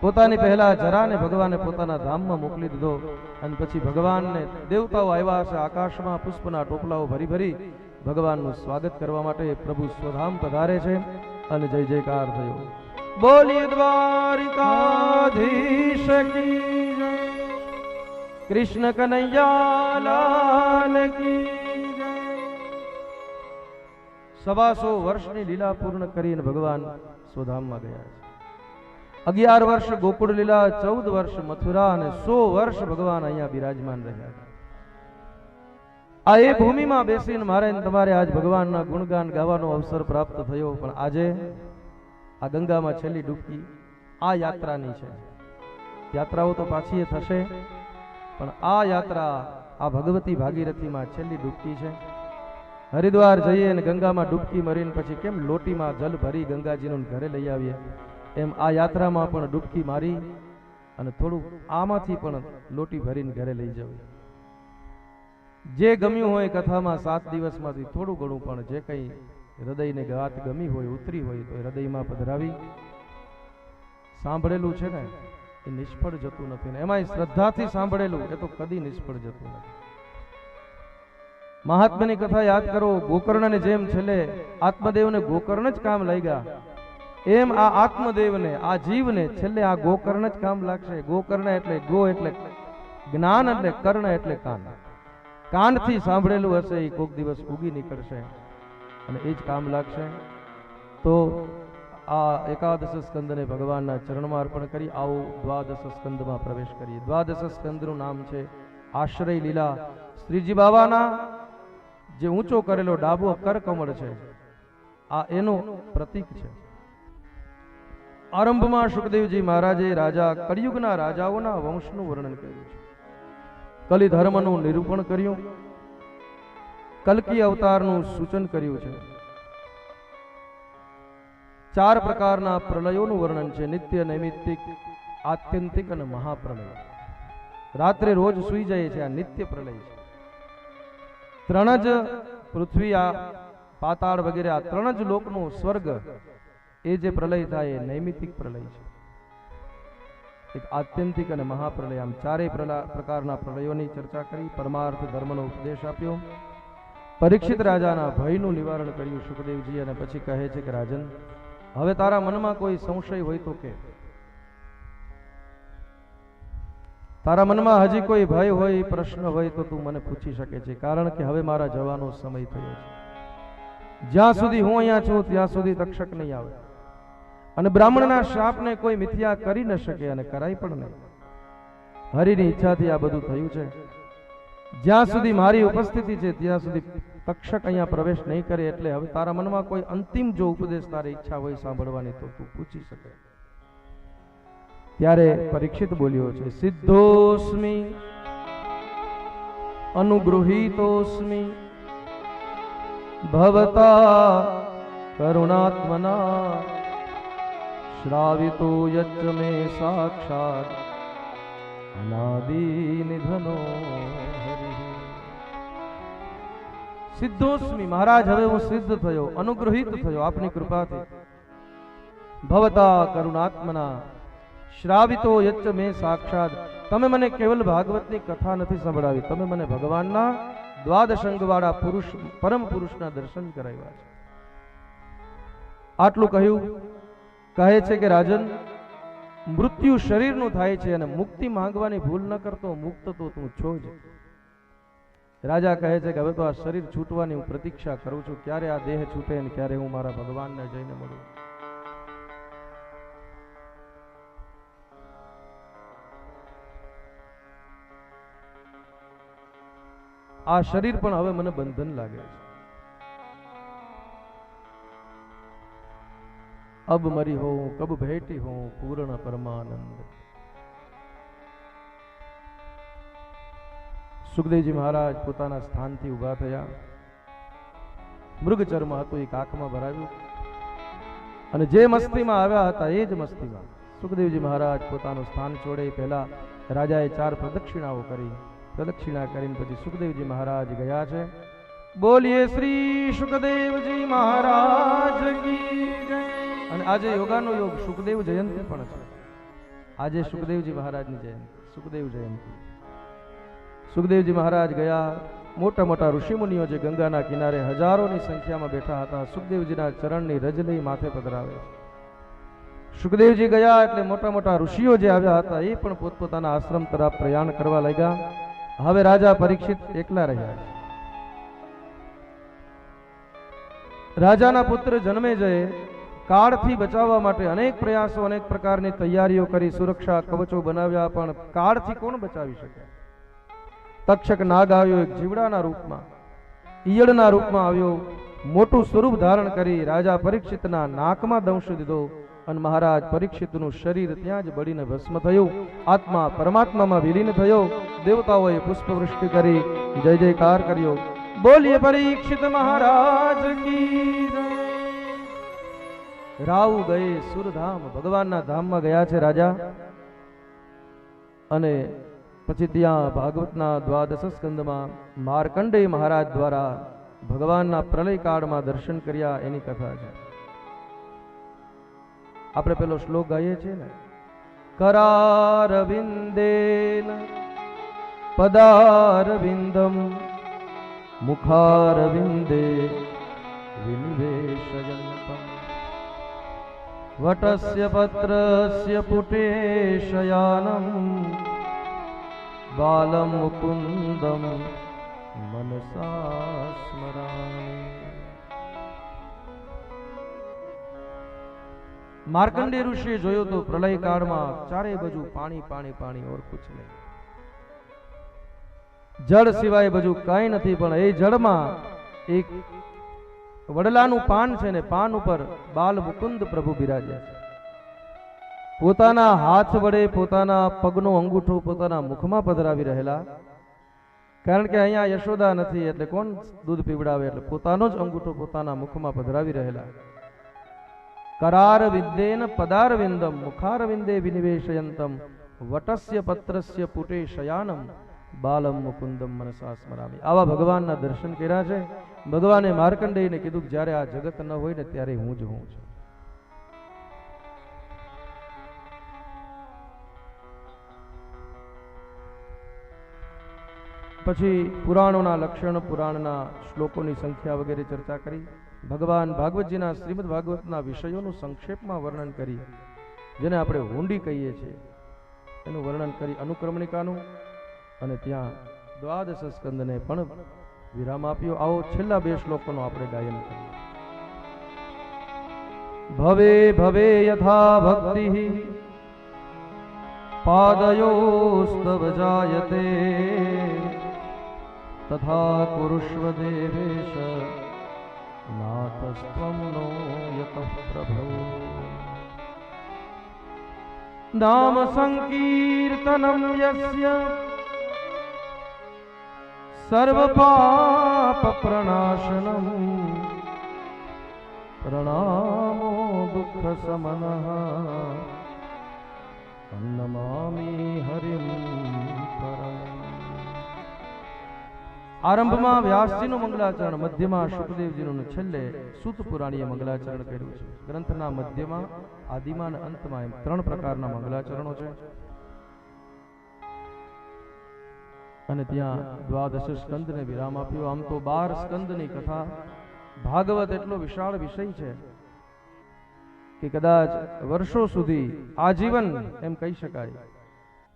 પોતાની પહેલા જરાને ભગવાને પોતાના ધામમાં મોકલી દીધો. અને પછી ભગવાનને દેવતાઓ આવ્યા છે, આકાશમાં પુષ્પના ટોપલાઓ ભરી ભરી ભગવાનનું સ્વાગત કરવા માટે પ્રભુ સ્વધામ પધારે છે અને જય જયકાર થયો. બોલીએ દ્વારિકાધીશ કી જય, કૃષ્ણ કનૈયા લાલ કી જય. 125 વર્ષની લીલા પૂર્ણ કરીને ભગવાન સ્વધામમાં ગયા છે. 11 વર્ષ ગોકુળ લીલા, 14 વર્ષ મથુરા અને 100 વર્ષ ભગવાન અહીંયા બિરાજમાન રહ્યા છે. આ એ ભૂમિમાં બેસીને મારે તમારે આજ ભગવાનના ગુણગાન ગાવાનો અવસર પ્રાપ્ત થયો. પણ આજે આ ગંગામાં છેલ્લી ડૂબકી આ યાત્રાની છે. યાત્રાઓ તો પાછી થશે, પણ આ યાત્રા આ ભગવતી ભાગીરથીમાં છેલ્લી ડૂબકી છે. હરિદ્વાર જઈએ અને ગંગામાં ડૂબકી મરીને પછી કેમ લોટીમાં જલ ભરી ગંગાજીનું ઘરે લઈ આવીએ, એમ આ યાત્રામાં પણ ડૂબકી મારી અને થોડું આમાંથી પણ લોટી ભરીને ઘરે લઈ જવી. જે ગમ્યું હોય કથામાં 7 દિવસમાંથી થોડું ઘણું પણ જે કંઈ હૃદયને વાત ગમી હોય, ઉતરી હોય તો હૃદયમાં પધરાવી. સાંભળેલું છે ને એ નિષ્ફળ જતું નથી, ને એમાંય શ્રદ્ધાથી સાંભળેલું એ તો કદી નિષ્ફળ જતું નથી. મહાત્માની કથા યાદ કરો. ગોકર્ણને જેમ છેલ્લે આત્મદેવને ગોકર્ણ જ કામ લાગ્યા, એમ આ આત્મદેવને, આ જીવને છેલ્લે આ ગોકર્ણ જ કામ લાગશે. ગોકર્ણ એટલે ગો એટલે જ્ઞાન, એટલે કર્ણ એટલે કાન. કાનથી સાંભળેલું હશે એ કોક દિવસ ઉગી નીકળશે અને એ જ કામ લાગશે. તો આ એકાદશ સ્કંદને ભગવાનના ચરણમાં અર્પણ કરી આવો દ્વાદશ સ્કંદમાં પ્રવેશ કરીએ. દ્વાદશ સ્કંદનું નામ છે આશ્રય લીલા. શ્રીજી બાબાના જે ઊંચો કરેલો ડાબો કરકમળ છે, આ એનું પ્રતીક છે. આરંભમાં સુખદેવજી મહારાજે રાજા કળિયુગના રાજાઓના વંશનું વર્ણન કર્યું છે. કલી ધર્મનું નિરૂપણ કર્યું, કલ્કી અવતારનું સૂચન કર્યું છે. 4 પ્રકારના પ્રલયોનું વર્ણન છે: નિત્ય, નૈમિત્તિક, આત્યંતિક અને મહાપ્રલય. રાત્રે રોજ સૂઈ જાય છે, આ નિત્ય પ્રલય છે. 3 જ પૃથ્વી, આ પાતાળ વગેરે, આ 3 જ લોકનું સ્વર્ગ, એ જે પ્રલય થાય એ નૈમિત્તિક પ્રલય છે. એક આત્યંતિક અને મહાપ્રલય, આમ ચારેય પ્રકારના પ્રલયોની ચર્ચા કરી, પરમાર્થ ધર્મનો ઉપદેશ આપ્યો, પરીક્ષિત રાજાના ભયનું નિવારણ કર્યું સુખદેવજી, અને પછી કહે છે કે રાજન, હવે તારા મનમાં કોઈ સંશય હોય તો કે, તારા મનમાં હજી કોઈ ભય હોય, પ્રશ્ન હોય તો તું મને પૂછી શકે છે, કારણ કે હવે મારા જવાનો સમય થયો છે. જ્યાં સુધી હું અહીંયા છું ત્યાં સુધી તક્ષક નહીં આવે, અને બ્રાહ્મણના શાપને કોઈ મિથ્યા કરી ન શકે અને કરાય પણ નહીં. હરિની ઈચ્છાથી આ બધું થયું છે. જ્યાં સુધી મારી ઉપસ્થિતિ છે ત્યાં સુધી તક્ષક અહીંયા પ્રવેશ નહીં કરે. એટલે હવે તારા મનમાં કોઈ અંતિમ જો ઉપદેશ તારી ઈચ્છા હોય સાંભળવાની તો તું પૂછી શકે. ત્યારે પરીક્ષિત બોલ્યો છે, સિદ્ધોસ્મિ અનુગૃહીતોસ્મિ ભવતા કરુણાત્મના શ્રાવિતો યચ્ચ મે સાક્ષાત અનાદિ નિધનો હરિ. સિદ્ધોસ્મિ, મહારાજ હવે હું સિદ્ધ થયો, અનુગ્રહિત થયો આપની કૃપાથી. ભવતા કરુણાત્મના શ્રાવિતો યચ્ચ મે સાક્ષાત, તમે મને કેવલ ભાગવતની કથા નથી સંભળાવી, તમે મને ભગવાનના દ્વાદશ અંગવાળા પુરુષ, પરમ પુરુષના દર્શન કરાવ્યા છે. આટલું કહ્યું. કહે છે કે રાજન, મૃત્યુ શરીરનું થાય છે અને મુક્તિ માંગવાની ભૂલ ન કરતો, મુક્ત તો તું છો જ. રાજા કહે છે કે હવે તો આ શરીર છૂટવાની હું પ્રતીક્ષા કરું છું, ક્યારે આ દેહ છૂટે અને ક્યારે હું મારા ભગવાનને જઈને મળું. આ શરીર પણ હવે મને બંધન લાગે છે. અબ મરી હો કબ ભેટી હો પૂર્ણ પરમાનંદ. સુખદેવજી મહારાજ પોતાના સ્થાનથી ઉભા થયા. મૃગચર્મ હતું એ કાખમાં ભરાવ્યું, અને જે મસ્તીમાં આવ્યા હતા એ જ મસ્તીમાં સુખદેવજી મહારાજ પોતાનું સ્થાન છોડે પહેલા રાજાએ 4 પ્રદક્ષિણાઓ કરી. પ્રદક્ષિણા કરીને પછી સુખદેવજી મહારાજ ગયા છે. બોલીએ શ્રી સુખદેવજી મહારાજ કી જય. અને આજે યોગાનો યોગ સુખદેવ જયંતિ પણ છે. આજે સુખદેવજી મહારાજની જયંતિ, સુખદેવ જયંતિ. સુખદેવજી મહારાજ ગયા. મોટા મોટા ઋષિમુનિઓ જે ગંગાના કિનારે હજારોની સંખ્યામાં બેઠા હતા, સુખદેવજીના ચરણની રજ લઈ માથે પધરાવે. સુખદેવજી ગયા એટલે મોટા મોટા ઋષિઓ જે આવ્યા હતા એ પણ પોતપોતાના આશ્રમ તરફ પ્રયાણ કરવા લાગ્યા. હવે રાજા પરીક્ષિત એકલા રહ્યા છે. રાજાના પુત્ર જન્મેજય કાળથી બચાવવા માટે અનેક પ્રયાસો, અનેક પ્રકારની તૈયારીઓ કરી, સુરક્ષા કવચો બનાવ્યા, પણ કાળથી કોણ બચાવી શકે? તક્ષક નાગ આવ્યો, એક જીવડાના રૂપમાં, ઈયળના રૂપમાં આવ્યો, મોટું સ્વરૂપ ધારણ કરી રાજા પરીક્ષિતના નાકમાં દંશ દીધો, અને મહારાજ પરીક્ષિતનું શરીર ત્યાં જ બળીને ભસ્મ થયું. આત્મા પરમાત્મામાં વિલીન થયો. દેવતાઓએ પુષ્પવૃષ્ટિ કરી જય જયકાર કર્યો. બોલીએ પરીક્ષિત મહારાજ કી જય. રાવ ગયે સુરધામ, ભગવાનના ધામમાં ગયા છે રાજા. અને પછી ત્યાં ભાગવતના 12 સ્કંદમાં માર્કંડેય મહારાજ દ્વારા ભગવાનના પ્રલય કાળમાં દર્શન કર્યા એની કથા છે. આપણે પેલો શ્લોક ગાઈએ છીએ ને, કરારવિંદેન પદારવિંદમ મુખારવિંદે વિનિવેશયંતમ વટસ્ય પત્રસ્ય પુટે શયાનમ બાલમ મુકુંદમ મનસા સ્મરામિ. માર્કંડેય ઋષિએ જોયું તો પ્રલય કાળમાં ચારે બાજુ પાણી પાણી પાણી, ઓર કુછ નહીં. જળ સિવાય બાજુ કાંઈ નથી. પણ એ જળમાં એક વડલાનું પાન છે ને, પાન ઉપર બાલ મુકુંદ પ્રભુ બિરાજ્યા છે. પોતાના હાથ વડે પોતાના પગનો અંગૂઠો પોતાના મુખમાં પધરાવી રહેલા. કારણ કે અહીંયા યશોદા નથી એટલે કોણ દૂધ પીવડાવે, એટલે પોતાનો જ અંગૂઠો પોતાના મુખમાં પધરાવી રહેલા. કરાર વિદ્યેન પદારવિંદમ મુખારવિંદે વિનિવેશયંતમ વટસ્ય પત્રસ્ય પુટે શયાનમ બાલમ મુકુંદમ મનસા સ્મરામિ. આવા ભગવાનના દર્શન કર્યા છે. ભગવાને માર્કંડેયને કીધું કે જ્યારે આ જગત ન હોય ને ત્યારે હું જ હું છું. પછી પુરાણોના લક્ષણ, પુરાણના શ્લોકોની સંખ્યા વગેરે ચર્ચા કરી. ભગવાન ભાગવતજીના શ્રીમદ ભાગવતના વિષયોનું સંક્ષેપમાં વર્ણન કરી, જેને આપણે હુંડી કહીએ છીએ, એનું વર્ણન કરી અનુક્રમણિકાનું, અને ત્યાં દ્વાદશ સ્કંદને પણ વિરામ આપ્યો. આવો છેલ્લા 2 શ્લોકોનો આપણે ગાયન કરીએ. ભવે ભવે યથા ભક્તિ પાદયોસ્તવ જાયતે તથા કુરુષ્વ દેવેશ નાથસ્ત્વં નો યતઃ પ્રભો. નામ સંકીર્તનમ યસ્ય સર્વ પાપ પ્રણાશનમ પ્રણામો દુઃખ સમનઃ નમામિ હરિમ પરમ. આરંભમાં વ્યાસજીનું મંગલાચરણ, મધ્યમાં શુકદેવજીનું, છેલ્લે સૂત પુરાણીએ મંગલાચરણ કર્યું છે. ગ્રંથના મધ્યમાં, આદિમાં અને અંતમાં એમ 3 પ્રકારના મંગલાચરણો છે. અને ત્યાં દ્વાદશ સ્કંદને વિરામ આપ્યો. આમ તો 12 સ્કંદની કથા. ભાગવત એટલો વિશાળ વિષય છે કે કદાચ વર્ષો સુધી, આજીવન એમ કહી શકાય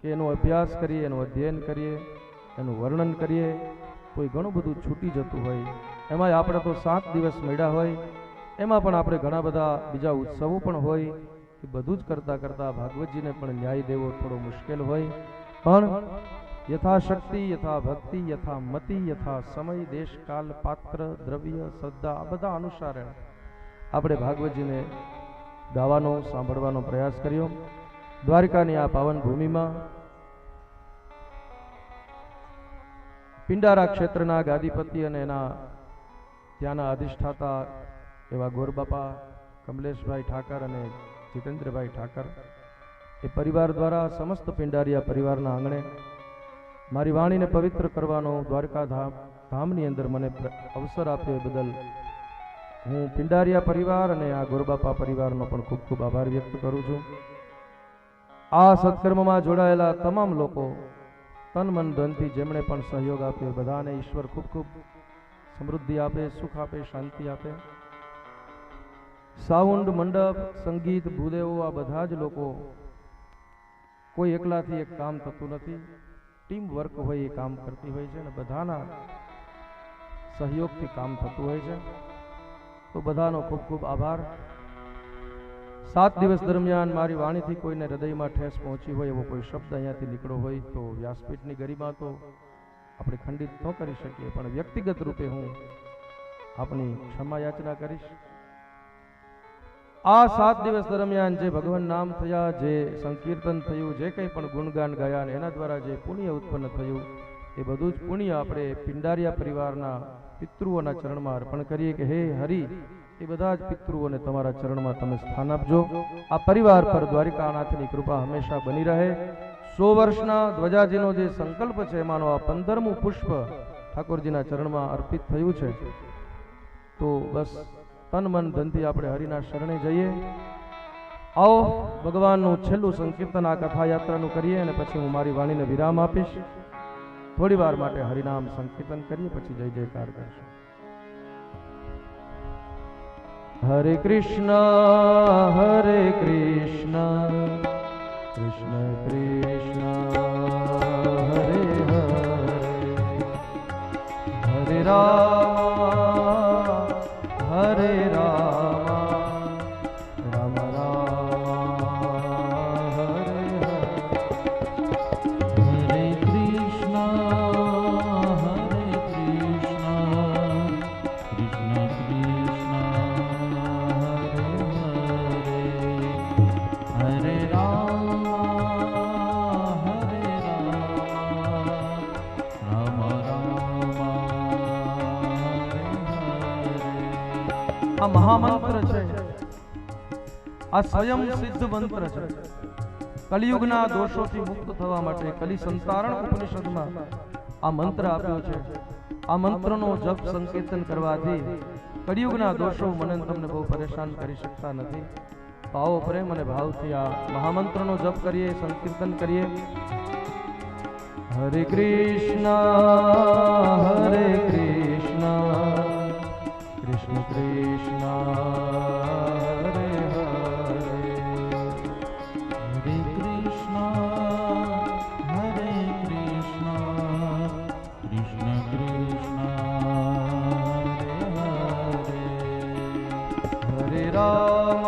કે એનો અભ્યાસ કરીએ, એનું અધ્યયન કરીએ, એનું વર્ણન કરીએ, કોઈ ઘણું બધું છૂટી જતું હોય. એમાં આપણે તો 7 દિવસ મળ્યા હોય, એમાં પણ આપણે ઘણા બધા બીજા ઉત્સવો પણ હોય. એ બધું જ કરતા કરતા ભાગવતજીને પણ ન્યાય દેવો થોડો મુશ્કેલ હોય. પણ યથાશક્તિ, યથા ભક્તિ, યથા મતિ, યથા સમય, દેશ, કાલ, પાત્ર, દ્રવ્ય, શ્રદ્ધા, આ બધા અનુસારે આપણે ભાગવતજીને ગાવાનો, સાંભળવાનો પ્રયાસ કર્યો. દ્વારકાની આ પાવન ભૂમિમાં પિંડારા ક્ષેત્રના ગાદીપતિ અને એના ત્યાંના અધિષ્ઠાતા એવા ગોરબાપા કમલેશભાઈ ઠાકર અને જીતેન્દ્રભાઈ ઠાકર, એ પરિવાર દ્વારા સમસ્ત પિંડારિયા પરિવારના આંગણે મારી વાણીને પવિત્ર કરવાનો દ્વારકા ધામની અંદર મને અવસર આપ્યો એ બદલ હું પિંડારિયા પરિવાર અને આ ગોરબાપા પરિવારનો પણ ખૂબ ખૂબ આભાર વ્યક્ત કરું છું. આ સત્કર્મમાં જોડાયેલા તમામ લોકો તન મન ધનથી જેમણે પણ સહયોગ આપ્યો, બધાને ઈશ્વર ખૂબ ખૂબ સમૃદ્ધિ આપે, સુખ આપે, શાંતિ આપે. સાઉન્ડ, મંડપ, સંગીત, ભૂદેવો, આ બધા જ લોકો, કોઈ એકલાથી એક કામ થતું નથી. ટીમ વર્ક હોય એ કામ કરતી હોય છે અને બધાના સહયોગથી કામ થતું હોય છે. તો બધાનો ખૂબ ખૂબ આભાર. 7 દિવસ દરમિયાન મારી વાણીથી કોઈને હૃદયમાં ઠેસ પહોંચી હોય, એવો કોઈ શબ્દ અહીંયાથી નીકળ્યો હોય તો વ્યાસપીઠની ગરિમા તો આપણે ખંડિત ન કરી શકીએ, પણ વ્યક્તિગત રૂપે હું આપની ક્ષમા યાચના કરીશ. આ 7 દિવસ દરમિયાન જે ભગવાન નામ થયા, જે સંકીર્તન થયું, જે કંઈ પણ ગુણગાન ગાયા, એના દ્વારા જે પુણ્ય ઉત્પન્ન થયું, એ બધું જ પુણ્ય આપણે પિંડારિયા પરિવારના પિતૃઓના ચરણમાં અર્પણ કરીએ કે હે હરિ, એ બધા જ પિતૃઓને તમારા ચરણમાં તમે સ્થાન આપજો. આ પરિવાર પર દ્વારિકાનાથની કૃપા હંમેશા બની રહે. 100 વર્ષના ધ્વજાજીનો જે સંકલ્પ છે, એમાંનો આ 15મું પુષ્પ ઠાકોરજીના ચરણમાં અર્પિત થયું છે. તો બસ તન મન ધનથી આપણે હરિના શરણે જઈએ. આવો ભગવાનનું છેલ્લું સંકીર્તન આ કથા યાત્રાનું કરીએ અને પછી હું મારી વાણીને વિરામ આપીશ. થોડી વાર માટે હરિનામ સંકીર્તન કરીએ, પછી જય જયકાર કરશું. હરે કૃષ્ણ કૃષ્ણ કૃષ્ણ હરે હરે, હરે રામ હરે રામ, રામ રામ હરે હરે. હરે કૃષ્ણ કૃષ્ણ કૃષ્ણ હરે રામ, રામ રામ. આ મહામંત્ર છે, આ સ્વયં સિદ્ધ મંત્ર છે. કલિયુગના દોષોથી મુક્ત થવા માટે કલિ સંતારણ ઉપનિષદમાં આ મંત્ર આપ્યો છે. આ મંત્રનો જપ સંકીર્તન કરવાથી કલિયુગના દોષો મને તમને બહુ પરેશાન કરી શકતા નથી. તો આવો પ્રેમ અને ભાવથી આ મહામંત્રનો જપ કરીએ, સંકીર્તન કરીએ. हरे कृष्णा कृष्ण कृष्णा हरे हरे, हरे कृष्णा कृष्ण कृष्णा हरे हरे, हरे राम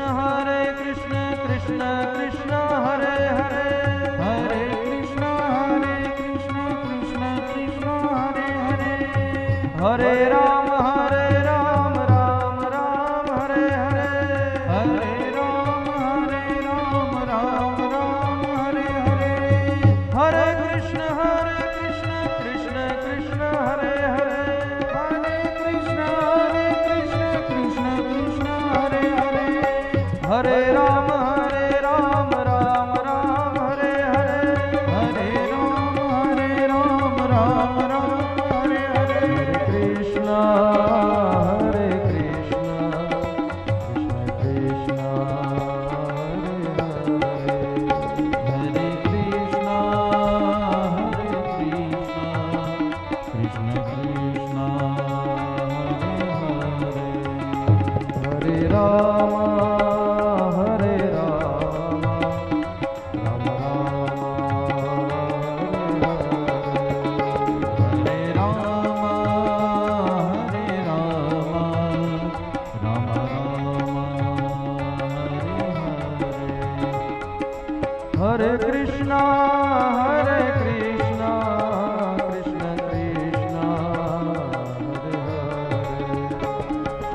हरे कृष्ण कृष्ण कृष्ण हरे हरे, हरे कृष्ण कृष्ण कृष्ण हरे हरे, हरे राम राम राम हरे हरे, हरे राम राम राम हरे हरे, हरे कृष्ण कृष्ण कृष्ण हरे हरे, हरे कृष्ण कृष्ण कृष्ण हरे हरे, हरे राम राम राम हरे हरे, हरे राम राम हरे हरे, हरे कृष्ण कृष्ण कृष्ण हरे हरे, हरे कृष्णा कृष्ण कृष्ण हरे राम राम हरे राम राम हरे कृष्णा कृष्ण कृष्ण हरे हरे,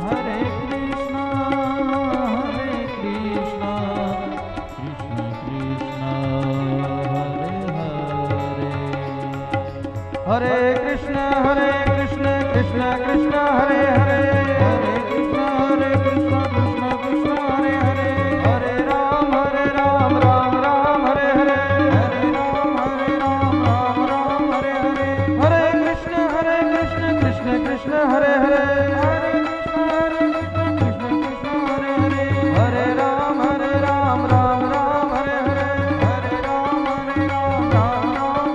हरे कृष्णा कृष्ण कृष्ण हरे कृष्ण कृष्ण कृष्ण हरे हरे, हरे कृष्ण कृष्ण कृष्ण हरे हरे, हरे राम राम हरे हरे, हरे राम हरे हरे, हरे कृष्ण कृष्ण कृष्ण हरे हरे, हरे कृष्ण कृष्ण हरे हरे, हरे राम राम हरे हरे, हरे राम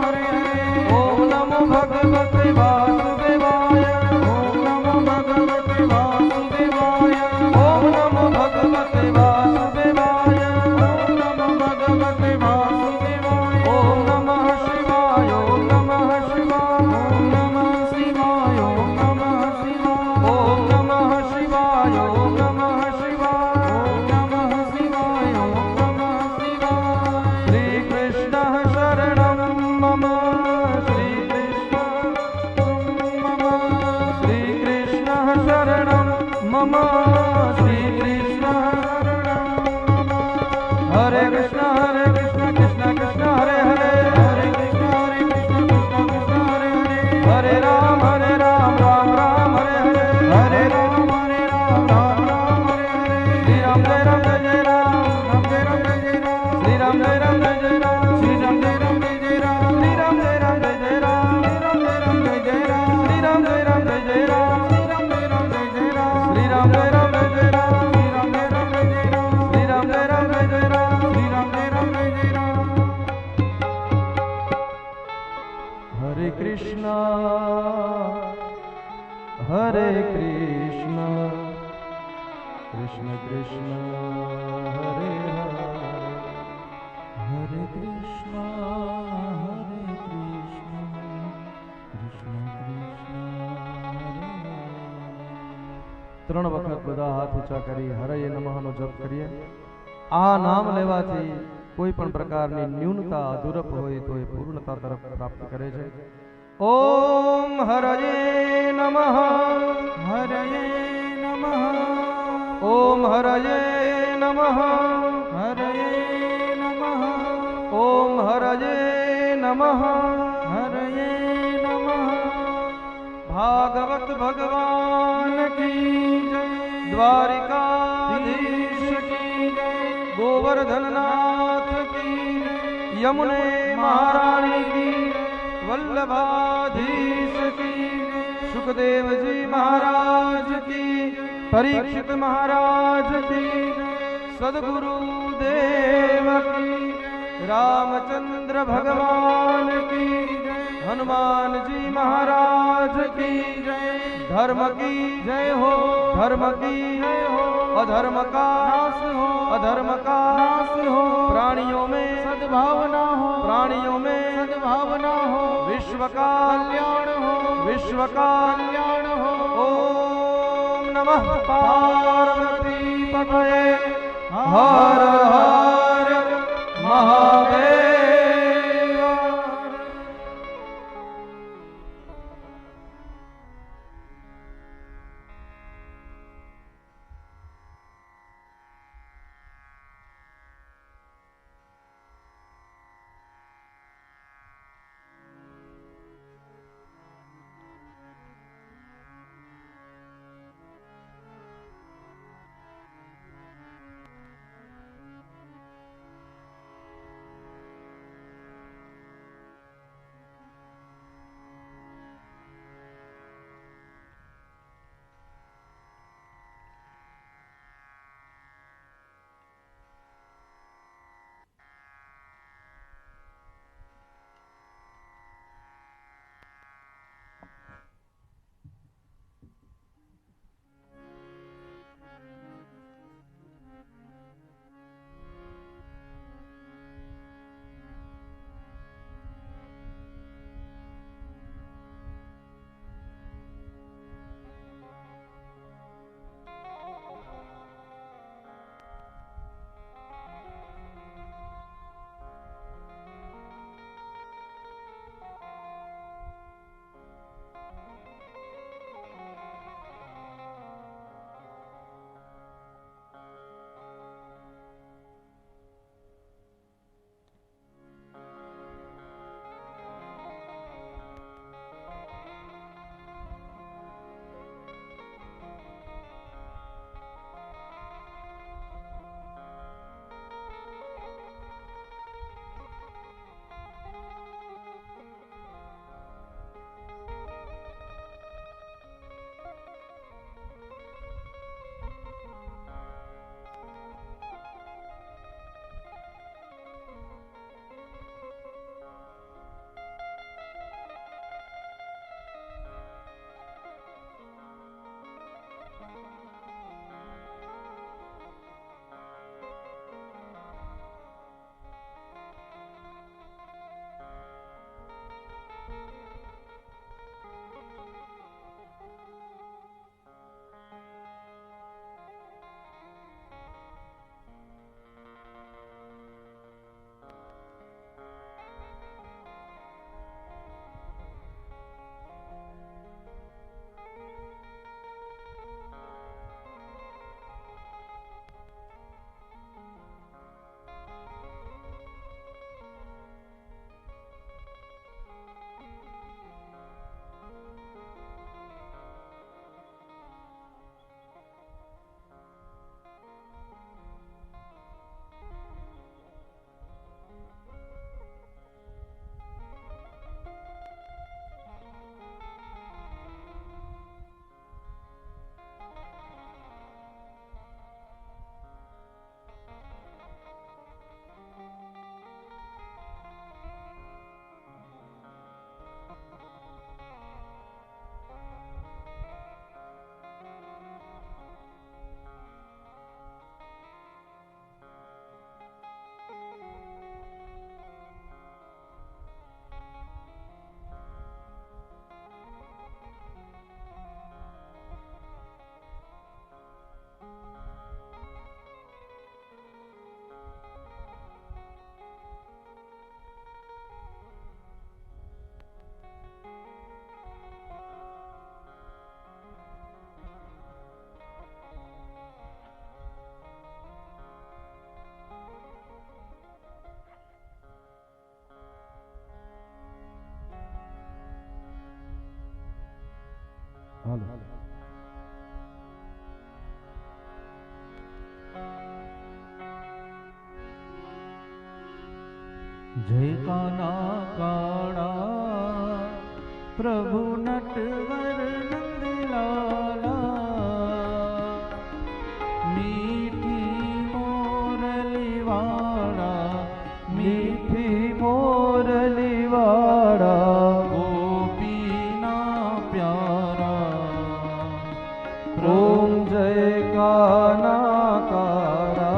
हरे हरे, ओम नमो भगवते वासुदेवाय, ओम नमो भगवते वासुदेवाय, ओम नमो भगवते वासुदेवाय, ओम नमो भगवते वासुदेवाय, ओम नमः शिवाय, ओम नमः शिवाय, ओम नमः शिवाय, ओम नमः शिवाय, ओम नमः शिवाय, ओम नमः शिवाय, ओम नमः शिवाय, ओम नमः शिवाय, श्री कृष्ण शरणं मम, श्री कृष्ण शरणं मम, श्री कृष्ण हरे कृष्ण कृष्ण कृष्ण हरे हरे, हरे कृष्ण कृष्ण हरे हरे, हरे राम राम हरे हरे, हरे राम हरे हरे, श्री राम जय राम जय राम जय राम, श्री राम जय राम श्री राम जय राम जय राम, श्री राम जय राम श्री राम जय राम, श्री राम जय राम श्री राम जय राम, श्री राम जय राम श्री राम जय राम जय राम, श्री राम जय राम श्री राम जय राम जय राम, हरे कृष्णा कृष्ण कृष्ण हरे हरे, हरे कृष्णा कृष्ण कृष्ण ત્રણ વખત બધા હાથ ઊંચા કરી હરે નમઃ નો જપ કરીએ। આ નામ લેવાથી કોઈ પણ પ્રકારની ન્યૂનતા અધૂરપ હોય તો એ પૂર્ણતા તરફ પ્રાપ્ત કરે છે। ઓમ હરયે નમઃ, हरये नमः, ઓમ હરયે નમઃ, हरये नमः, ઓમ હરયે નમઃ, हरये नमः। भागवत भगवान की जय। द्वारिकाधीश की गोवर्धननाथ की यमुने महारानी की वल्लभाधीश की सुखदेव जी महाराज की परीक्षित महाराज की सद्गुरु देव की रामचंद्र भगवान की हनुमान जी महाराज की धर्म की जय हो, धर्म की जय हो, अधर्म का नाश हो, अधर्म का नाश हो, प्राणियों में सद्भावना हो, प्राणियों में सद्भावना हो, विश्व का कल्याण हो, विश्व का कल्याण हो। ओम नमः पार्वती पतये हर हर महादेव। હાલો जय काना काड़ा प्रभु नटवर नंदलाला मीठी मोरली वाड़ा मीठी मोरली वाड़ा गोपीना प्यारा ओम जय काना काड़ा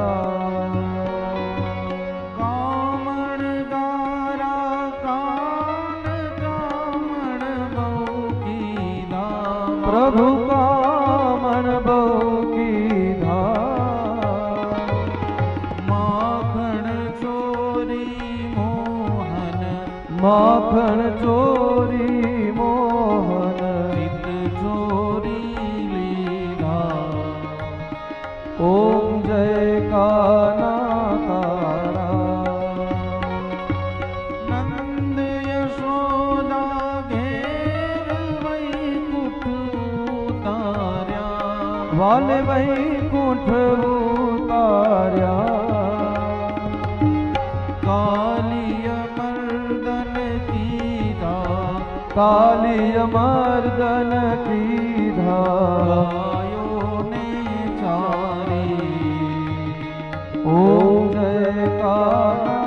कामण गारा कान कामण बहु कीधा प्रभु कामन बहु कीधा माखण चोरी मोहन माखन चोरी मोहन चित चोरी लीधा ओम जय काना काड़ा नंद यशोदा घेर वैकुंठ उतार्या वाले वैकुंठ उतार्या कालिय मर्दन कीधा कालिय मर्दन कीधा गायों ने चारी ओम जय काना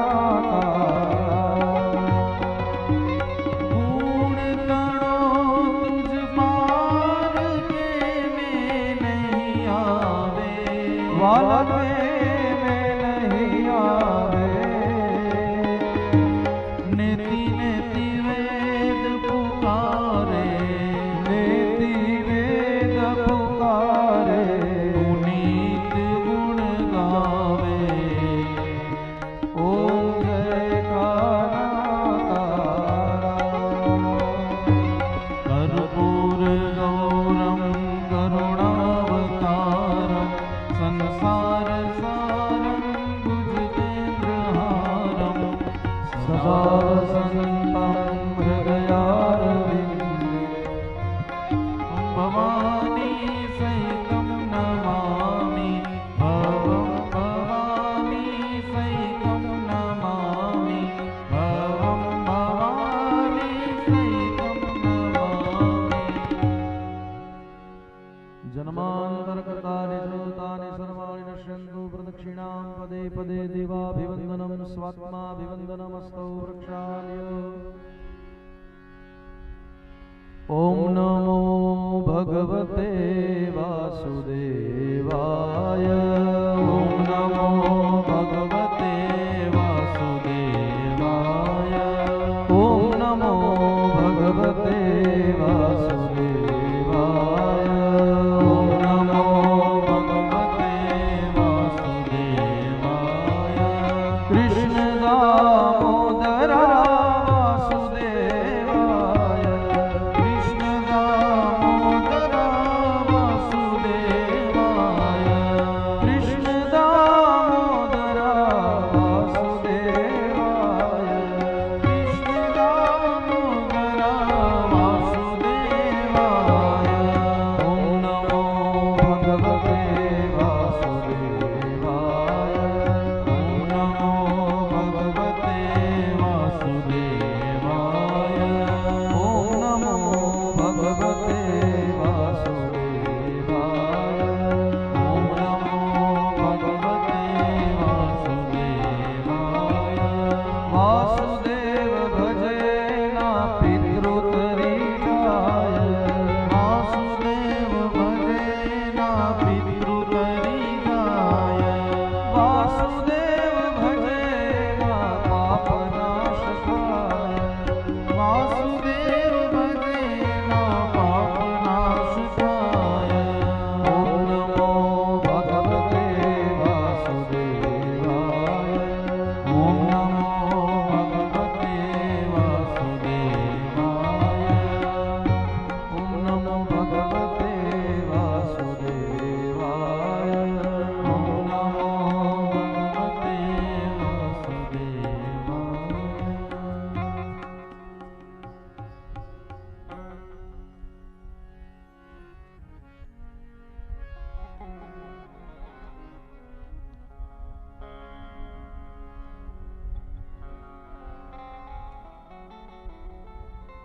गुण गणो तुझ पार के में नहीं आवे वाले में नहीं आवे नेति नेति वेद पुकारे नेति वेद पुकारे पुनीत गुण गावे ओम जय काना काड़ा कर्पूर गौरम करुणावतारम संसार सारम भुजगेन्द्रहारम सदा वसन्तं हृदयारविन्दे भवानी सहितं नमामि भवं भवानी सहितं नमामि भवं भवानी सहितं नमामि जन्मान्तरकृतानि श्रोतानि सर्वाणि नश्यन्तु प्रदक्षिणां पदे पदे देवाभिवन्दनं स्वात्माभिवन्दनमस्तौ वृक्षाल्य ॐ नमो भगवते वासुदेवाय ॐ नमो भगवते वासुदेवाय ॐ नमो भगवते वासुदेवाय ॐ नमो भगवते वासुदेवाय कृष्ण दामोदरा वासुदेवाय कृष्ण दामोदरा वासुदेवाय कृष्ण दामोदरा वासुदेवाय कृष्ण दामोदरा वासुदेवाय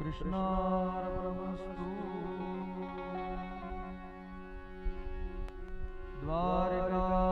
कृष्णार्पणमस्तु। द्वारका